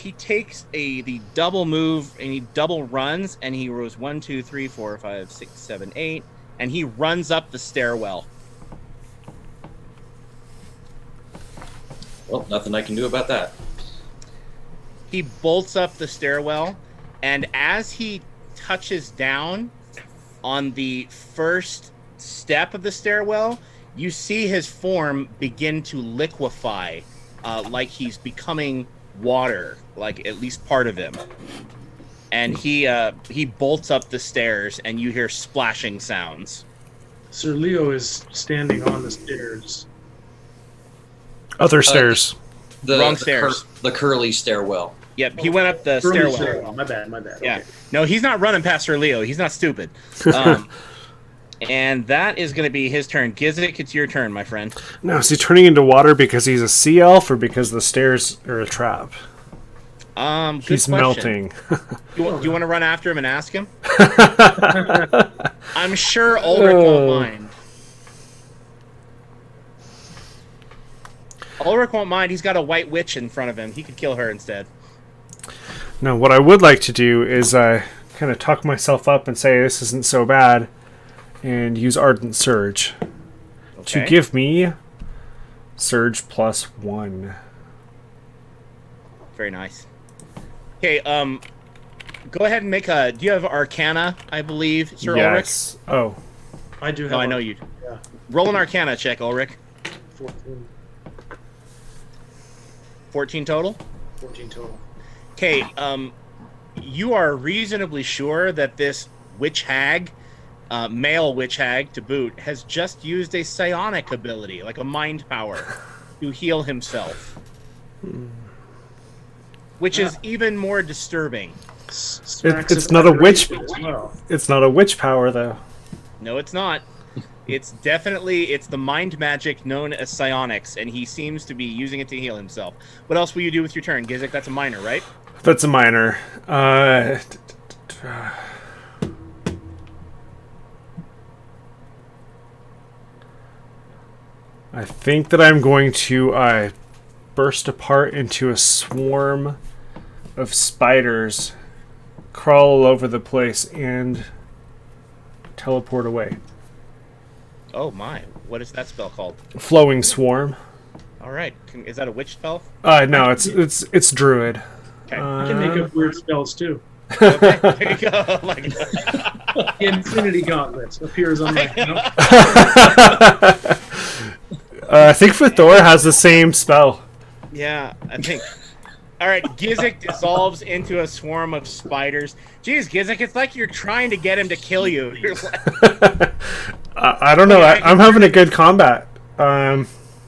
he takes the double move and he double runs, and he rows 1, 2, 3, 4, 5, 6, 7, 8, and he runs up the stairwell. Well, nothing I can do about that. He bolts up the stairwell, and as he touches down on the first step of the stairwell, you see his form begin to liquefy, like he's becoming water, like at least part of him. And he bolts up the stairs, and you hear splashing sounds. Sir Leo is standing on the stairs. Other stairs. Wrong stairs. The curly stairwell. Yep, he went up the Early stairwell. My bad. Yeah. Okay. No, he's not running past Sir Leo. He's not stupid. And that is going to be his turn. Gizik, it's your turn, my friend. Now, is he turning into water because he's a sea elf or because the stairs are a trap? Good He's question. melting. Do you want to run after him and ask him? I'm sure Ulrich won't mind. Ulrich won't mind. He's got a white witch in front of him. He could kill her instead. No, what I would like to do is kind of tuck myself up and say this isn't so bad, and use Ardent Surge to give me Surge +1. Very nice. Okay, go ahead and make a... Do you have Arcana, I believe, Sir Yes. Oh. I do have. Ulrich? No, I know you do. Yeah. Roll an Arcana check, Ulrich. 14. 14 total? 14 total. Okay, you are reasonably sure that this witch hag, male witch hag to boot, has just used a psionic ability, like a mind power, to heal himself. Which is even more disturbing. It's not a witch. It's not a witch power, though. No, it's not. It's the mind magic known as psionics, and he seems to be using it to heal himself. What else will you do with your turn, Gizik? That's a minor, right? That's a minor. I think that I'm going to burst apart into a swarm of spiders, crawl all over the place, and teleport away. Oh my! What is that spell called? Flowing Swarm. All right, is that a witch spell? No, it's druid. Okay. I can make up weird spells too. Okay, there you go. Like, The Infinity Gauntlet appears on my. I think Thor has the same spell. yeah, I think. All right, Gizik dissolves into a swarm of spiders. Jeez, Gizik, it's like you're trying to get him to kill you. You're like, I don't know. I'm having a good combat.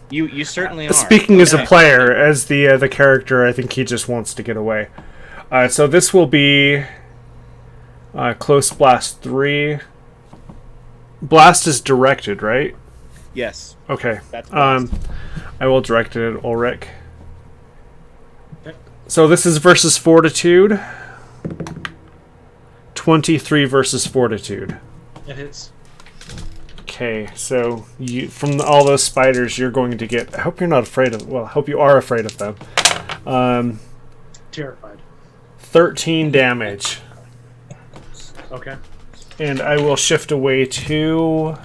you certainly are. Speaking as a player, as the character, I think he just wants to get away. So this will be Close Blast 3. Blast is directed, right? Yes. Okay. That's blast. I will direct it at Ulrich. So this is versus Fortitude. 23 versus Fortitude. It hits. Okay, so from all those spiders, you're going to get... I hope you're not afraid of... Well, I hope you are afraid of them. Terrified. 13 damage. Okay. And I will shift away to...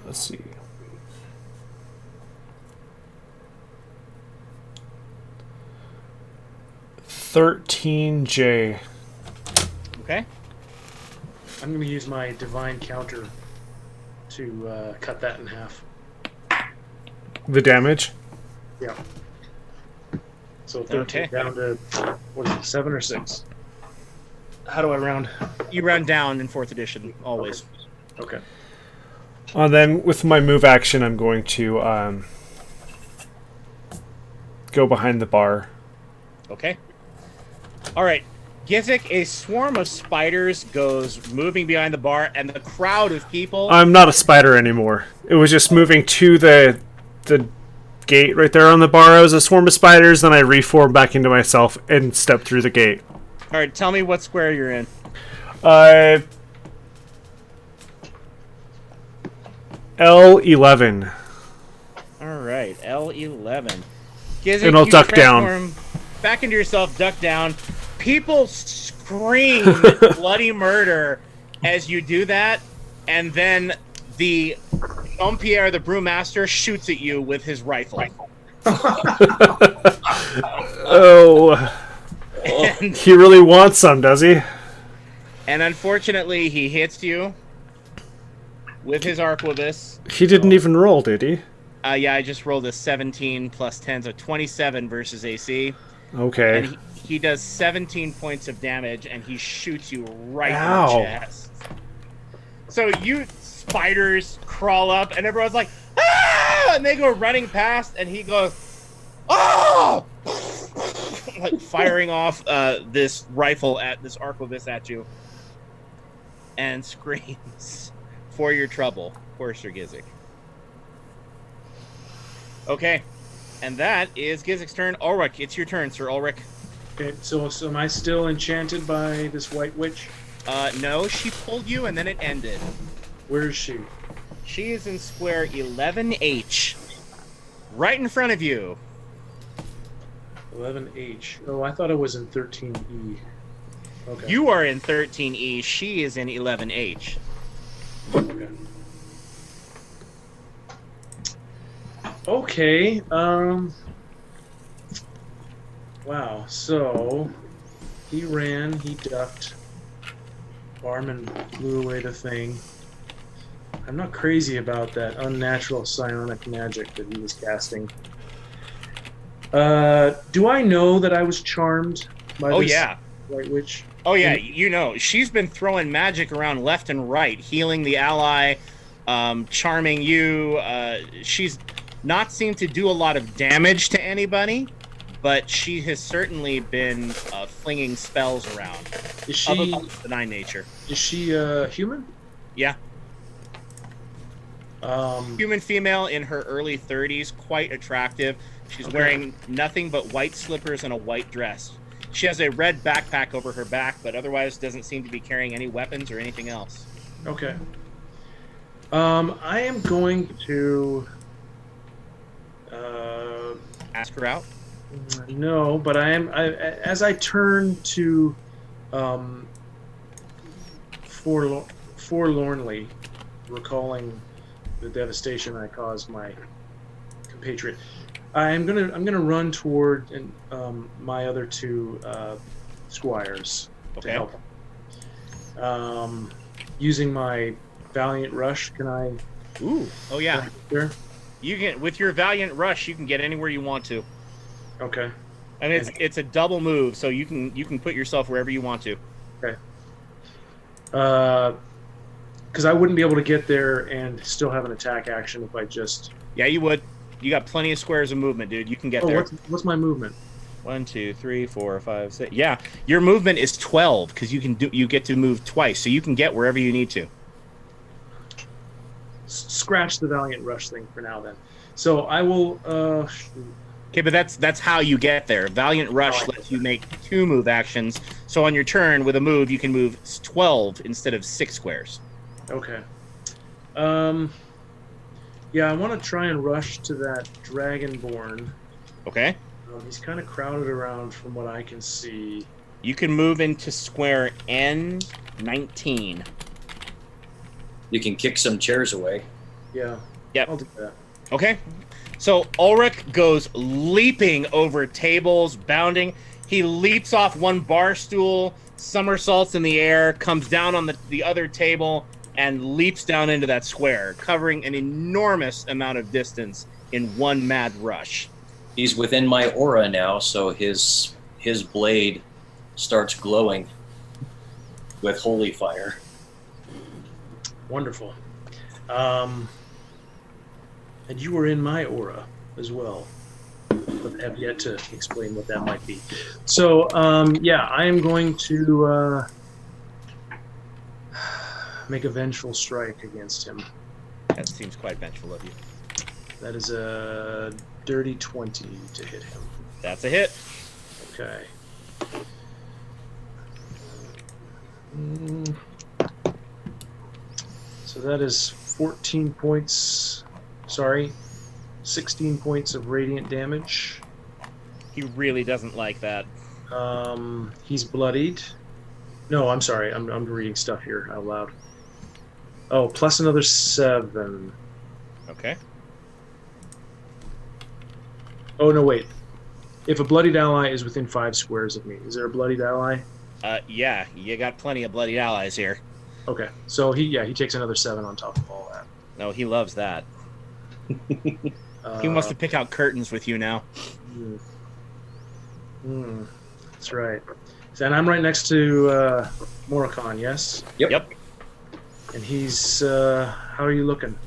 let's see. $13J. Okay. I'm going to use my divine counter to cut that in half. The damage? Yeah. So 13 down to, what is it, 7 or 6? How do I round? You round down in 4th edition, always. Okay. Then with my move action, I'm going to go behind the bar. Okay. All right. Gizik, a swarm of spiders goes moving behind the bar, and the crowd of people... I'm not a spider anymore. It was just moving to the gate right there on the bar. I was a swarm of spiders, then I reformed back into myself and stepped through the gate. All right, tell me what square you're in. L11. All right, L11. Gizik, And I'll you duck down. transform back into yourself, duck down. People scream bloody murder as you do that, and then the Jean-Pierre, the brewmaster, shoots at you with his rifle. Oh. And, He really wants some, does he? and unfortunately, he hits you with his arquebus. He didn't even roll, did he? Yeah, I just rolled a 17 plus 10, so 27 versus AC. Okay. And he does 17 points of damage, and he shoots you right Ow. in the chest. So you spiders crawl up, and everyone's like, ah! And they go running past, and he goes, oh! Like firing off this rifle at this arquebus at you, and screams for your trouble, poor Sir Gizik. Okay, and that is Gizik's turn. Ulrich, it's your turn, Sir Ulrich. Okay, so am I still enchanted by this white witch? No, she pulled you, and then it ended. Where is she? She is in square 11H, right in front of you. 11H. Oh, I thought it was in 13E. Okay. You are in 13E. She is in 11H. Okay. Okay. Wow. So he ran. He ducked. Barman blew away the thing. I'm not crazy about that unnatural psionic magic that he was casting. Do I know that I was charmed by this White Witch? Oh yeah, you know, she's been throwing magic around left and right, healing the ally, charming you. She's not seemed to do a lot of damage to anybody, but she has certainly been flinging spells around. Is she of a benign nature? Is she human? Yeah. Human female in her early 30s, quite attractive. She's wearing nothing but white slippers and a white dress. She has a red backpack over her back, but otherwise doesn't seem to be carrying any weapons or anything else. Okay. I am going to ask her out. No, but as I turn to forlornly recalling the devastation I caused my compatriot. I'm gonna run toward my other two squires to help. Using my Valiant Rush, can I? Ooh, oh yeah. There. You can with your Valiant Rush, you can get anywhere you want to. Okay. And it's a double move, so you can put yourself wherever you want to. Okay. Because I wouldn't be able to get there and still have an attack action if I just. Yeah, you would. You got plenty of squares of movement, dude. You can get there. What's my movement? 1, 2, 3, 4, 5, 6. Yeah, your movement is 12 because you get to move twice, so you can get wherever you need to. Scratch the Valiant Rush thing for now, then. So I will. Okay, but that's how you get there. Valiant Rush lets you make 2 move actions. So on your turn with a move, you can move 12 instead of 6 squares. Okay. Yeah, I want to try and rush to that Dragonborn. Okay. He's kind of crowded around from what I can see. You can move into square N19. You can kick some chairs away. Yeah. Yep. I'll do that. Okay. So Ulrich goes leaping over tables, bounding. He leaps off one bar stool, somersaults in the air, comes down on the other table, and leaps down into that square, covering an enormous amount of distance in one mad rush. He's within my aura now, so his blade starts glowing. with holy fire. Wonderful. And you were in my aura as well, but have yet to explain what that might be. So, yeah, I am going to make a vengeful strike against him. That seems quite vengeful of you. That is a dirty 20 to hit him. That's a hit. Okay. So that is 14 points. Sorry, 16 points of radiant damage. He really doesn't like that. He's bloodied. No, I'm sorry. I'm reading stuff here out loud. Oh, plus another 7. Okay. Oh, no, wait. If a bloodied ally is within 5 squares of me, is there a bloodied ally? Yeah, you got plenty of bloody allies here. Okay, so he takes another 7 on top of all that. No, he loves that. He wants to pick out curtains with you now. That's right. And I'm right next to Morikon, yes? Yep. And he's, how are you looking?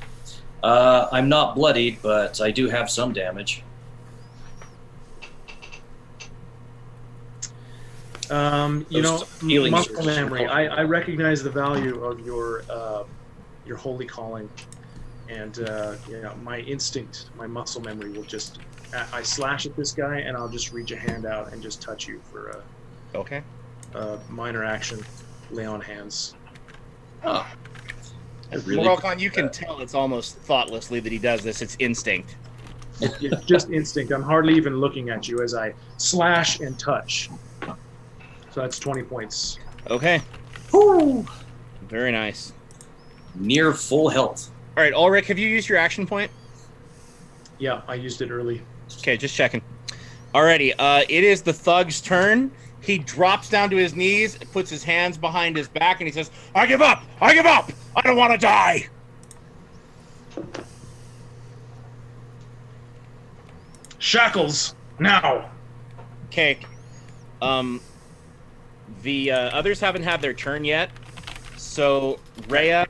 I'm not bloodied, but I do have some damage. You know, healing muscle surges. memory. I recognize the value of your holy calling, and you know, my instinct, my muscle memory will just. I slash at this guy, and I'll just reach a hand out and just touch you for Okay. a minor action, lay on hands. Oh. I really Morokon, you can tell it's almost thoughtlessly that he does this. It's instinct. It's just instinct. I'm hardly even looking at you as I slash and touch. So that's 20 points. Okay. Woo! Very nice. near full health. All right, Ulrich, have you used your action point? Yeah, I used it early. Okay, just checking. Alrighty, it is the thug's turn. He drops down to his knees, puts his hands behind his back, and he says, I give up! I give up! I don't want to die! Shackles, now! Okay. The others haven't had their turn yet, so Rhea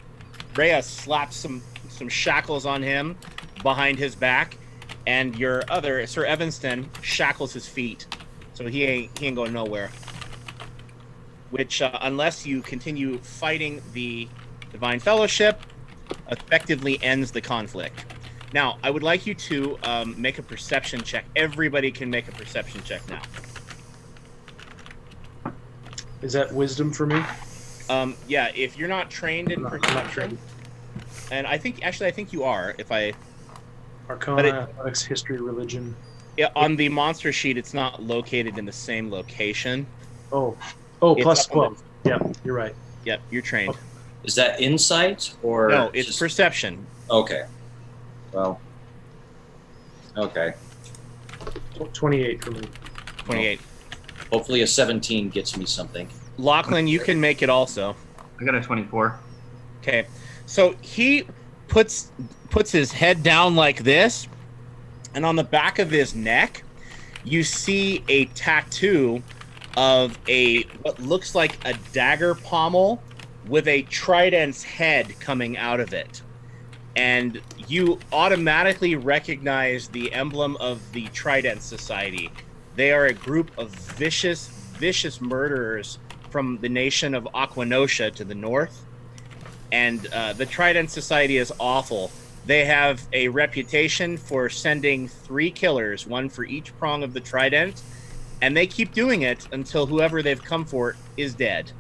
slaps some shackles on him behind his back, and your other, Sir Evanston, shackles his feet, so he ain't going nowhere. Which, unless you continue fighting the Divine Fellowship, effectively ends the conflict. Now, I would like you to make a perception check. Everybody can make a perception check now. Is that wisdom for me? Yeah, if you're not trained in I'm not perception, trained. and I think you are. If I Arcana, athletics, history, religion. yeah, on the monster sheet, it's not located in the same location. Oh, It's plus up on 12. Yeah, you're right. Yep, you're trained. Is that insight or No, it's just... perception. Okay. Well. Okay. 28 for me. 28. Hopefully a 17 gets me something. Lachlan, you can make it also. I got a 24. Okay, so he puts his head down like this, and on the back of his neck, you see a tattoo of what looks like a dagger pommel with a trident's head coming out of it. And you automatically recognize the emblem of the Trident Society. They are a group of vicious murderers from the nation of Aquanosha to the north. And the Trident Society is awful. They have a reputation for sending 3 killers, one for each prong of the trident, and they keep doing it until whoever they've come for is dead.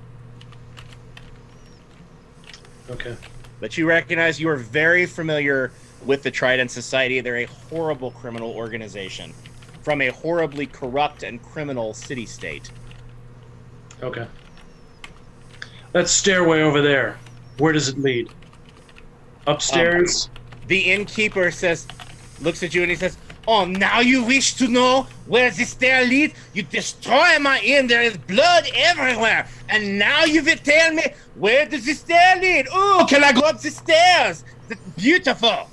Okay. But you recognize, you are very familiar with the Trident Society. They're a horrible criminal organization from a horribly corrupt and criminal city-state. Okay. That stairway over there, where does it lead? Upstairs? The innkeeper looks at you and he says, oh, now you wish to know where the stair leads? You destroy my inn. There is blood everywhere. And now you will tell me, where does the stair lead? Oh, can I go up the stairs? That's beautiful.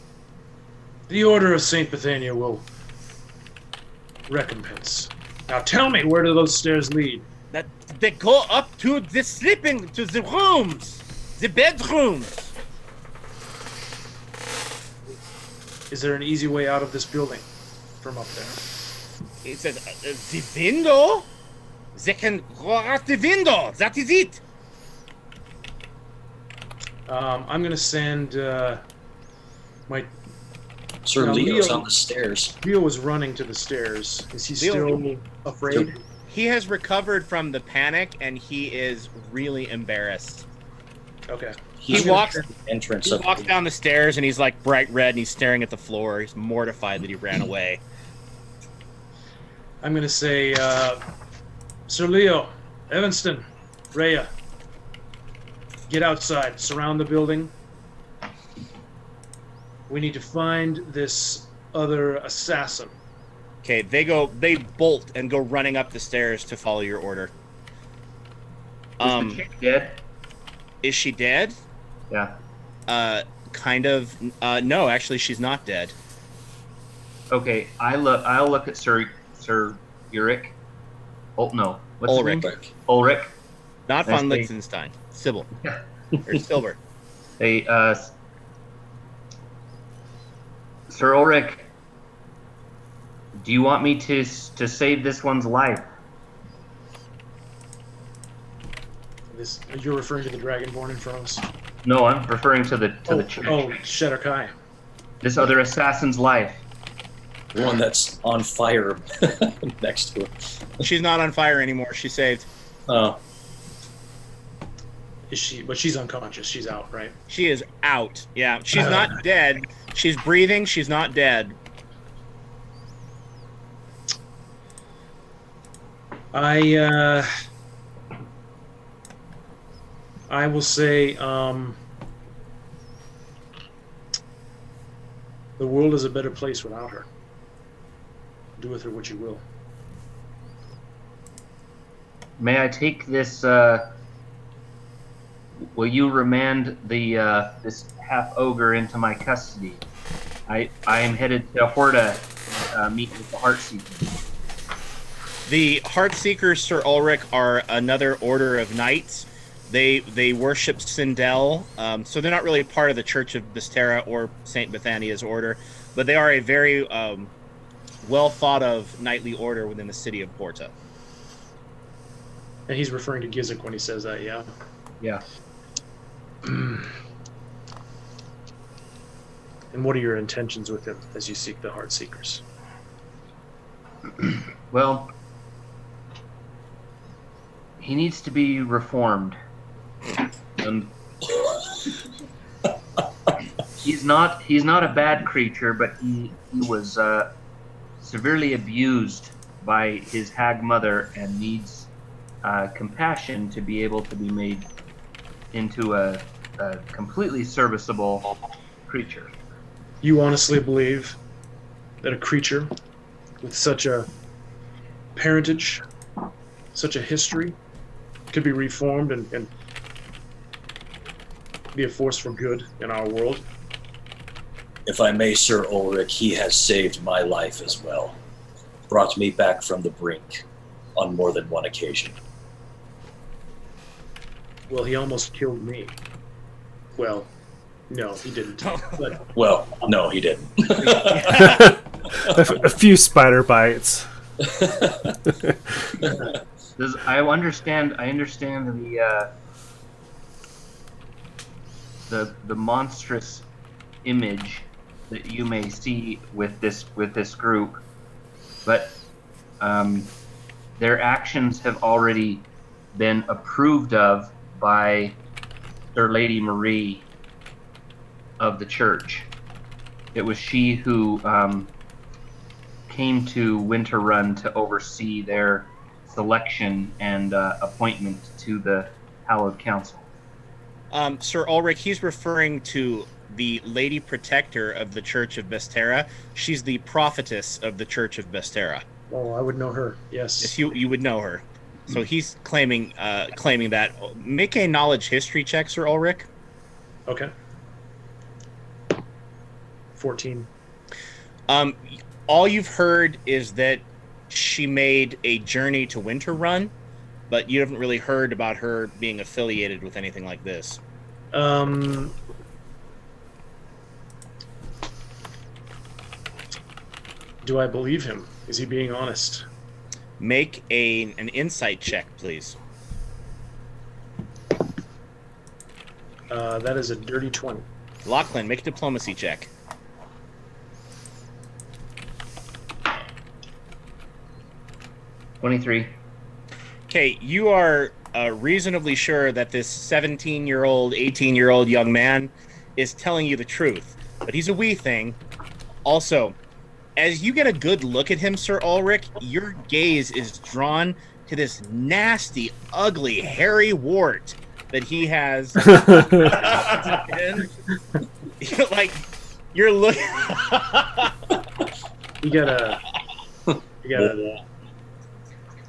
The Order of St. Bethania will recompense. Now tell me, where do those stairs lead? That they go up to the rooms, the bedrooms. Is there an easy way out of this building from up there? He said, the window? They can go out the window. That is it. I'm going to send my... Sir Now, Leo's Leo- on the stairs. Leo is running to the stairs. Is he still afraid? He has recovered from the panic, and he is really embarrassed. Okay. He's He walks- at the entrance He of walks down the stairs, and he's like bright red, and he's staring at the floor. He's mortified that he ran away. I'm going to say, Sir Leo, Evanston, Rhea, get outside. Surround the building. We need to find this other assassin. Okay, they bolt and go running up the stairs to follow your order. Is the chick dead? Is she dead? Yeah. Kind of. No, actually, she's not dead. Okay, I'll look at Sir Ulrich. Oh no, what's his Ulrich. name? Ulrich. Not Nice von name. Liechtenstein. Sybil. Yeah. Or Silver. Hey, Sir Ulrich, do you want me to save this one's life? This, you're referring to the Dragonborn in front of us? No, I'm referring to the church. Oh, Shedder Kai. This other assassin's life. the one that's on fire next to her. She's not on fire anymore. She's saved. Oh, Is she? But she's unconscious. She's out, right? She is out. Yeah, she's not dead. She's breathing. She's not dead. I will say, the world is a better place without her. Do with her what you will. May I take this? Will you remand the this half ogre into my custody? I am headed to Horta, meet with the Heartseekers. The Heartseekers, Sir Ulrich, are another order of knights. They worship Sindel, so they're not really part of the Church of Bestera or Saint Bethania's order, but they are a very well thought of knightly order within the city of Porta. And he's referring to Gizik when he says that, yeah. Yeah. And what are your intentions with him as you seek the Heartseekers? Well, he needs to be reformed. He's not a bad creature, but he was severely abused by his hag mother and needs compassion to be able to be made into a completely serviceable creature. You honestly believe that a creature with such a parentage, such a history, could be reformed and be a force for good in our world? if I may, Sir Ulrich, he has saved my life as well. Brought me back from the brink on more than one occasion. Well, he almost killed me. Well, no, he didn't. But Well, no, he didn't. A few spider bites. I understand the monstrous image that you may see with this group, but their actions have already been approved of by Sir Lady Marie of the church. It was she who came to Winter Run to oversee their selection and appointment to the Hallowed Council. Sir Ulrich, he's referring to the Lady Protector of the Church of Bestera. She's the prophetess of the Church of Bestera. oh, I would know her. Yes. Yes, you would know her. So he's claiming that. Make a knowledge history check, Sir Ulrich. Okay. 14. All you've heard is that she made a journey to Winter Run, but you haven't really heard about her being affiliated with anything like this. Do I believe him? Is he being honest? Make an insight check, please. That is a dirty 20. Lachlan, make a diplomacy check. 23. Okay, you are reasonably sure that this 17-year-old, 18-year-old young man is telling you the truth, but he's a wee thing. Also, as you get a good look at him, Sir Ulrich, your gaze is drawn to this nasty, ugly, hairy wart that he has. Like, you're looking. You gotta.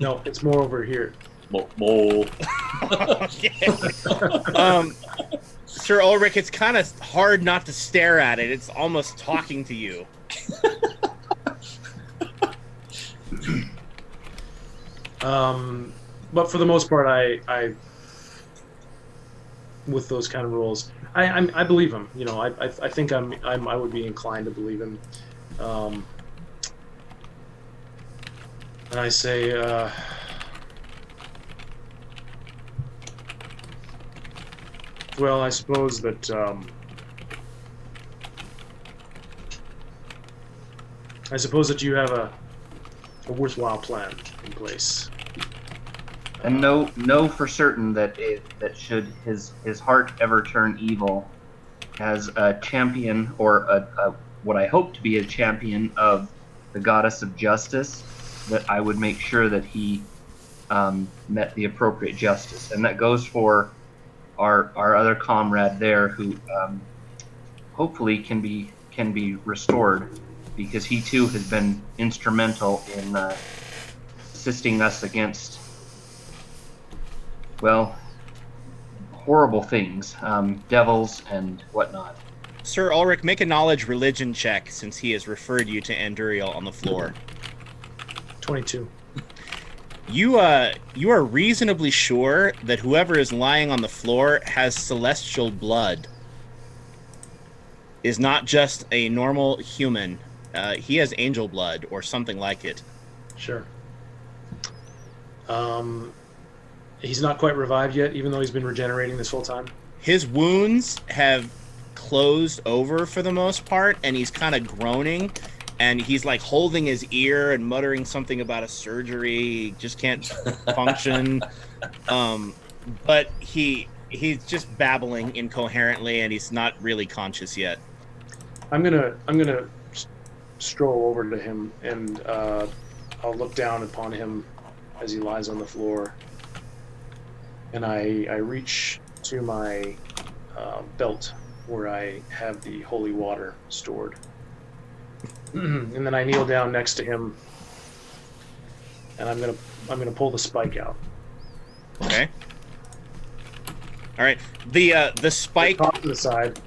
No, it's more over here. Okay. Sir Ulrich, it's kind of hard not to stare at it. It's almost talking to you. But for the most part, I with those kind of roles, I believe him. You know, I think I would be inclined to believe him. And I say, well, I suppose that you have a worthwhile plan in place. And know for certain that that should his heart ever turn evil, as a champion or a what I hope to be a champion of the goddess of justice, that I would make sure that he met the appropriate justice, and that goes for our other comrade there, who hopefully can be restored, because he too has been instrumental in assisting us against, well, horrible things, devils and whatnot. Sir Ulrich, make a knowledge religion check, since he has referred you to Anduriel on the floor. 22. You are reasonably sure that whoever is lying on the floor has celestial blood, is not just a normal human. He has angel blood or something like it. Sure. He's not quite revived yet, even though he's been regenerating this whole time. His wounds have closed over for the most part, and he's kind of groaning, and he's like holding his ear and muttering something about a surgery. He just can't function. But he's just babbling incoherently, and he's not really conscious yet. I'm gonna stroll over to him, and I'll look down upon him as he lies on the floor, and I reach to my belt where I have the holy water stored, and then I kneel down next to him, and I'm gonna pull the spike out. Okay. All right. The spike. Off to the side.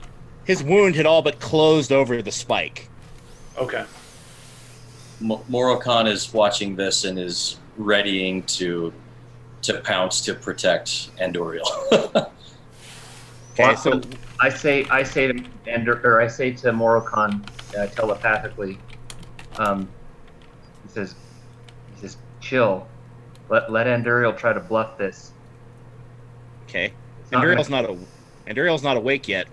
His wound had all but closed over the spike. Okay. Morokhan is watching this and is readying to pounce to protect Anduriel. Okay, so I say to Morokhan telepathically. He says, chill. Let Anduriel try to bluff this. okay, Anduriel's not awake yet.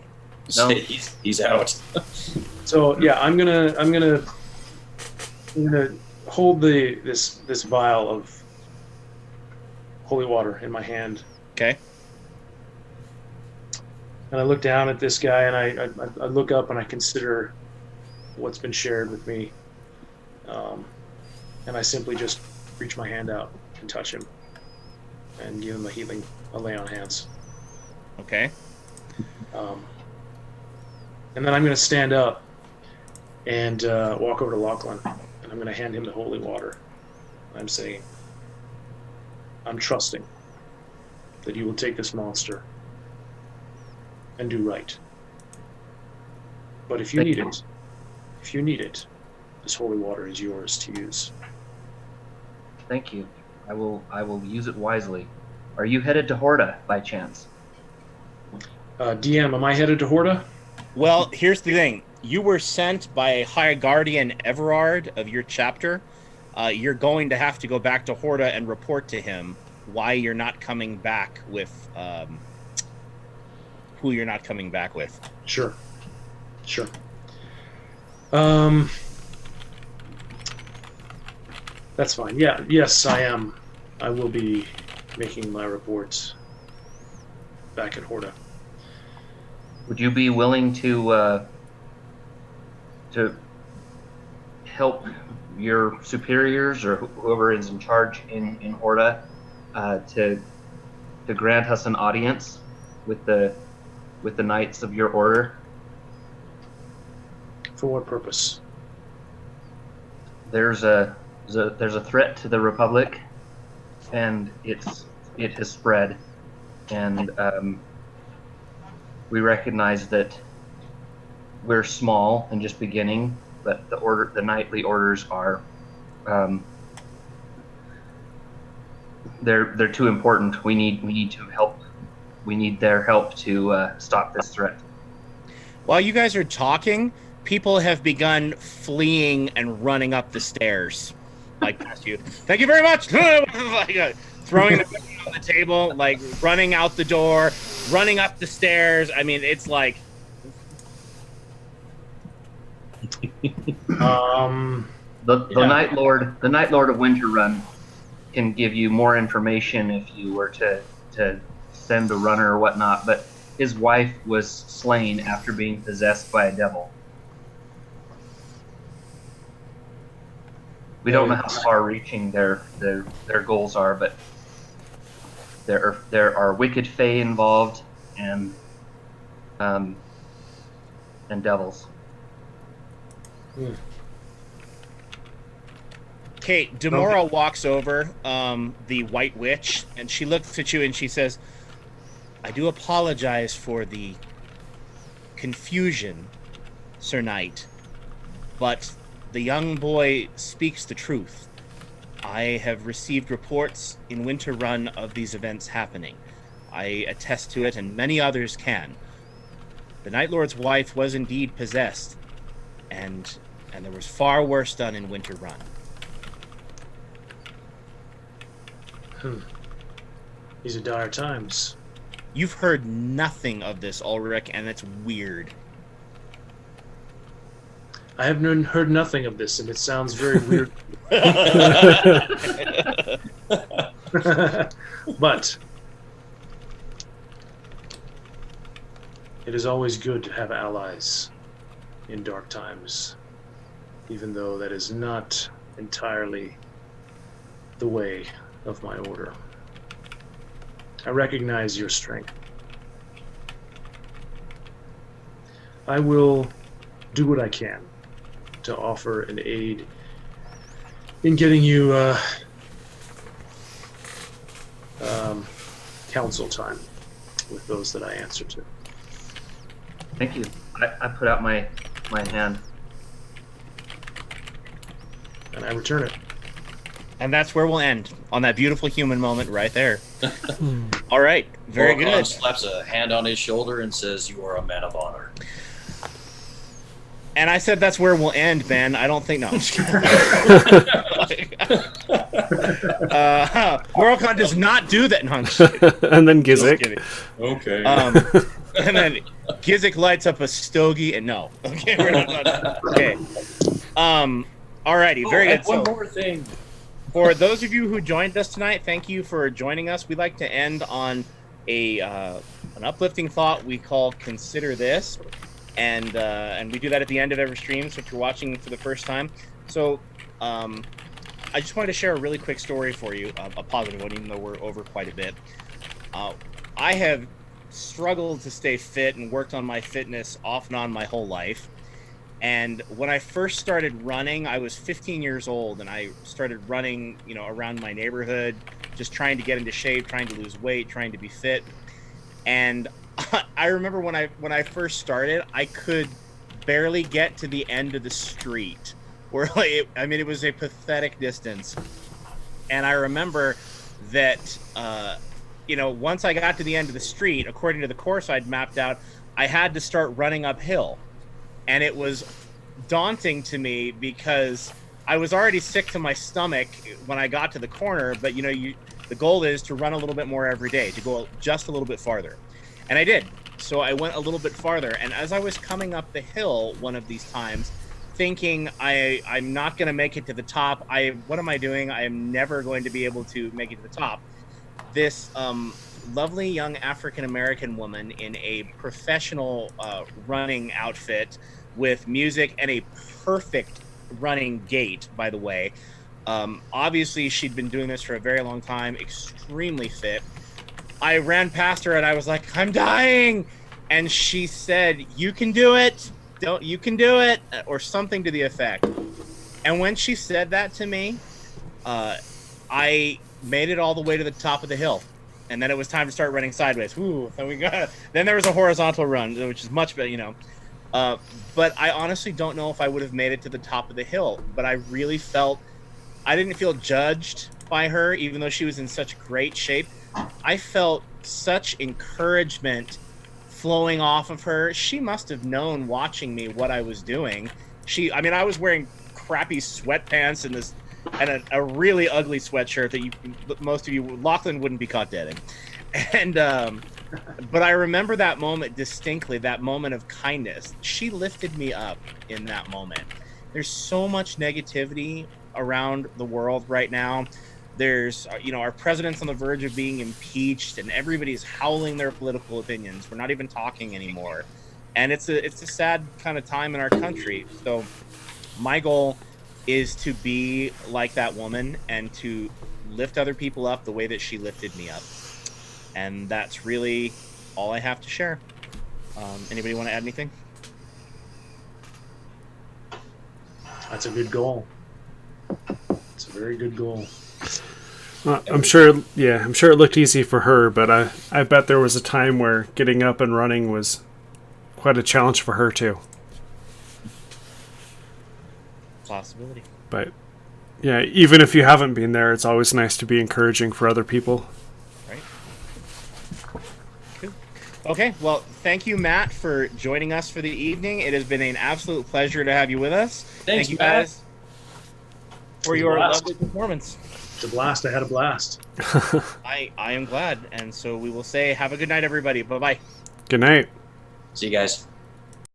No. He's out. So yeah, I'm gonna hold this vial of holy water in my hand. Okay. And I look down at this guy, and I look up, and I consider what's been shared with me, and I simply just reach my hand out and touch him, and give him a lay on hands. Okay. And then I'm going to stand up and walk over to Lachlan, and I'm going to hand him the holy water. I'm saying, I'm trusting that you will take this monster and do right. But if you need it, this holy water is yours to use. Thank you. I will use it wisely. Are you headed to Horda by chance? DM, am I headed to Horda? Well, here's the thing. You were sent by High Guardian Everard of your chapter. You're going to have to go back to Horda and report to him why you're not coming back with who you're not coming back with. Sure. That's fine. Yeah, yes, I am. I will be making my report back at Horda. Would you be willing to help your superiors or whoever is in charge in Horda to grant us an audience with the knights of your order? For what purpose? There's a threat to the Republic, and it has spread, and we recognize that we're small and just beginning, but the knightly orders are they're too important. We need to help. We need their help to stop this threat. While you guys are talking, people have begun fleeing and running up the stairs, like past you. Thank you very much. Like, throwing the on the table, like running out the door, running up the stairs. I mean, it's like. The Night Lord of Winterrun can give you more information if you were to send a runner or whatnot, but his wife was slain after being possessed by a devil. We don't know how far-reaching their goals are, but there are wicked fae involved and devils. Kate, Demora walks over, the White Witch, and she looks at you and she says, I do apologize for the confusion, Sir Knight, but the young boy speaks the truth. I have received reports in Winterrun of these events happening. I attest to it, and many others can. The Night Lord's wife was indeed possessed, and there was far worse done in Winterrun. These are dire times. You've heard nothing of this, Ulrich, and it's weird. I have heard nothing of this, and it sounds very weird. But it is always good to have allies in dark times, even though that is not entirely the way of my order. I recognize your strength. I will do what I can to offer an aid in getting you council time with those that I answer to. Thank you. I put out my hand. And I return it. And that's where we'll end, on that beautiful human moment right there. All right, very good. Slaps a hand on his shoulder and says, "You are a man of honor." And I said that's where we'll end, Ben. I don't think, no. Morocon does not do that. No, I'm just kidding. And then Just Gizik. kidding. Okay. And then Gizik lights up a stogie, and no. Okay, we're not. Okay. Alrighty, very good. One So, more thing. for those of you who joined us tonight, thank you for joining us. We like to end on an uplifting thought we call "Consider This," and we do that at the end of every stream. So if you're watching for the first time, so I just wanted to share a really quick story for you, a positive one, even though we're over quite a bit. I have struggled to stay fit and worked on my fitness off and on my whole life. And when I first started running, I was 15 years old, and I started running, around my neighborhood, just trying to get into shape, trying to lose weight, trying to be fit. And I remember when I first started, I could barely get to the end of the street, where it was a pathetic distance. And I remember that, once I got to the end of the street, according to the course I'd mapped out, I had to start running uphill. And it was daunting to me because I was already sick to my stomach when I got to the corner, but the goal is to run a little bit more every day, to go just a little bit farther. And I did. So I went a little bit farther. And as I was coming up the hill one of these times, thinking I'm not going to make it to the top, what am I doing? I am never going to be able to make it to the top. This lovely young African-American woman in a professional running outfit with music and a perfect running gait, by the way. Obviously, she'd been doing this for a very long time, extremely fit. I ran past her and I was like, I'm dying. And she said, you can do it. You can do it, or something to the effect. And when she said that to me, I made it all the way to the top of the hill. And then it was time to start running sideways. Ooh, then there was a horizontal run, which is much better, But I honestly don't know if I would have made it to the top of the hill. But I really I didn't feel judged by her, even though she was in such great shape. I felt such encouragement flowing off of her. She must have known, watching me, what I was doing. I was wearing crappy sweatpants and a really ugly sweatshirt that most of you, Lachlan, wouldn't be caught dead in. And but I remember that moment distinctly, that moment of kindness. She lifted me up in that moment. There's so much negativity around the world right now. There's, our president's on the verge of being impeached, and everybody's howling their political opinions. We're not even talking anymore, and it's a sad kind of time in our country. So, my goal is to be like that woman and to lift other people up the way that she lifted me up, and that's really all I have to share. Anybody want to add anything? That's a good goal. It's a very good goal. I'm sure it looked easy for her, but I bet there was a time where getting up and running was quite a challenge for her too. Possibility. But yeah, even if you haven't been there, it's always nice to be encouraging for other people. Right. Cool. Okay, well, thank you, Matt, for joining us for the evening. It has been an absolute pleasure to have you with us. Thanks, thank you, Matt. guys, for your lovely performance. It's a blast. I had a blast. I am glad, and so we will say have a good night, everybody. Bye-bye. Good night. See you guys.